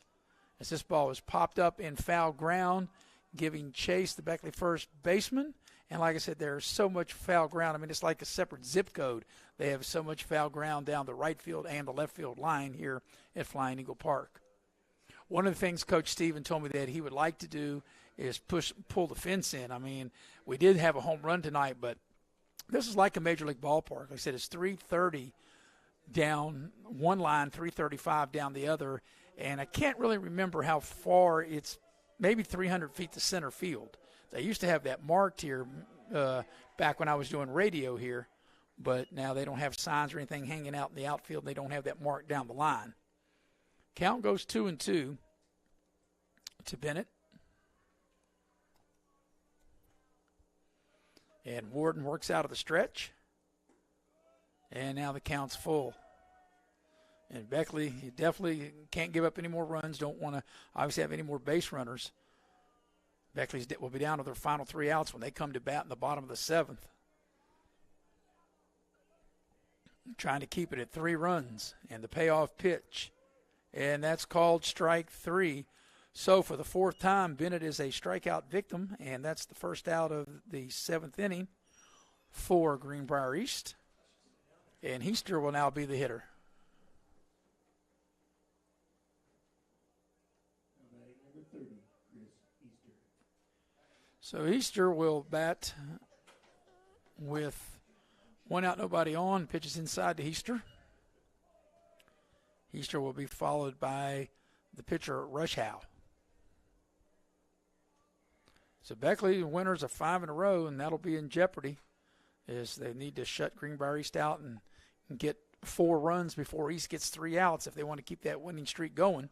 As this ball is popped up in foul ground, giving chase the Beckley first baseman. And like I said, there's so much foul ground. I mean, it's like a separate zip code. They have so much foul ground down the right field and the left field line here at Flying Eagle Park. One of the things Coach Steven told me that he would like to do is pull the fence in. I mean, we did have a home run tonight, but this is like a Major League ballpark. Like I said, it's 330 down one line, 335 down the other. And I can't really remember how far it's, maybe 300 feet to center field. They used to have that marked here back when I was doing radio here, but now they don't have signs or anything hanging out in the outfield. They don't have that marked down the line. Count goes 2-2 to Bennett. And Warden works out of the stretch. And now the count's full. And Beckley, you definitely can't give up any more runs. Don't want to obviously have any more base runners. Beckley's will be down to their final 3 outs when they come to bat in the bottom of the 7th. Trying to keep it at 3 runs and the payoff pitch. And that's called strike 3. So for the 4th time, Bennett is a strikeout victim, and that's the first out of the 7th inning for Greenbrier East. And Heister will now be the hitter. So Heister will bat with 1 out, nobody on. Pitches inside to Heister. Heister will be followed by the pitcher Rushaw. So Beckley winners of 5 in a row, and that'll be in jeopardy as they need to shut Greenbrier East out and get 4 runs before East gets 3 outs if they want to keep that winning streak going.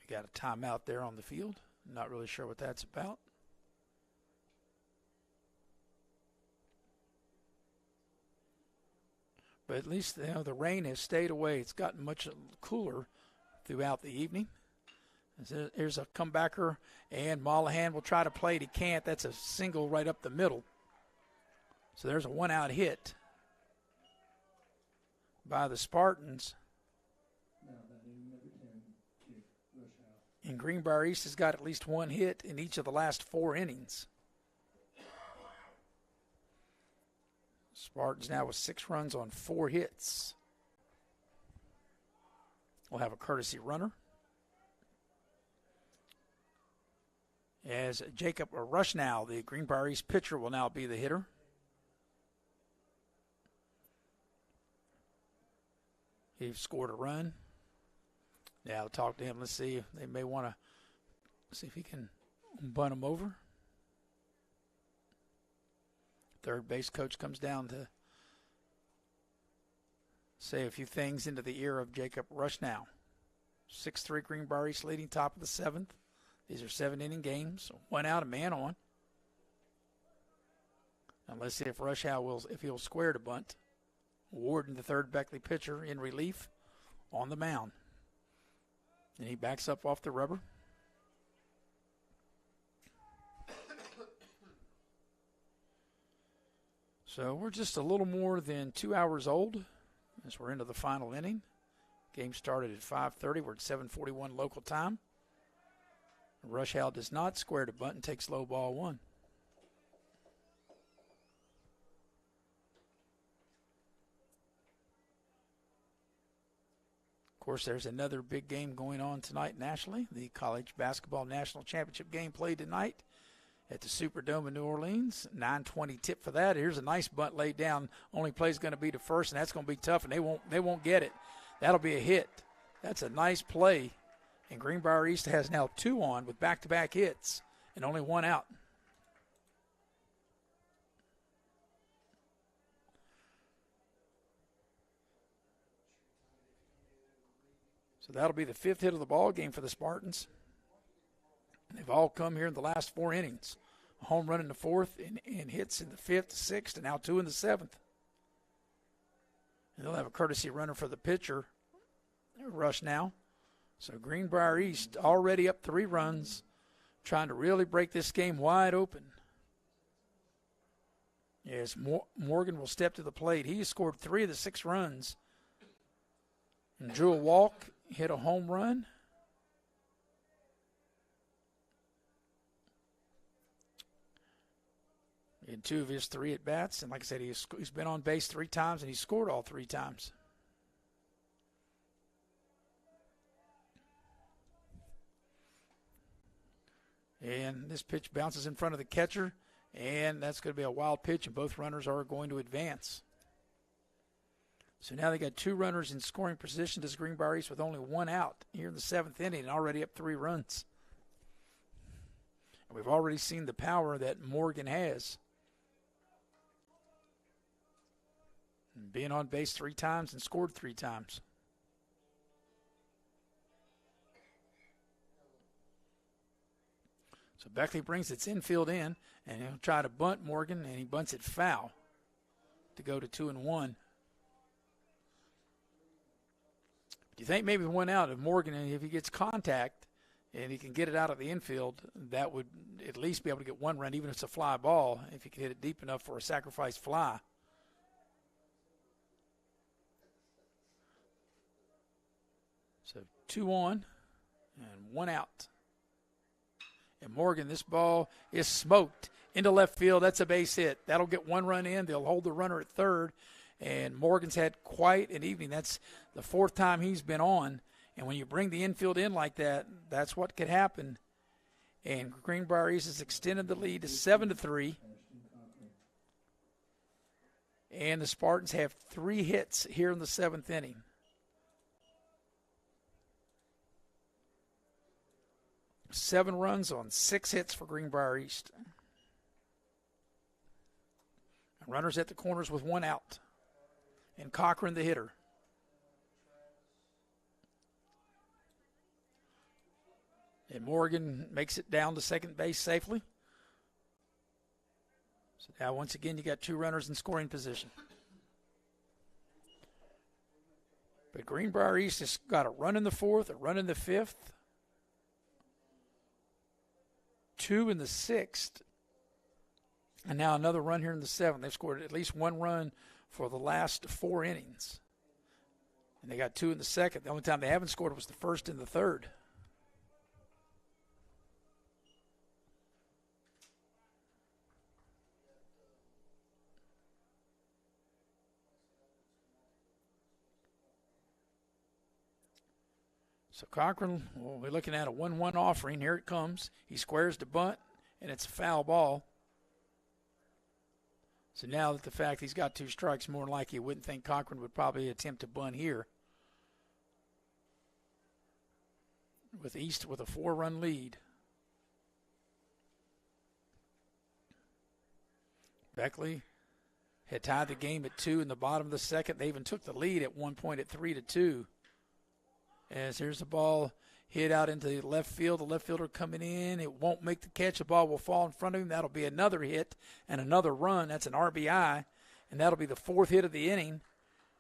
We got a timeout there on the field. Not really sure what that's about. But at least the rain has stayed away. It's gotten much cooler throughout the evening. Here's a comebacker, and Mollahan will try to play it. He can't. That's a single right up the middle. So there's a one-out hit by the Spartans. And Greenbrier East has got at least one hit in each of the last 4 innings. Spartans now with 6 runs on 4 hits. We'll have a courtesy runner. As Jacob Rushaw, the Greenbrier East pitcher, will now be the hitter. He scored a run. Now I'll talk to him. Let's see if they may want to see if he can bunt him over. Third base coach comes down to say a few things into the ear of Jacob Rushaw. 6-3 Greenbrier East leading top of the 7th. These are 7-inning games. 1 out, a man on. Now let's see if Rushaw he'll square to bunt. Warden, the third Beckley pitcher, in relief on the mound. And he backs up off the rubber. So we're just a little more than 2 hours old as we're into the final inning. Game started at 5:30. We're at 7:41 local time. Rushaw does not square to bunt and takes low ball 1. Of course, there's another big game going on tonight nationally. The College Basketball National Championship game played tonight at the Superdome in New Orleans. 9:20 tip for that. Here's a nice bunt laid down. Only play's going to be to first, and that's going to be tough, and they won't get it. That'll be a hit. That's a nice play. And Greenbrier East has now 2 on with back-to-back hits and only 1 out. So that'll be the 5th hit of the ball game for the Spartans. They've all come here in the last 4 innings. A home run in the 4th and hits in the 5th, 6th, and now 2 in the 7th. And they'll have a courtesy runner for the pitcher, Rushaw. So Greenbrier East already up 3 runs, trying to really break this game wide open. Yes, Morgan will step to the plate. He scored 3 of the 6 runs. And drew a walk, hit a home run. In 2 of his 3 at-bats. And like I said, he's been on base 3 times, and he scored all 3 times. And this pitch bounces in front of the catcher, and that's going to be a wild pitch, and both runners are going to advance. So now they got 2 runners in scoring position to Greenbrier East with only 1 out here in the 7th inning and already up 3 runs. And we've already seen the power that Morgan has. And being on base 3 times and scored 3 times. So Beckley brings its infield in, and he'll try to bunt Morgan, and he bunts it foul to go to 2-1. Do you think maybe 1 out of Morgan, and if he gets contact and he can get it out of the infield, that would at least be able to get 1 run, even if it's a fly ball, if he can hit it deep enough for a sacrifice fly. So 2 on and 1 out. And Morgan, this ball is smoked into left field. That's a base hit. That'll get 1 run in. They'll hold the runner at third. And Morgan's had quite an evening. That's the 4th time he's been on. And when you bring the infield in like that, that's what could happen. And Greenbrier East has extended the lead to 7-3. And the Spartans have 3 hits here in the 7th inning. Seven runs on 6 hits for Greenbrier East. And runners at the corners with 1 out. And Cochrane the hitter. And Morgan makes it down to second base safely. So now once again you got 2 runners in scoring position. But Greenbrier East has got a run in the 4th, a run in the 5th. 2 in the 6th, and now another run here in the 7th. They've scored at least one run for the last 4 innings. And they got 2 in the 2nd. The only time they haven't scored was the 1st and the 3rd. So Cochrane will be looking at a 1-1 offering. Here it comes. He squares the bunt, and it's a foul ball. So now that the fact he's got 2 strikes, more than likely you wouldn't think Cochrane would probably attempt to bunt here. With East with a 4-run lead. Beckley had tied the game at 2 in the bottom of the 2nd. They even took the lead at one point at 3-2. As here's the ball hit out into the left field. The left fielder coming in. It won't make the catch. The ball will fall in front of him. That'll be another hit and another run. That's an RBI. And that'll be the 4th hit of the inning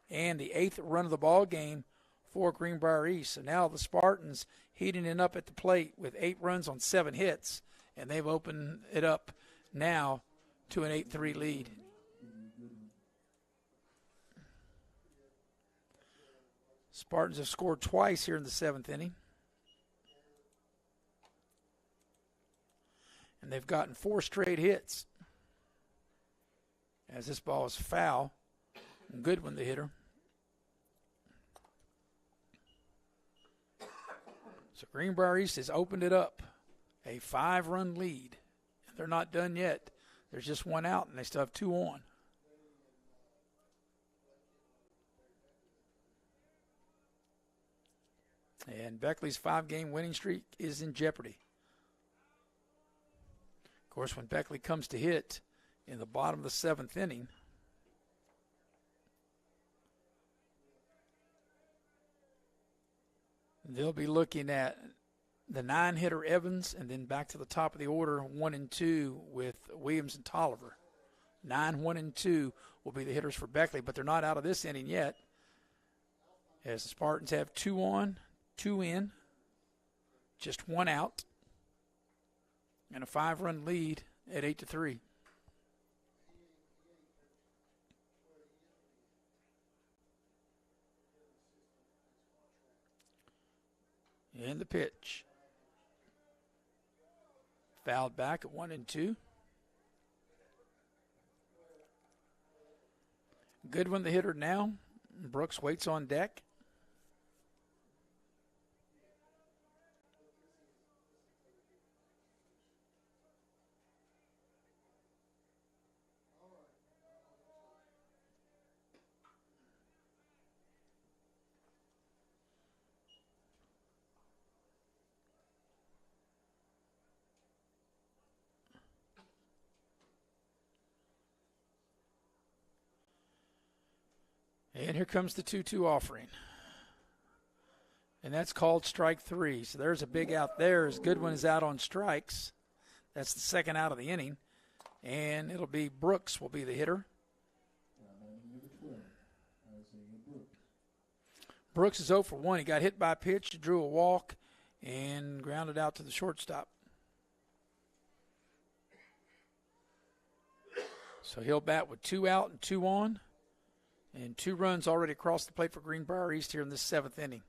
and the 8th run of the ball game for Greenbrier East. So now the Spartans heating it up at the plate with 8 runs on 7 hits. And they've opened it up now to an 8-3 lead. Spartans have scored twice here in the 7th inning. And they've gotten 4 straight hits. As this ball is foul. Goodwin, the hitter. So Greenbrier East has opened it up. A 5-run lead. They're not done yet. There's just 1 out, and they still have 2 on. And Beckley's 5-game winning streak is in jeopardy. Of course, when Beckley comes to hit in the bottom of the 7th inning, they'll be looking at the 9-hitter Evans and then back to the top of the order, 1 and 2 with Williams and Tolliver. 9, 1, and 2 will be the hitters for Beckley, but they're not out of this inning yet, as the Spartans have 2 on, 2 in, just 1 out, and a 5-run lead at 8-3. And the pitch. Fouled back at 1 and 2. Goodwin, the hitter now. Brooks waits on deck. And here comes the 2-2 offering. And that's called strike 3. So there's a big out there as Goodwin is out on strikes. That's the 2nd out of the inning. And it'll be Brooks will be the hitter. Brooks is 0 for 1. He got hit by a pitch, drew a walk, and grounded out to the shortstop. So he'll bat with 2 out and 2 on. And 2 runs already across the plate for Greenbrier East here in this 7th inning.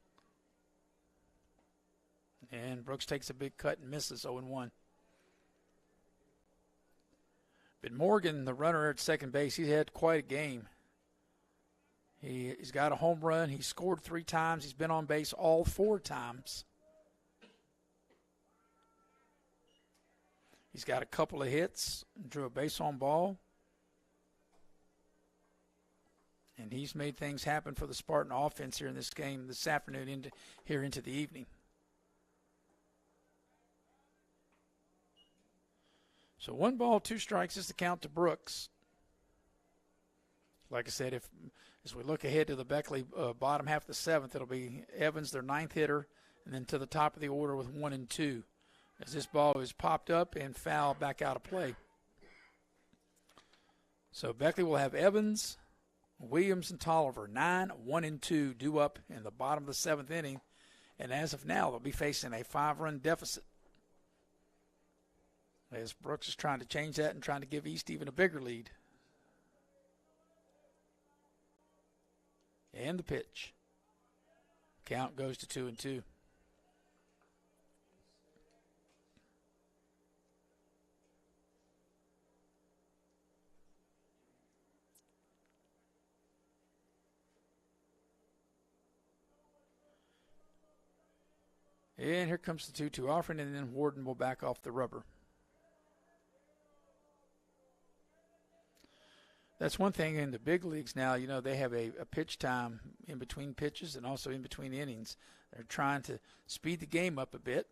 And Brooks takes a big cut and misses 0-1. But Morgan, the runner at second base, he had quite a game. He's got a home run. He scored 3 times. He's been on base all 4 times. He's got a couple of hits, drew a base on ball. And he's made things happen for the Spartan offense here in this game this afternoon into the evening. So 1 ball, 2 strikes is the count to Brooks. Like I said, as we look ahead to the Beckley bottom half of the 7th, it'll be Evans, their 9th hitter, and then to the top of the order with 1 and 2. As this ball is popped up and fouled back out of play. So Beckley will have Evans, Williams, and Tolliver, 9, 1, and 2 due up in the bottom of the 7th inning. And as of now, they'll be facing a 5-run deficit. As Brooks is trying to change that and trying to give East even a bigger lead. And the pitch. Count goes to 2-2. And here comes the 2-2 offering, and then Warden will back off the rubber. That's one thing in the big leagues now. You know, they have a pitch time in between pitches and also in between innings. They're trying to speed the game up a bit.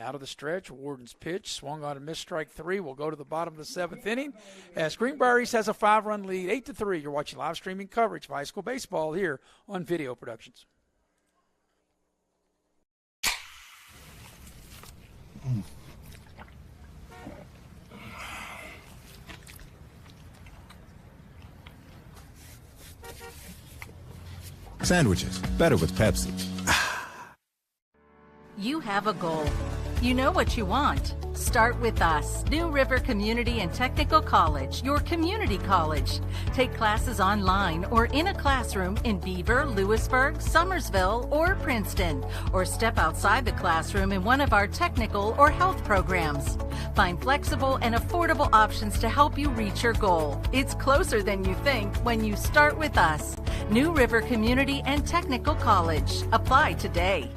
Out of the stretch, Warden's pitch, swung on a missed, strike 3. We'll go to the bottom of the 7th inning as Greenbrier East has a 5-run lead, 8-3. You're watching live streaming coverage of high school baseball here on Video Productions. Sandwiches, better with Pepsi. You have a goal. You know what you want. Start with us. New River Community and Technical College, your community college. Take classes online or in a classroom in Beaver, Lewisburg, Summersville, or Princeton. Or step outside the classroom in one of our technical or health programs. Find flexible and affordable options to help you reach your goal. It's closer than you think when you start with us. New River Community and Technical College. Apply today.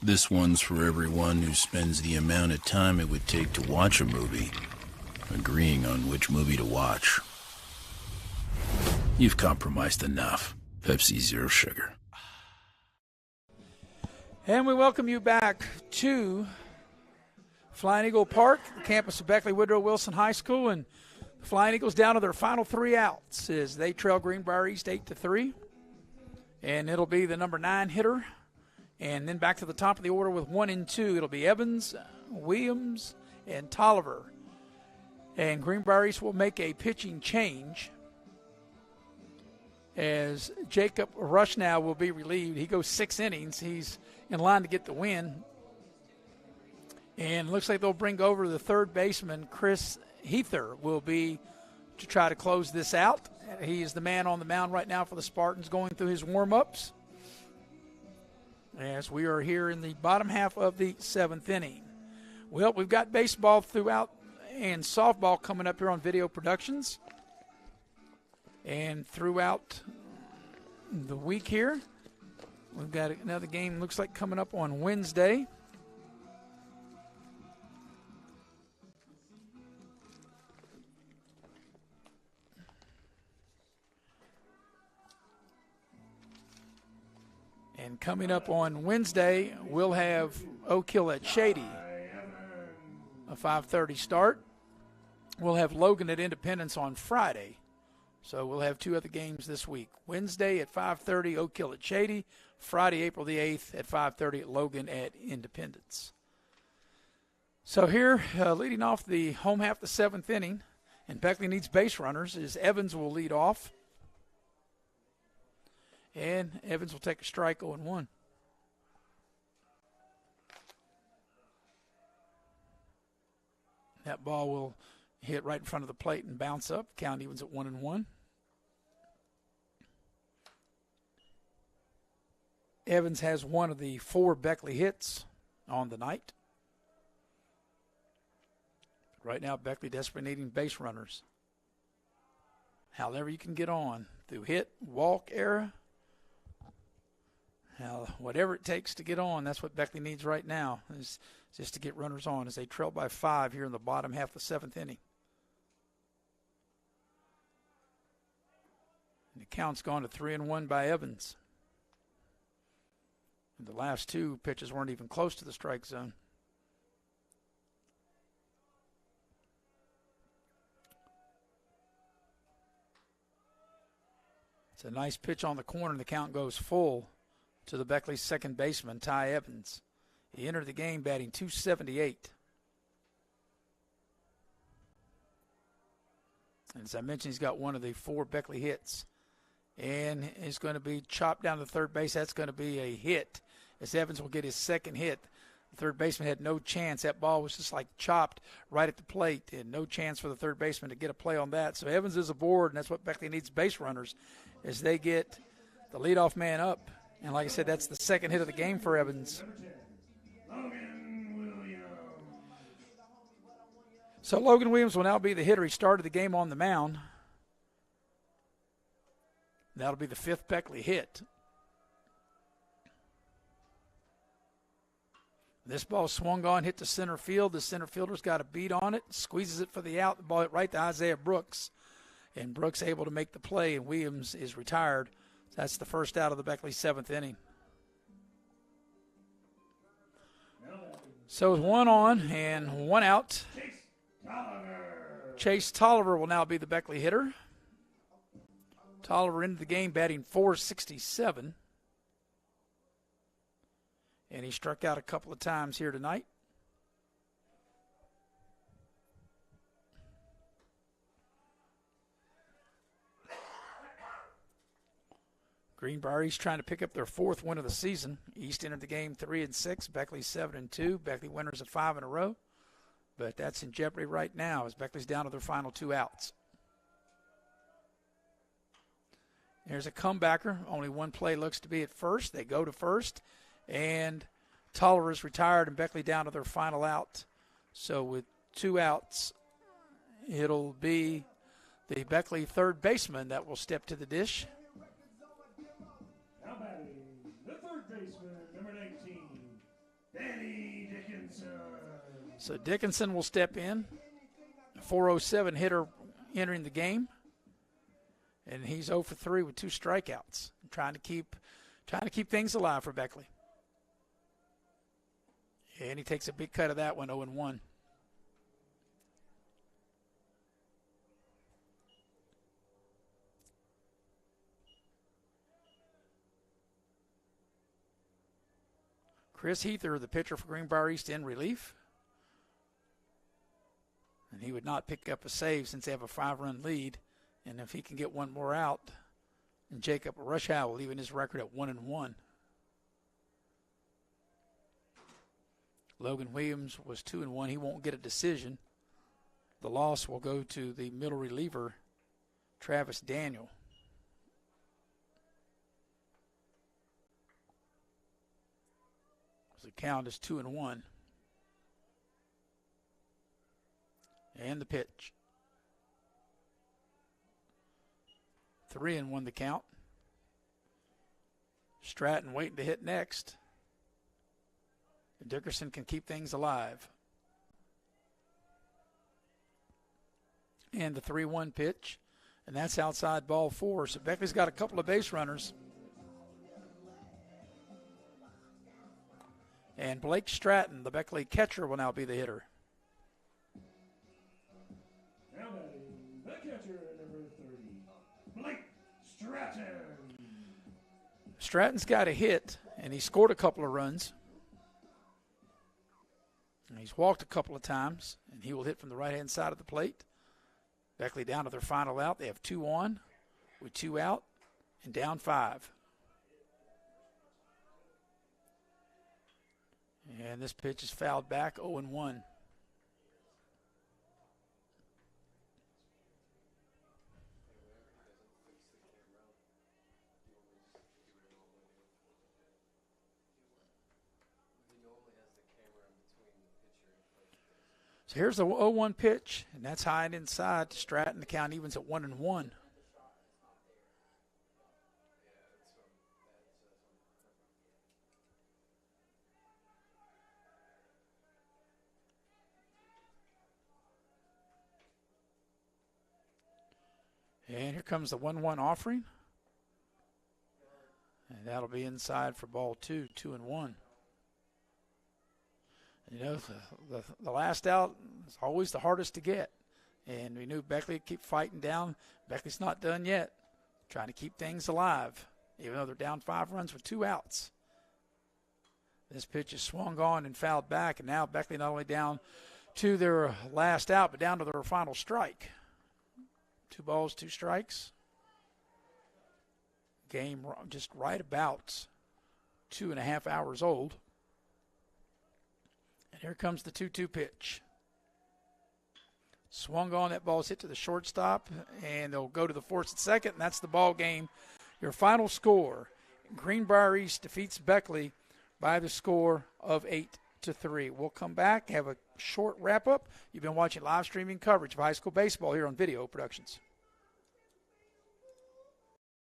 This one's for everyone who spends the amount of time it would take to watch a movie, agreeing on which movie to watch. You've compromised enough. Pepsi Zero Sugar. And we welcome you back to Flying Eagle Park, the campus of Beckley Woodrow Wilson High School, and the Flying Eagles down to their final 3 outs as they trail Greenbrier East 8-3. And it'll be the number 9 hitter. And then back to the top of the order with 1 and 2. It'll be Evans, Williams, and Tolliver. And Greenbrier East will make a pitching change as Jacob Rushaw will be relieved. He goes 6 innings. He's in line to get the win. And it looks like they'll bring over the third baseman, Chris Heather, will be to try to close this out. He is the man on the mound right now for the Spartans going through his warm-ups. As we are here in the bottom half of the 7th inning. Well, we've got baseball throughout and softball coming up here on Video Productions. And throughout the week here, we've got another game looks like coming up on Wednesday. And coming up on Wednesday, we'll have Oak Hill at Shady, a 5:30 start. We'll have Logan at Independence on Friday. So we'll have 2 other games this week. Wednesday at 5:30, Oak Hill at Shady. Friday, April the 8th at 5:30 at Logan at Independence. So here, leading off the home half of the 7th inning, and Beckley needs base runners, is Evans will lead off. And Evans will take a strike 0-1. That ball will hit right in front of the plate and bounce up. Count evens at 1-1. Evans has one of the 4 Beckley hits on the night. Right now, Beckley desperately needing base runners. However you can get on through hit, walk, error. Whatever it takes to get on, that's what Beckley needs right now, is just to get runners on as they trail by 5 here in the bottom half of the 7th inning. And the count's gone to 3-1 by Evans. And the last 2 pitches weren't even close to the strike zone. It's a nice pitch on the corner, and the count goes full to the Beckley second baseman, Ty Evans. He entered the game batting .278. And as I mentioned, he's got one of the 4 Beckley hits. And he's going to be chopped down to third base. That's going to be a hit as Evans will get his second hit. The third baseman had no chance. That ball was just like chopped right at the plate, and no chance for the third baseman to get a play on that. So Evans is aboard, and that's what Beckley needs, base runners, as they get the leadoff man up. And like I said, that's the second hit of the game for Evans. Logan Williams. So Logan Williams will now be the hitter. He started the game on the mound. That'll be the fifth Beckley hit. This ball swung on, hit to center field. The center fielder's got a beat on it, squeezes it for the out. The ball hit right to Isaiah Brooks. And Brooks able to make the play, and Williams is retired. That's the first out of the Beckley seventh inning. So with one on and one out, Chase Tolliver will now be the Beckley hitter. Tolliver into the game batting .467. And he struck out a couple of times here tonight. Greenbrier East trying to pick up their fourth win of the season. East entered the game 3-6. Beckley 7-2. Beckley winners of 5 in a row. But that's in jeopardy right now as Beckley's down to their final 2 outs. There's a comebacker. Only one play looks to be at first. They go to first. And Tolliver is retired and Beckley down to their final out. So with 2 outs, it'll be the Beckley third baseman that will step to the dish. Now batting, the third baseman, number 19, Danny Dickinson. So Dickinson will step in. A .407 hitter entering the game. And he's 0 for 3 with 2 strikeouts. Trying to keep things alive for Beckley. And he takes a big cut of that one, 0-1. Chris Heather, the pitcher for Greenbrier East, in relief. And he would not pick up a save since they have a 5-run lead. And if he can get one more out, and Jacob Rushaw will even his record at 1-1. Logan Williams was 2-1. He won't get a decision. The loss will go to the middle reliever, Travis Daniel. The count is 2-1. And the pitch. 3-1 the count. Stratton waiting to hit next. Dickerson can keep things alive. And the 3-1 pitch. And that's outside ball 4. So Beckley's got a couple of base runners. And Blake Stratton, the Beckley catcher, will now be the hitter. Now batting, the catcher, number 30, Blake Stratton. Stratton's got a hit, and he scored a couple of runs. And he's walked a couple of times, and he will hit from the right-hand side of the plate. Beckley down to their final out. They have 2 on with 2 out and down 5. And this pitch is fouled back, 0-1. So here's the 0-1 pitch, and that's high and inside to Stratton. The count evens at 1-1. And here comes the 1-1 offering. And that'll be inside for ball 2, 2-1. You know, the last out is always the hardest to get. And we knew Beckley would keep fighting down. Beckley's not done yet. Trying to keep things alive, even though they're down 5 runs with 2 outs. This pitch is swung on and fouled back. And now Beckley not only down to their last out, but down to their final strike. 2 balls, 2 strikes. Game just right about 2.5 hours old. And here comes the 2-2 pitch. Swung on, that ball's hit to the shortstop, and they'll go to the first and second, and that's the ball game. Your final score, Greenbrier East defeats Beckley by the score of 8-3. We'll come back, have a short wrap-up. You've been watching live streaming coverage of high school baseball here on Video Productions.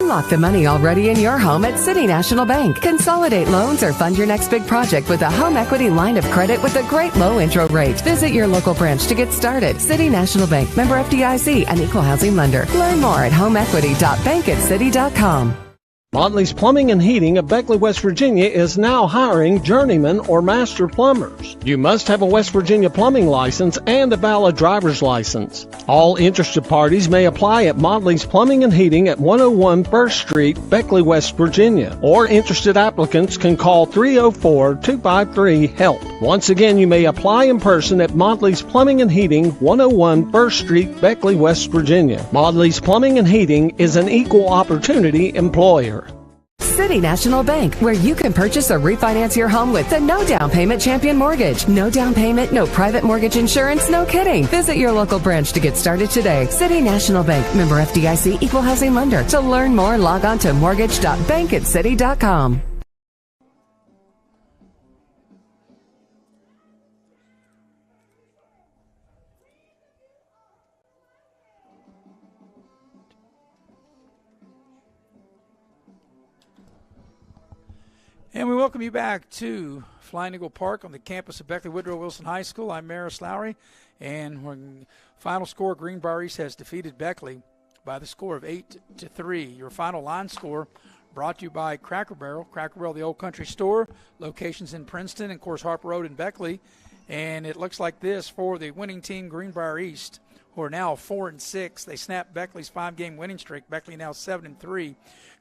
Unlock the money already in your home at City National Bank. Consolidate loans or fund your next big project with a home equity line of credit with a great low intro rate. Visit your local branch to get started. City National Bank, member FDIC, an equal housing lender. Learn more at homeequity.bankatcity.com. Motley's Plumbing and Heating of Beckley, West Virginia is now hiring journeyman or master plumbers. You must have a West Virginia plumbing license and a valid driver's license. All interested parties may apply at Motley's Plumbing and Heating at 101 First Street, Beckley, West Virginia. Or interested applicants can call 304-253-HELP. Once again, you may apply in person at Motley's Plumbing and Heating, 101 First Street, Beckley, West Virginia. Motley's Plumbing and Heating is an equal opportunity employer. City National Bank, where you can purchase or refinance your home with the no down payment champion mortgage. No down payment, no private mortgage insurance, no kidding. Visit your local branch to get started today. City National Bank, member FDIC, equal housing lender. To learn more, log on to mortgage.bankatcity.com. And we welcome you back to Flying Eagle Park on the campus of Beckley Woodrow Wilson High School. I'm Maris Lowry, and when final score, Greenbrier East has defeated Beckley by the score of 8-3. Your final line score brought to you by Cracker Barrel, the Old Country Store, locations in Princeton and, of course, Harper Road in Beckley. And it looks like this for the winning team, Greenbrier East, who are now 4-6. They snapped Beckley's 5-game winning streak. Beckley now 7-3.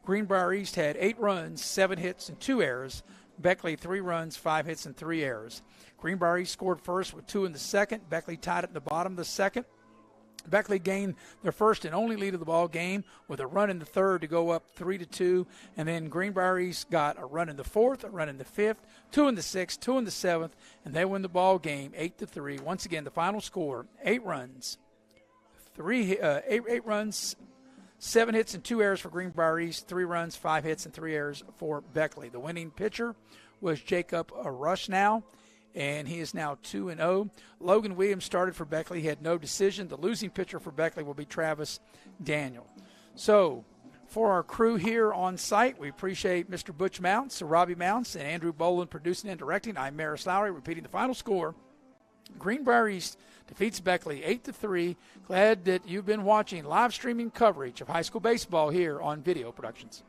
Greenbrier East had 8 runs, 7 hits, and 2 errors. Beckley 3 runs, 5 hits, and 3 errors. Greenbrier East scored first with 2 in the second. Beckley tied it in the bottom of the second. Beckley gained their first and only lead of the ball game with a run in the third to go up 3-2. And then Greenbrier East got a run in the fourth, a run in the fifth, 2 in the sixth, 2 in the seventh, and they win the ball game 8-3. Once again, the final score, 8 runs, 7 hits and 2 errors for Greenbrier East, 3 runs, 5 hits, and 3 errors for Beckley. The winning pitcher was Jacob Rushaw, and he is now 2-0. Logan Williams started for Beckley. He had no decision. The losing pitcher for Beckley will be Travis Daniel. So for our crew here on site, we appreciate Mr. Butch Mounts, Robbie Mounts, and Andrew Boland producing and directing. I'm Maris Lowry, repeating the final score. Greenbrier East defeats Beckley 8-3. Glad that you've been watching live streaming coverage of high school baseball here on Video Productions.